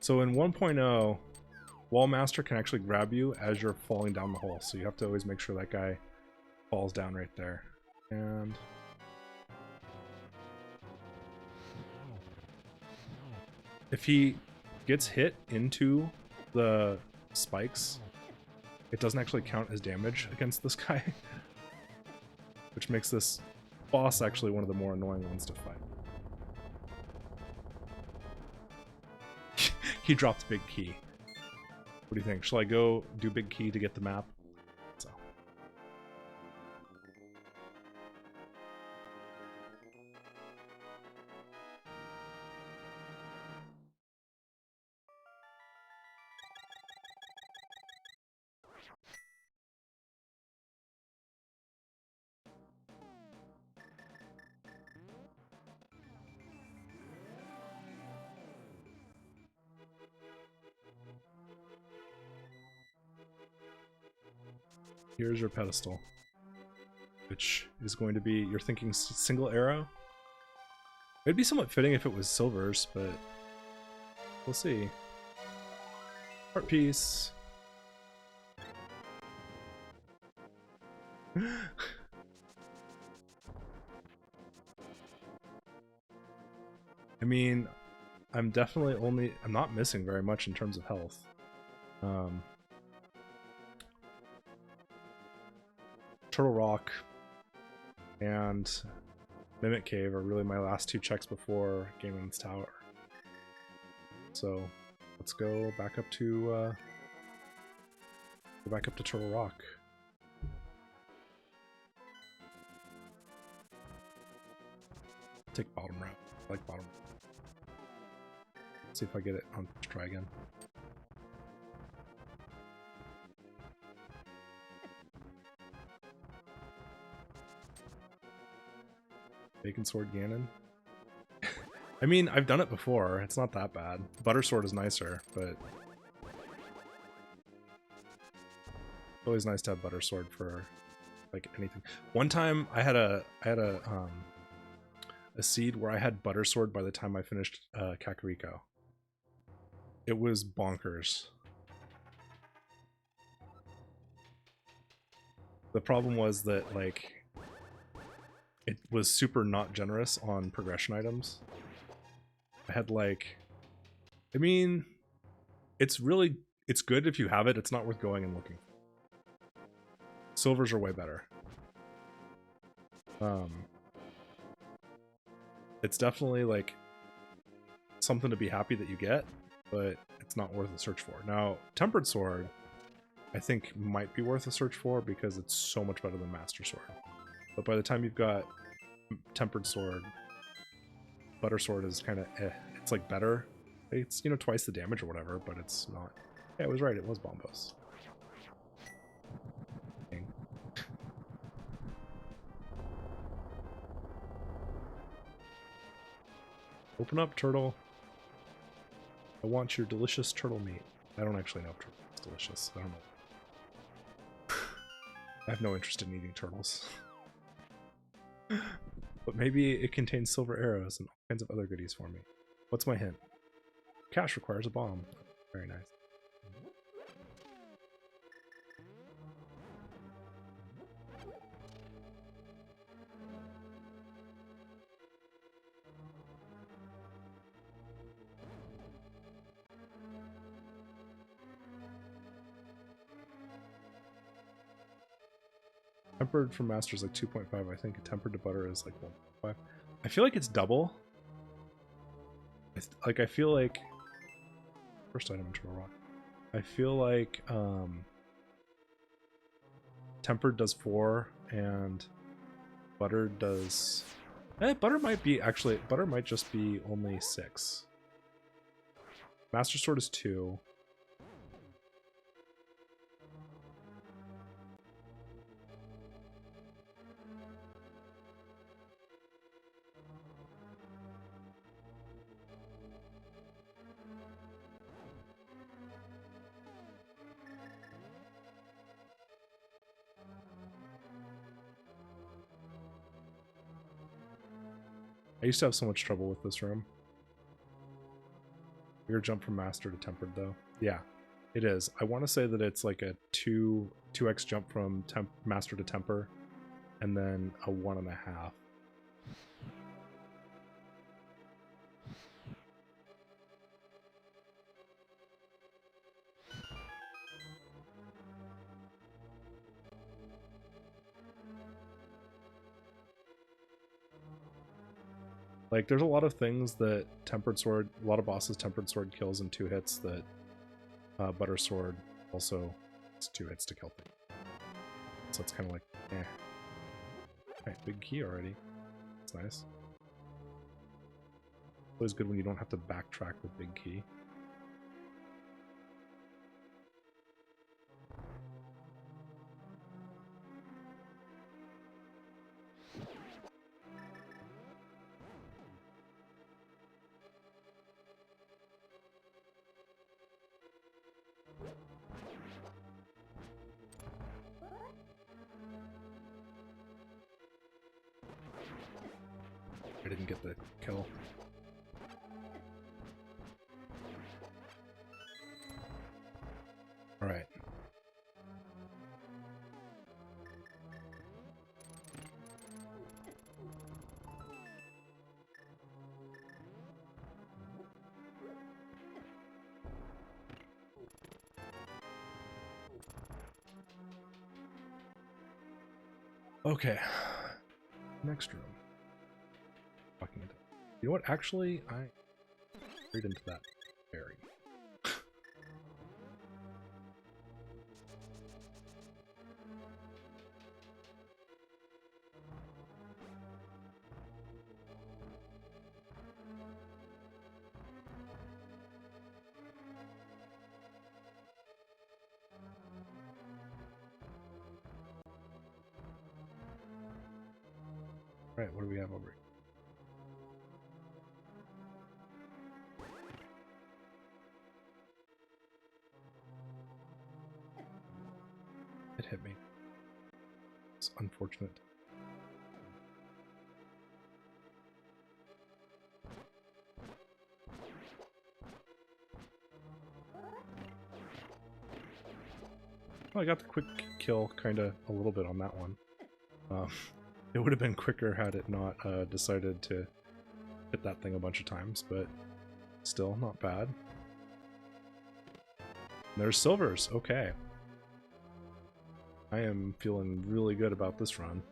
So in 1.0, Wallmaster can actually grab you as you're falling down the hole, so you have to always make sure that guy falls down right there. And... if he gets hit into the spikes, it doesn't actually count as damage against this guy. Which makes this boss actually one of the more annoying ones to fight. He dropped Big Key. What do you think? Shall I go do Big Key to get the map? So. Here's your pedestal, which is going to be, you're thinking single arrow? It'd be somewhat fitting if it was silvers, but we'll see. Heart piece. I mean, I'm not missing very much in terms of health. Turtle Rock and Mimic Cave are really my last two checks before Gamon's Tower. So let's go back up to Turtle Rock. take bottom route. I like bottom route. See if I get it on first try again. Bacon Sword Ganon. I mean, I've done it before. It's not that bad. Butter Sword is nicer, but it's always nice to have Butter Sword for like anything. One time I had a seed where I had Butter Sword by the time I finished Kakariko. It was bonkers. The problem was that like it was super not generous on progression items. I had like, I mean, it's good if you have it. It's not worth going and looking. Silvers are way better. It's definitely like something to be happy that you get, but it's not worth a search for. Now, Tempered Sword, I think might be worth a search for because it's so much better than Master Sword. But by the time you've got Tempered Sword, Butter Sword is kind of it's like better. It's, you know, twice the damage or whatever, but it's not. Yeah, I was right, it was Bombos. Dang. Open up, turtle. I want your delicious turtle meat. I don't actually know if turtle is delicious. I don't know. I have no interest in eating turtles. But maybe it contains silver arrows and all kinds of other goodies for me. What's my hint? Cash requires a bomb. Very nice. Tempered from Master is like 2.5. I think tempered to butter is like 1.5. I feel like it's double. I feel like first item in Turtle Rock. I feel like tempered does 4 and butter does. Butter might be actually. Butter might just be only 6. Master Sword is 2. I used to have so much trouble with this room. Bigger jump from Master to Tempered, though. Yeah, it is. I want to say that it's like a 2x jump from Master to Temper, and then a 1.5. Like, there's a lot of things that Tempered Sword, a lot of bosses Tempered Sword kills in 2 hits that Butter Sword also has 2 hits to kill things. So it's kind of like, eh. Alright, big key already. That's nice. Always good when you don't have to backtrack with big key. I didn't get the kill. All right. Okay. Next room. Fucking it. You know what? Actually, I read into that berry. Right, what do we have over here? It hit me. It's unfortunate. Well, I got the quick kill kind of a little bit on that one. It would have been quicker had it not decided to hit that thing a bunch of times, but still not bad. And there's silvers. Okay. I am feeling really good about this run.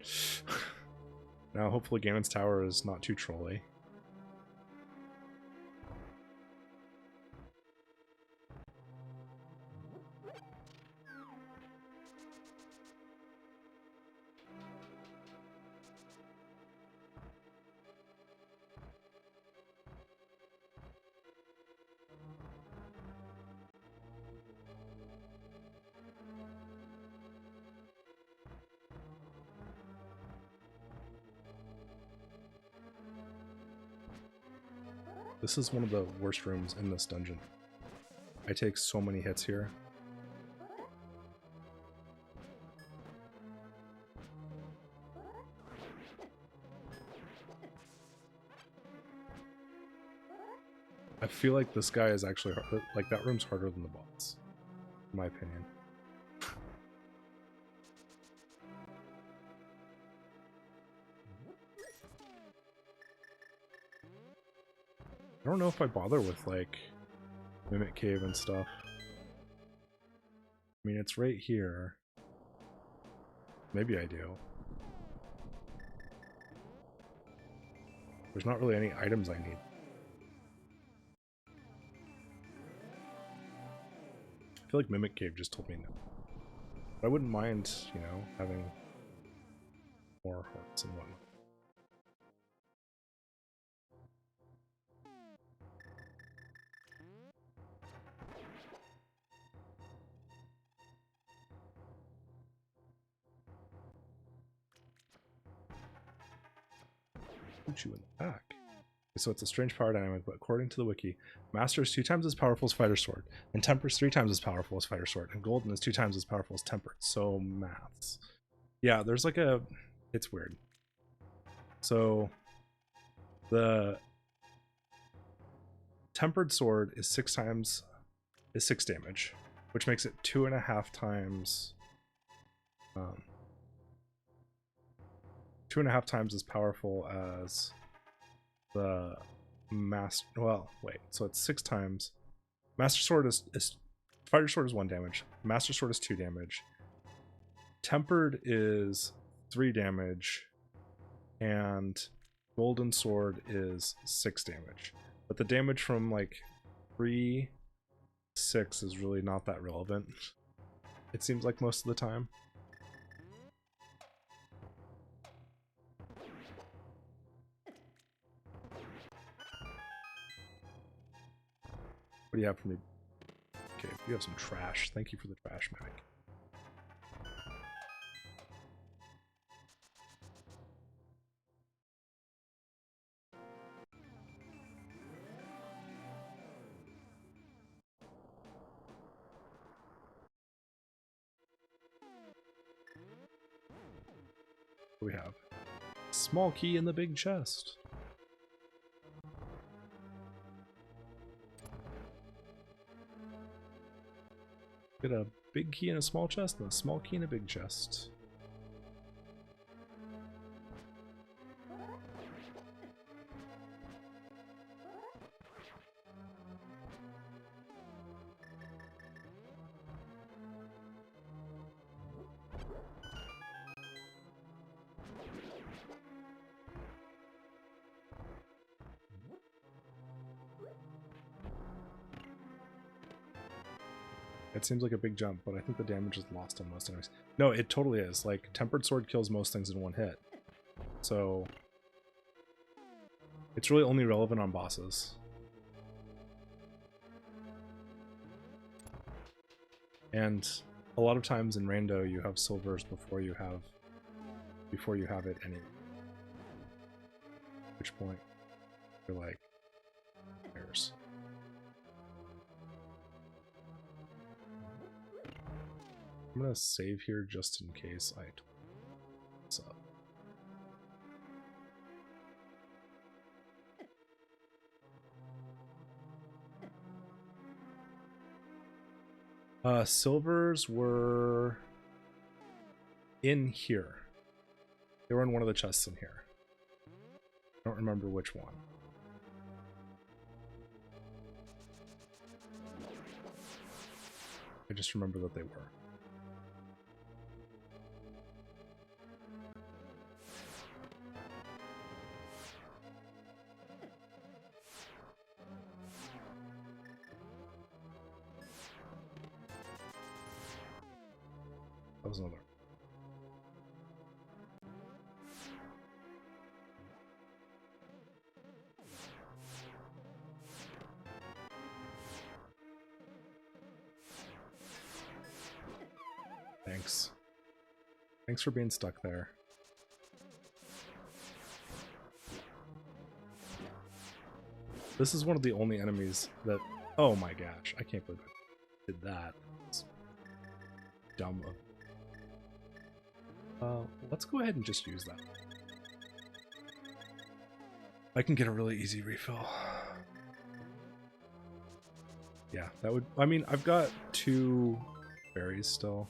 Now hopefully Ganon's Tower is not too trolly. This is one of the worst rooms in this dungeon. I take so many hits here. I feel like this guy is actually hard, like that room's harder than the boss, in my opinion. I don't know if I bother with like Mimic Cave and stuff. I mean, it's right here. Maybe I do. There's not really any items I need. I feel like Mimic Cave just told me no. But I wouldn't mind, you know, having more hearts and whatnot. Shoot you in the back. So it's a strange power dynamic, but according to the wiki, Master is 2 times as powerful as Fighter Sword, and Temper is 3 times as powerful as Fighter Sword, and Golden is 2 times as powerful as Tempered. So maths. Yeah, there's like a... It's weird. So the Tempered Sword is 6 damage, which makes it 2.5 times... 2.5 times as powerful as the Master. Well, wait. So it's 6 times. Master Sword is Fighter Sword is 1 damage. Master Sword is 2 damage. Tempered is 3 damage, and Golden Sword is 6 damage. But the damage from like 3, 6 is really not that relevant. It seems like most of the time. What do you have for me? Okay, you have some trash. Thank you for the trash, Mimic. What do we have? Small key in the big chest. Get a big key in a small chest and a small key in a big chest. It seems like a big jump, but I think the damage is lost on most enemies. No, it totally is. Like, Tempered Sword kills most things in 1 hit. So, it's really only relevant on bosses. And a lot of times in Rando, you have silvers before you have it anyway. which point you're like, there's. I'm gonna save here just in case I what's up. Silvers were in here. They were in one of the chests in here. I don't remember which one. I just remember that they were. That was another. Thanks. Thanks for being stuck there. This is one of the only enemies that... Oh my gosh, I can't believe I did that. It's dumb. Let's go ahead and just use that. I can get a really easy refill. Yeah, that would... I mean, I've got 2 berries still.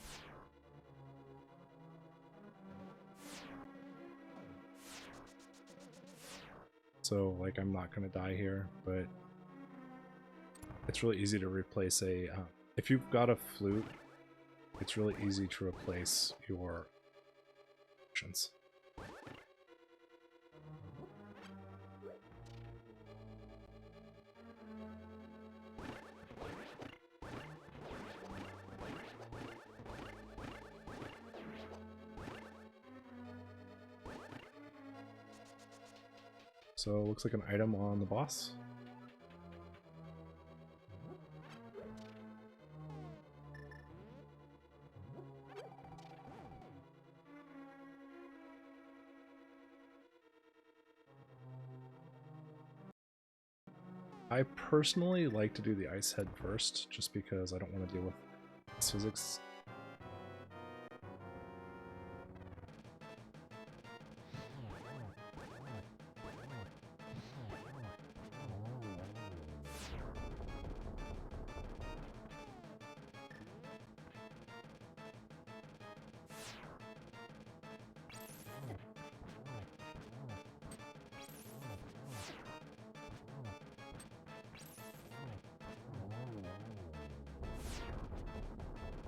So, like, I'm not gonna die here, but it's really easy to replace a... if you've got a flute, it's really easy to replace your options. So, looks like an item on the boss. I personally like to do the ice head first, just because I don't want to deal with physics.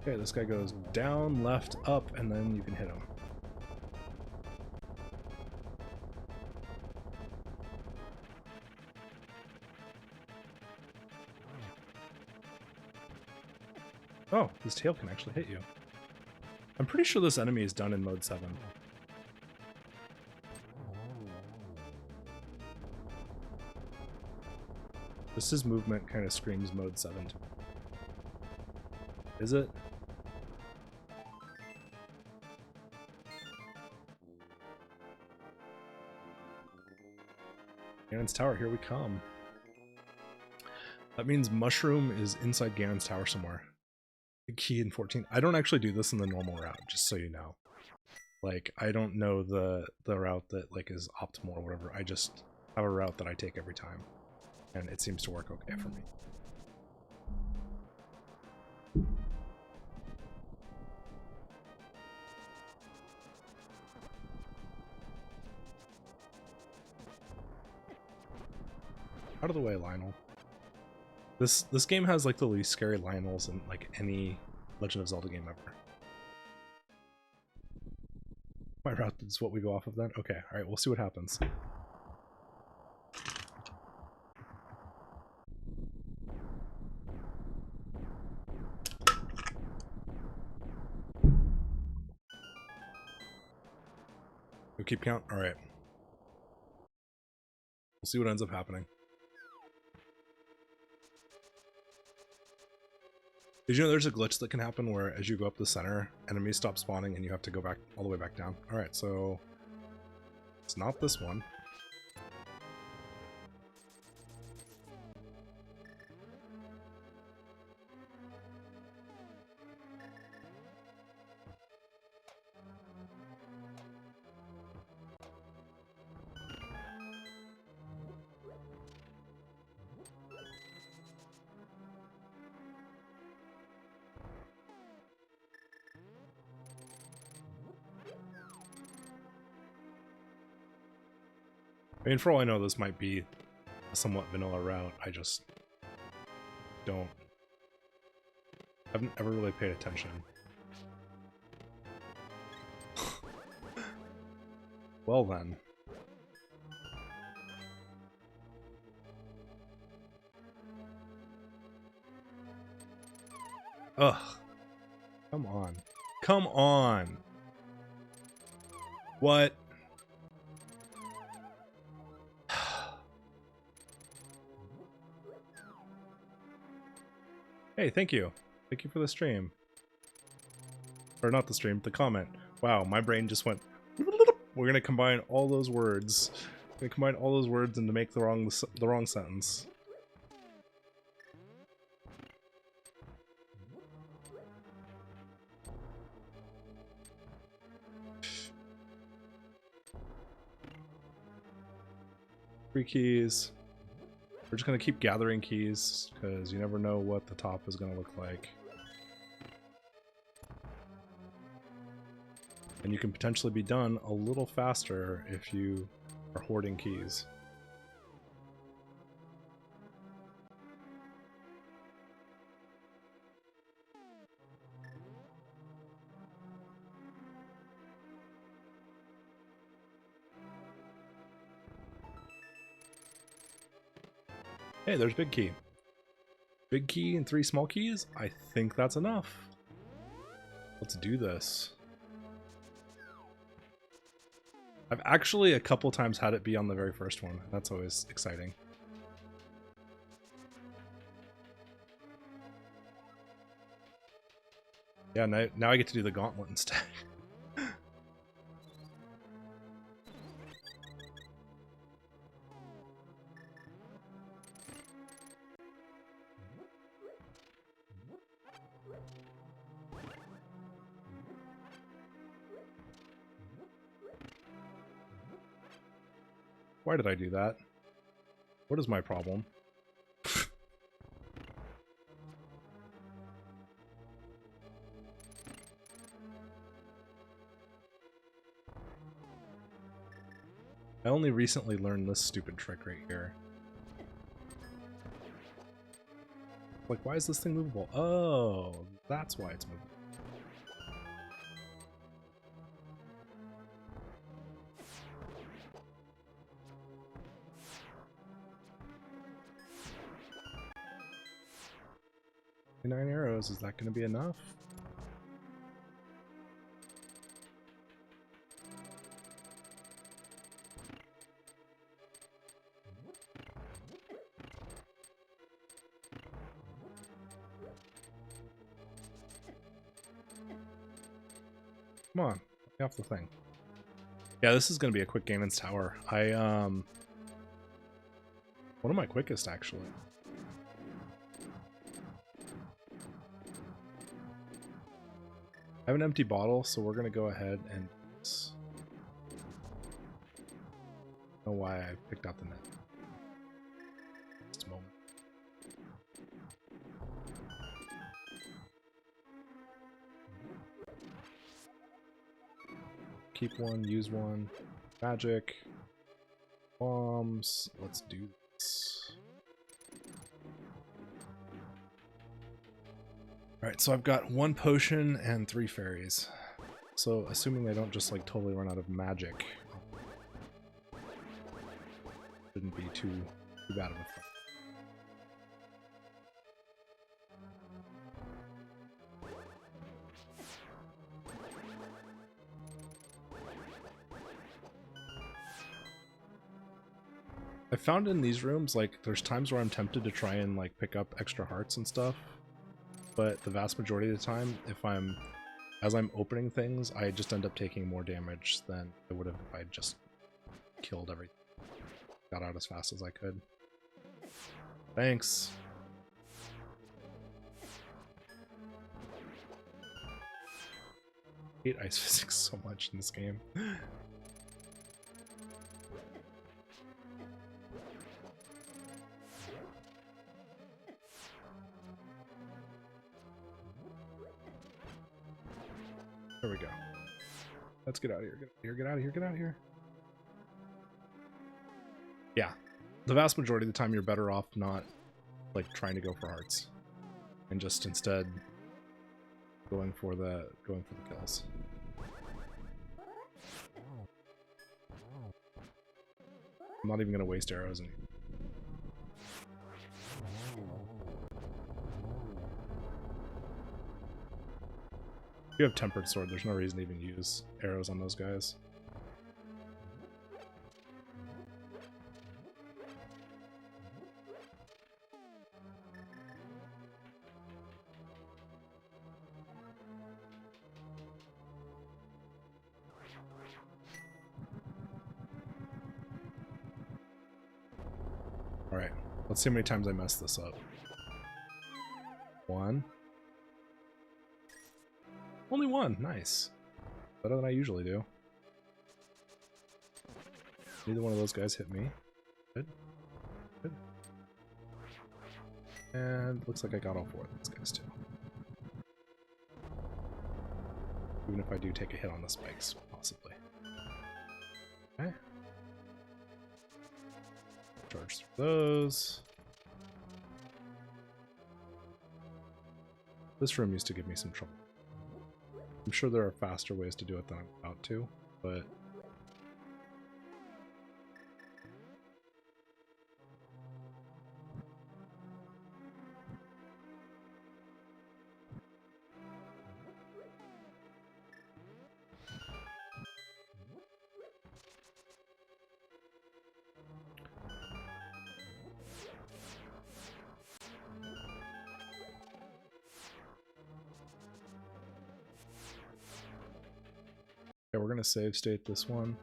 Okay, this guy goes down, left, up, and then you can hit him. Oh, his tail can actually hit you. I'm pretty sure this enemy is done in mode 7. Just his movement kind of screams mode 7 to me. Is it? Ganon's Tower, here we come. That means Mushroom is inside Ganon's Tower somewhere. Big key in 14. I don't actually do this in the normal route, just so you know. Like, I don't know the route that like is optimal or whatever. I just have a route that I take every time. And it seems to work okay for me. Out of the way, Lionel. This game has like the least scary Lionels in like any Legend of Zelda game ever. My route is what we go off of then? Okay, alright, we'll see what happens. We'll keep count? Alright. We'll see what ends up happening. Did you know there's a glitch that can happen where as you go up the center, enemies stop spawning and you have to go back all the way back down? Alright, so it's not this one. I mean, for all I know, this might be a somewhat vanilla route. I just haven't ever really paid attention. Well then. Ugh. Come on. Come on. What? Hey, thank you. Thank you for the stream. Or not the stream, the comment. Wow, my brain just went... We're gonna combine all those words. We're gonna combine all those words and to make the wrong sentence. Three keys. We're just gonna keep gathering keys, because you never know what the top is gonna look like. And you can potentially be done a little faster if you are hoarding keys. Hey, there's big key. Big key and 3 small keys? I think that's enough. Let's do this. I've actually a couple times had it be on the very first one. That's always exciting. Yeah, now I get to do the gauntlet instead. Why did I do that? What is my problem? I only recently learned this stupid trick right here. Like, why is this thing movable? Oh, that's why it's movable. Nine arrows, is that going to be enough? Come on, get off the thing. Yeah, this is going to be a quick game in Tower. One of my quickest, actually. I have an empty bottle, so we're gonna go ahead and I don't know why I picked out the net. Just a moment. Keep one, use one. Magic. Bombs. Let's do this. Alright, so I've got 1 potion and 3 fairies. So, assuming they don't just like totally run out of magic, shouldn't be too bad of a fight. I found in these rooms, like, there's times where I'm tempted to try and like pick up extra hearts and stuff. But the vast majority of the time, as I'm opening things, I just end up taking more damage than I would have if I just killed everything. Got out as fast as I could. Thanks. I hate ice physics so much in this game. There we go. Let's get out of here. Get out of here. Get out of here. the vast majority of the time you're better off not like trying to go for hearts and just instead going for the kills. I'm not even gonna waste arrows anymore. If you have tempered sword, there's no reason to even use arrows on those guys. Alright, let's see how many times I mess this up. 1. Only 1, nice. Better than I usually do. Neither one of those guys hit me. Good. Good. And looks like I got all 4 of those guys too. Even if I do take a hit on the spikes, possibly. Okay. Charge through those. This room used to give me some trouble. I'm sure there are faster ways to do it than I'm about to, but okay, we're gonna save state this one.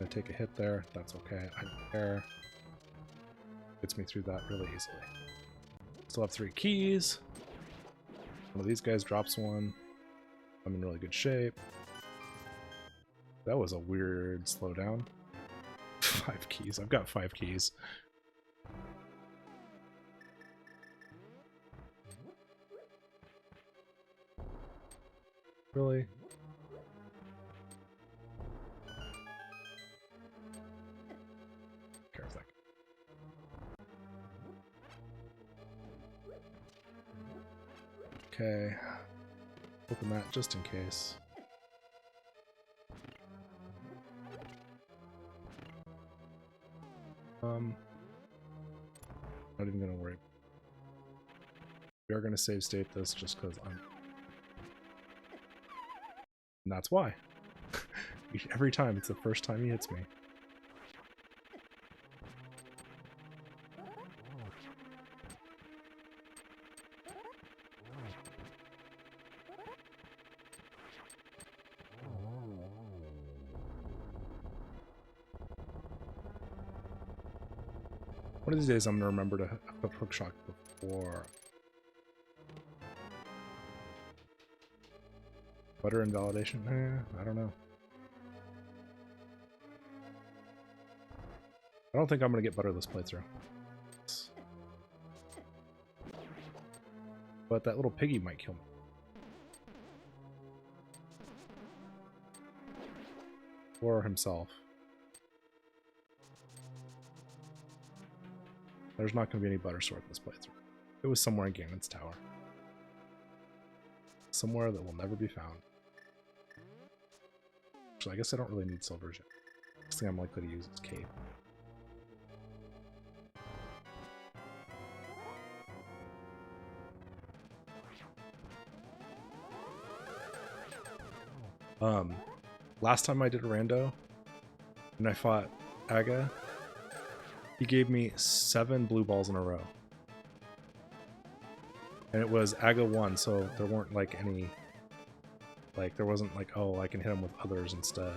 I take a hit there, that's okay. I don't care. Gets me through that really easily. Still have 3 keys. One of these guys drops one. I'm in really good shape. That was a weird slowdown. 5 keys. I've got 5 keys. Really? Care of that. Okay. Open that just in case. Not even gonna worry. We are gonna save state this just because I'm. And that's why. Every time, it's the first time he hits me. One of these days I'm gonna remember to equip Hookshot before. Butter invalidation? I don't know. I don't think I'm gonna get butter this playthrough. But that little piggy might kill me. Or himself. There's not going to be any butter sword in this playthrough. It was somewhere in Ganon's tower. Somewhere that will never be found. Actually, I guess I don't really need silvers yet. Next thing I'm likely to use is cape. Last time I did a rando, and I fought Aga, he gave me 7 blue balls in a row. And it was Aga 1, so there weren't like any, like there wasn't like, oh, I can hit him with others instead.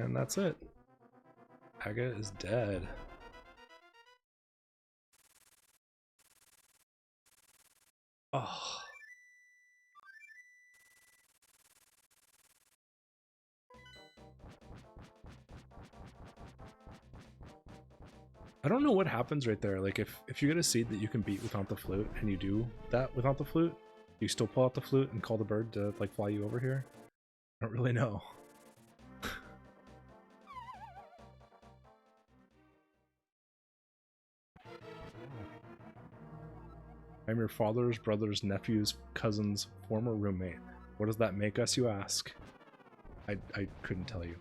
And that's it. Aga is dead. Oh. I don't know what happens right there. Like if you get a seed that you can beat without the flute and you do that without the flute, you still pull out the flute and call the bird to like fly you over here? I don't really know. I'm your father's brother's nephew's cousin's former roommate. What does that make us, you ask? I couldn't tell you.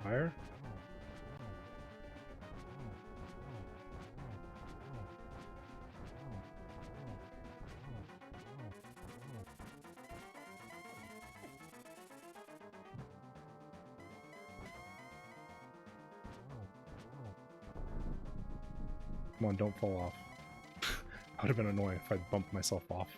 Fire? Come on, don't fall off. That would have been annoying if I bumped myself off.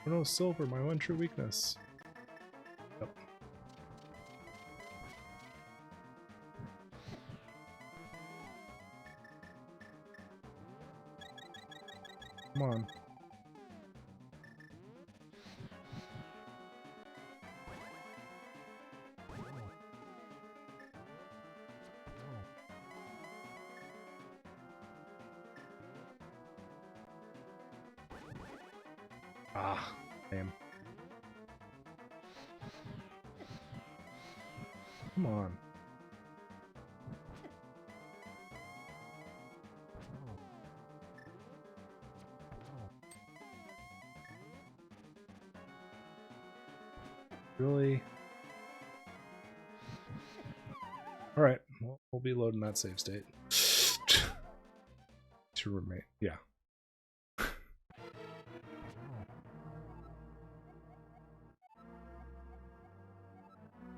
Oh no, silver, my one true weakness. Yep. Come on. Ah, damn. Come on. Really? Alright, well, we'll be loading that save state. To remain. Yeah.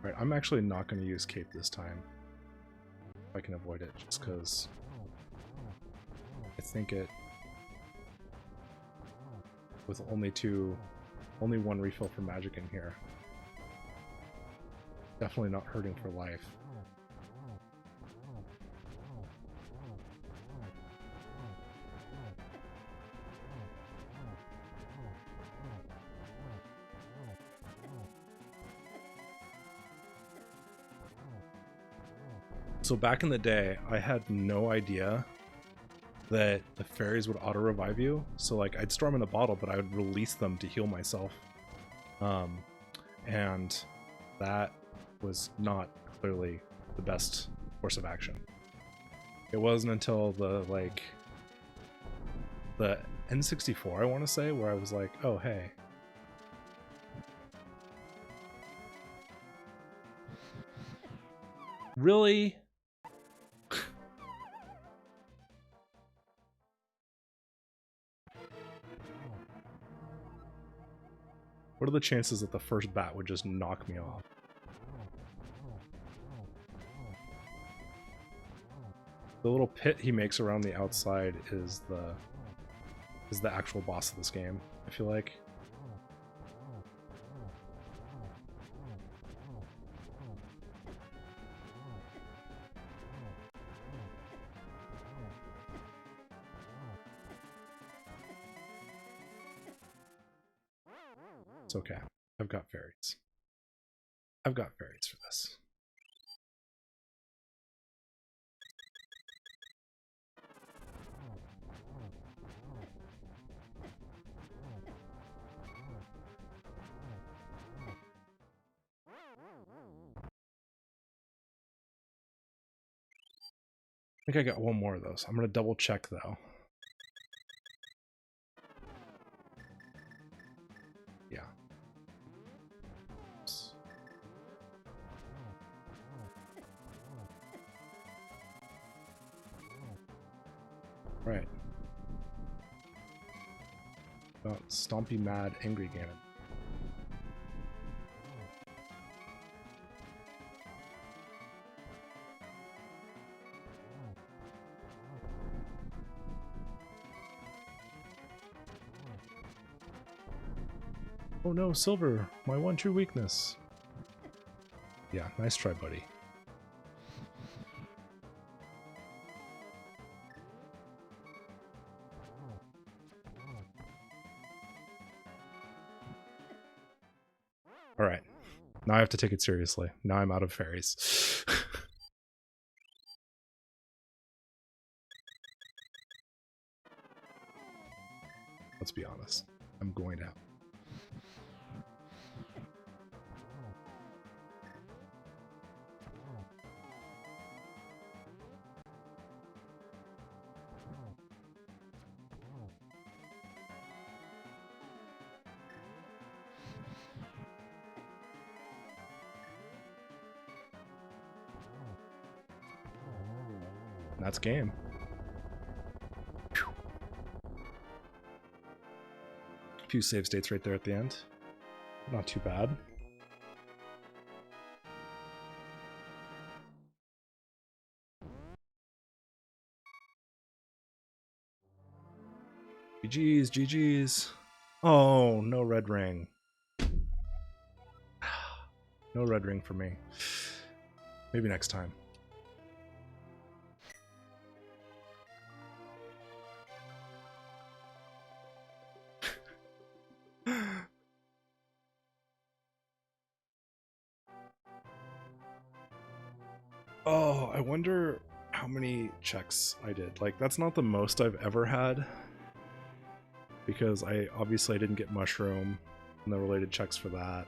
Alright, I'm actually not going to use cape this time. If I can avoid it, just because I think it, with only one refill for magic in here, definitely not hurting for life. So back in the day, I had no idea that the fairies would auto-revive you. So like, I'd store them in a bottle, but I would release them to heal myself. And that was not clearly the best course of action. It wasn't until the N64, I want to say, where I was like, oh, hey. Really? What are the chances that the first bat would just knock me off? The little pit he makes around the outside is the actual boss of this game, I feel like. It's okay. I've got fairies. I've got fairies for this. I think I got one more of those. I'm gonna double check though. Yeah. Right. About Stompy Mad Angry Ganon. Oh no, Silver, my one true weakness. Yeah, nice try, buddy. Alright. Now I have to take it seriously. Now I'm out of fairies. Let's be honest. I'm going to have. That's game. Whew. A few save states right there at the end. Not too bad. GG's, GG's. Oh, no red ring. No red ring for me. Maybe next time. Oh, I wonder how many checks I did. Like, that's not the most I've ever had. Because I didn't get mushroom and the related checks for that.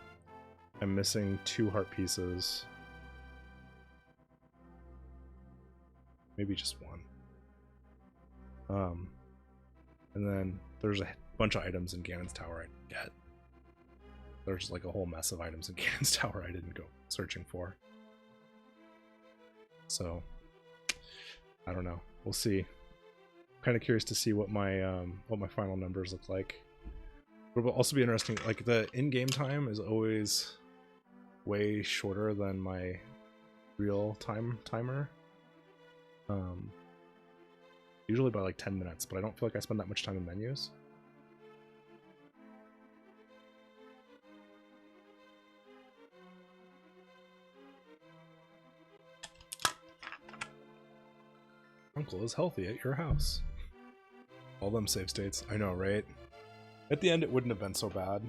I'm missing 2 heart pieces. Maybe just 1. And then there's a bunch of items in Ganon's Tower I didn't get. There's like a whole mess of items in Ganon's Tower I didn't go searching for. So, I don't know. We'll see. Kind of curious to see what my final numbers look like. But it'll also be interesting. Like, the in-game time is always way shorter than my real timer. Usually by like 10 minutes, but I don't feel like I spend that much time in menus. Uncle is healthy at your house. All them save states. I know, right? At the end, it wouldn't have been so bad.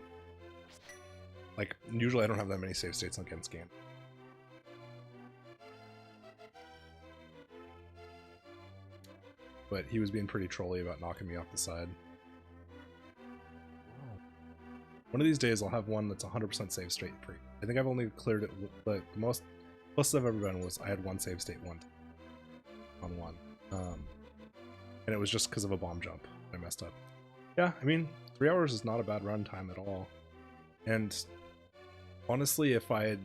Like, usually I don't have that many save states against game. But he was being pretty trolly about knocking me off the side. One of these days I'll have one that's 100% save state free. I think I've only cleared it, but the most closest I've ever been was I had one save state one on one. And it was just because of a bomb jump I messed up. Yeah, I mean, 3 hours is not a bad run time at all. And honestly, if I had,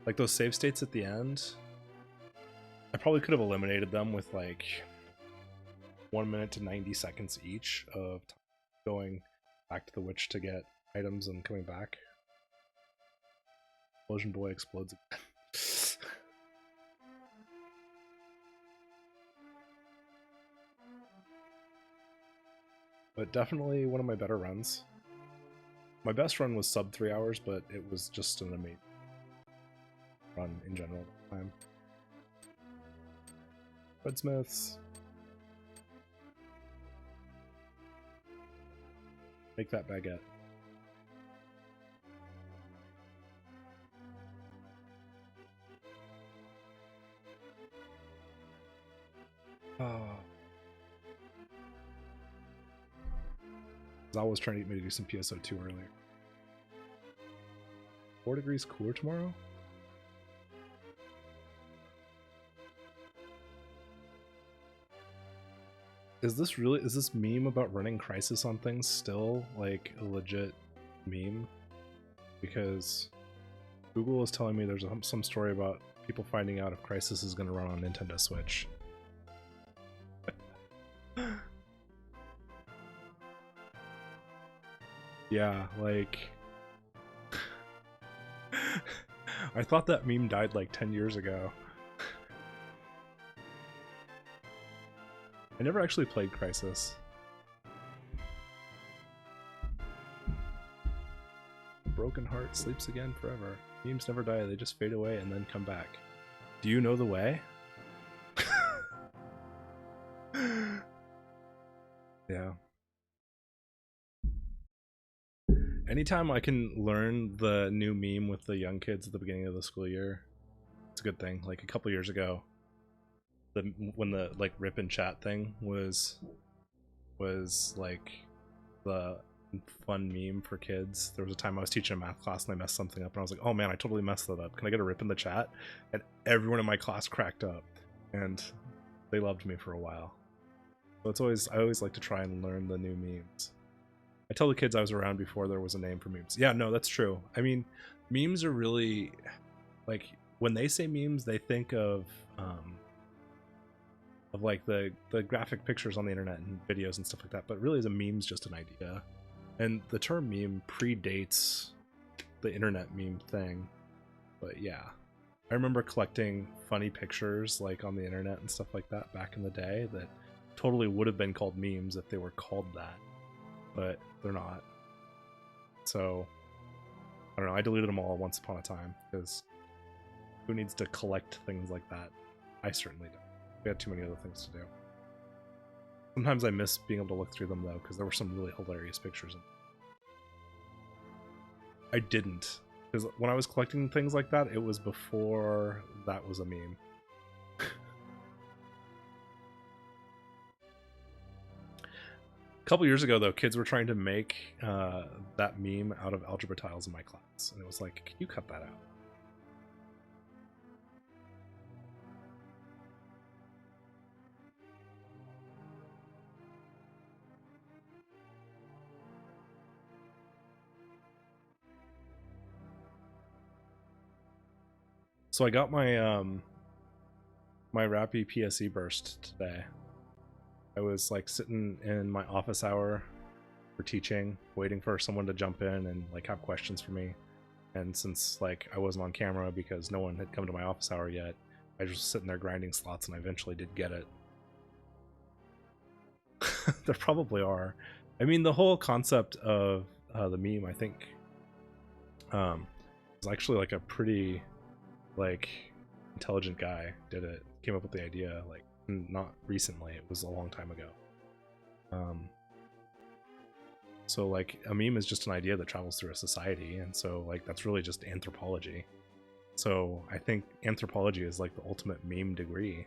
like, those save states at the end, I probably could have eliminated them with like 1 minute to 90 seconds each of going back to the witch to get items and coming back. Explosion boy explodes again. But definitely one of my better runs. My best run was sub 3 hours, but it was just an amazing run in general at the time. Red Smiths. Make that baguette. Oh. Zal was trying to get me to do some PSO2 earlier. 4 degrees cooler tomorrow? Is this meme about running Crisis on things still like a legit meme? Because Google is telling me there's some story about people finding out if Crisis is going to run on Nintendo Switch. Yeah, like I thought that meme died like 10 years ago. I never actually played Crisis. A broken heart sleeps again forever. Memes never die, they just fade away and then come back. Do you know the way? Yeah. Anytime I can learn the new meme with the young kids at the beginning of the school year, it's a good thing. Like a couple years ago, when the like rip and chat thing was like the fun meme for kids. There was a time I was teaching a math class and I messed something up and I was like, oh man, I totally messed that up. Can I get a rip in the chat? And everyone in my class cracked up and they loved me for a while. So I always like to try and learn the new memes. I tell the kids I was around before there was a name for memes. Yeah, no, that's true. I mean, memes are really like when they say memes, they think of like the graphic pictures on the internet and videos and stuff like that. But really, a meme's just an idea, and the term meme predates the internet meme thing. But yeah, I remember collecting funny pictures like on the internet and stuff like that back in the day that totally would have been called memes if they were called that, but they're not. So I don't know. I deleted them all once upon a time because who needs to collect things like that? I certainly don't. We had too many other things to do. Sometimes I miss being able to look through them though, because there were some really hilarious pictures. I didn't, because when I was collecting things like that, it was before that was a meme. A couple years ago though, kids were trying to make that meme out of algebra tiles in my class, and it was like, can you cut that out? So I got my my Rappy PSE burst today. I was like sitting in my office hour for teaching, waiting for someone to jump in and like have questions for me. And since like I wasn't on camera because no one had come to my office hour yet, I was just sitting there grinding slots, and I eventually did get it. There probably are. I mean, the whole concept of the meme, I think, is actually like a pretty like intelligent guy did it. Came up with the idea like not recently. It was a long time ago. So like a meme is just an idea that travels through a society, and so like that's really just anthropology. So I think anthropology is like the ultimate meme degree,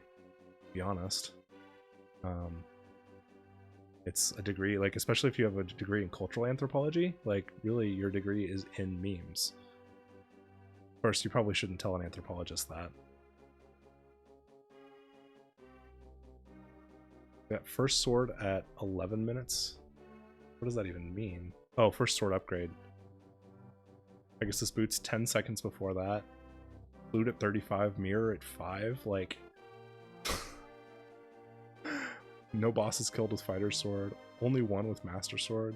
to be honest. It's a degree, like especially if you have a degree in cultural anthropology, like really your degree is in memes. Of course, you probably shouldn't tell an anthropologist that. Got first sword at 11 minutes. What does that even mean? Oh, first sword upgrade. I guess this boots 10 seconds before that. Loot at 35, mirror at 5. Like, no bosses killed with fighter sword. Only one with master sword.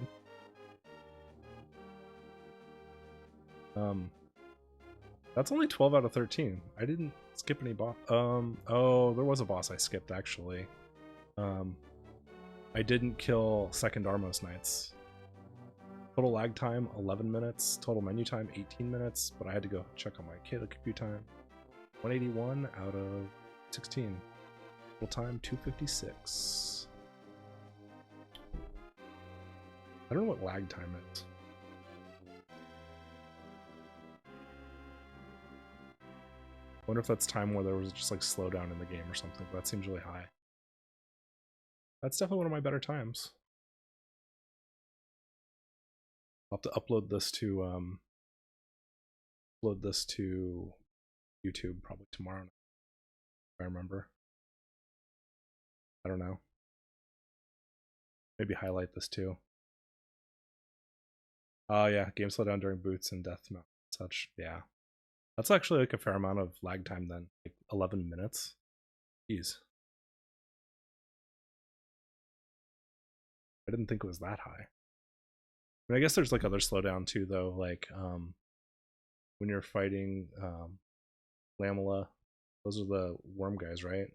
That's only 12 out of 13. I didn't skip any boss. Oh, there was a boss I skipped actually. I didn't kill second Armos Knights. Total lag time 11 minutes. Total menu time 18 minutes. But I had to go check on my kid compute time. 181 out of 16. Total time 256. I don't know what lag time is. I wonder if that's time where there was just like slowdown in the game or something, but that seems really high. That's definitely one of my better times. I'll have to upload this to YouTube probably tomorrow night, if I remember. I don't know. Maybe highlight this too. Oh yeah, game slowdown during boots and death mount and such. Yeah. That's actually like a fair amount of lag time then. Like 11 minutes. Jeez. I didn't think it was that high. I mean, I guess there's like other slowdown too, though. Like when you're fighting Lamela, those are the worm guys, right?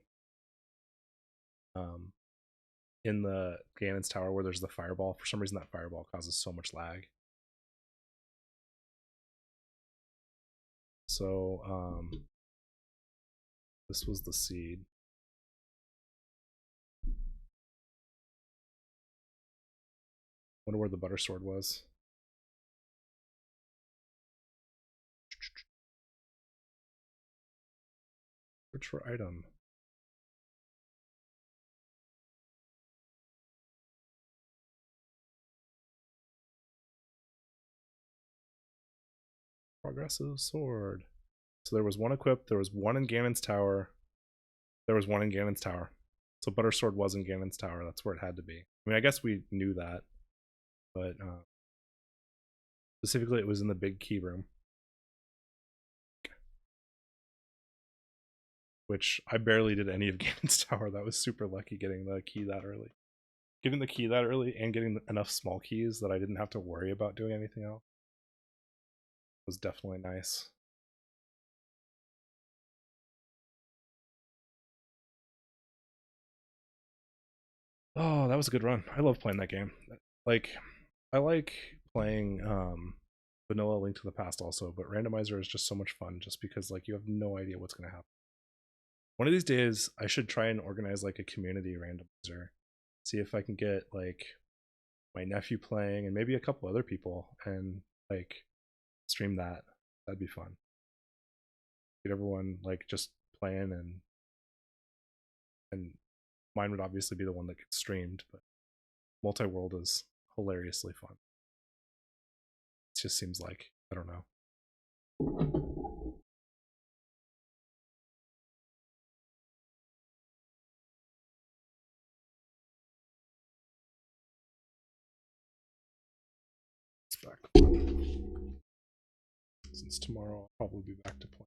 In the Ganon's tower where there's the fireball. For some reason, that fireball causes so much lag. So this was the seed. Wonder where the butter sword was. Search for item. Progressive sword. So there was one equipped, there was one in Ganon's tower, there was one in Ganon's tower. So butter sword was in Ganon's tower, that's where it had to be. I mean, I guess we knew that, but specifically it was in the big key room. Which I barely did any of Ganon's tower. That was super lucky getting the key that early. Getting the key that early and getting enough small keys that I didn't have to worry about doing anything else was definitely nice. Oh, that was a good run. I love playing that game. Like, I like playing vanilla Link to the Past also, but Randomizer is just so much fun just because like you have no idea what's going to happen. One of these days I should try and organize like a community randomizer. See if I can get like my nephew playing and maybe a couple other people and like stream that. That'd be fun. Get everyone like just playing and mine would obviously be the one that gets streamed, but multi-world is hilariously fun. It just seems like, I don't know. It's back to play. Since tomorrow I'll probably be back to play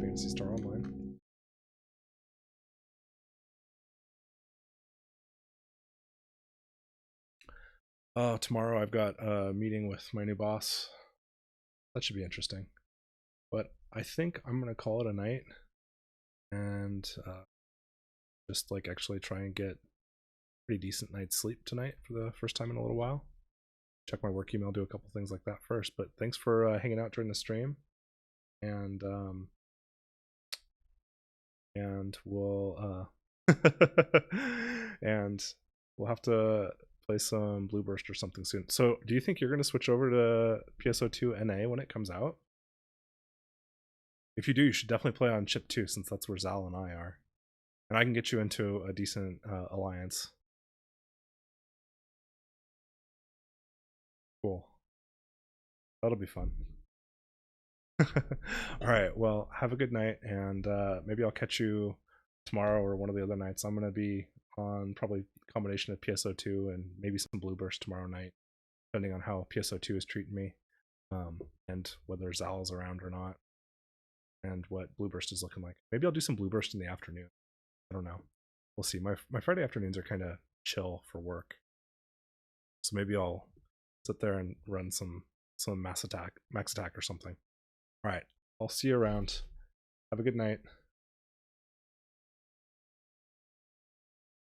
Phantasy Star Online. Tomorrow I've got a meeting with my new boss. That should be interesting. But I think I'm gonna call it a night and just like actually try and get a pretty decent night's sleep tonight for the first time in a little while. Check my work email, do a couple things like that first. But thanks for hanging out during the stream, and we'll and we'll have to play some Blue Burst or something soon. So, do you think you're going to switch over to PSO2 NA when it comes out? If you do, you should definitely play on chip 2 since that's where Zal and I are. And I can get you into a decent alliance. Cool. That'll be fun. All right, well, have a good night, and maybe I'll catch you tomorrow or one of the other nights. I'm going to be on probably a combination of PSO2 and maybe some Blue Burst tomorrow night, depending on how PSO2 is treating me, and whether Zal's around or not, and what Blue Burst is looking like. Maybe I'll do some Blue Burst in the afternoon. I don't know. We'll see. My Friday afternoons are kind of chill for work, so maybe I'll sit there and run some max attack or something. All right, I'll see you around. Have a good night.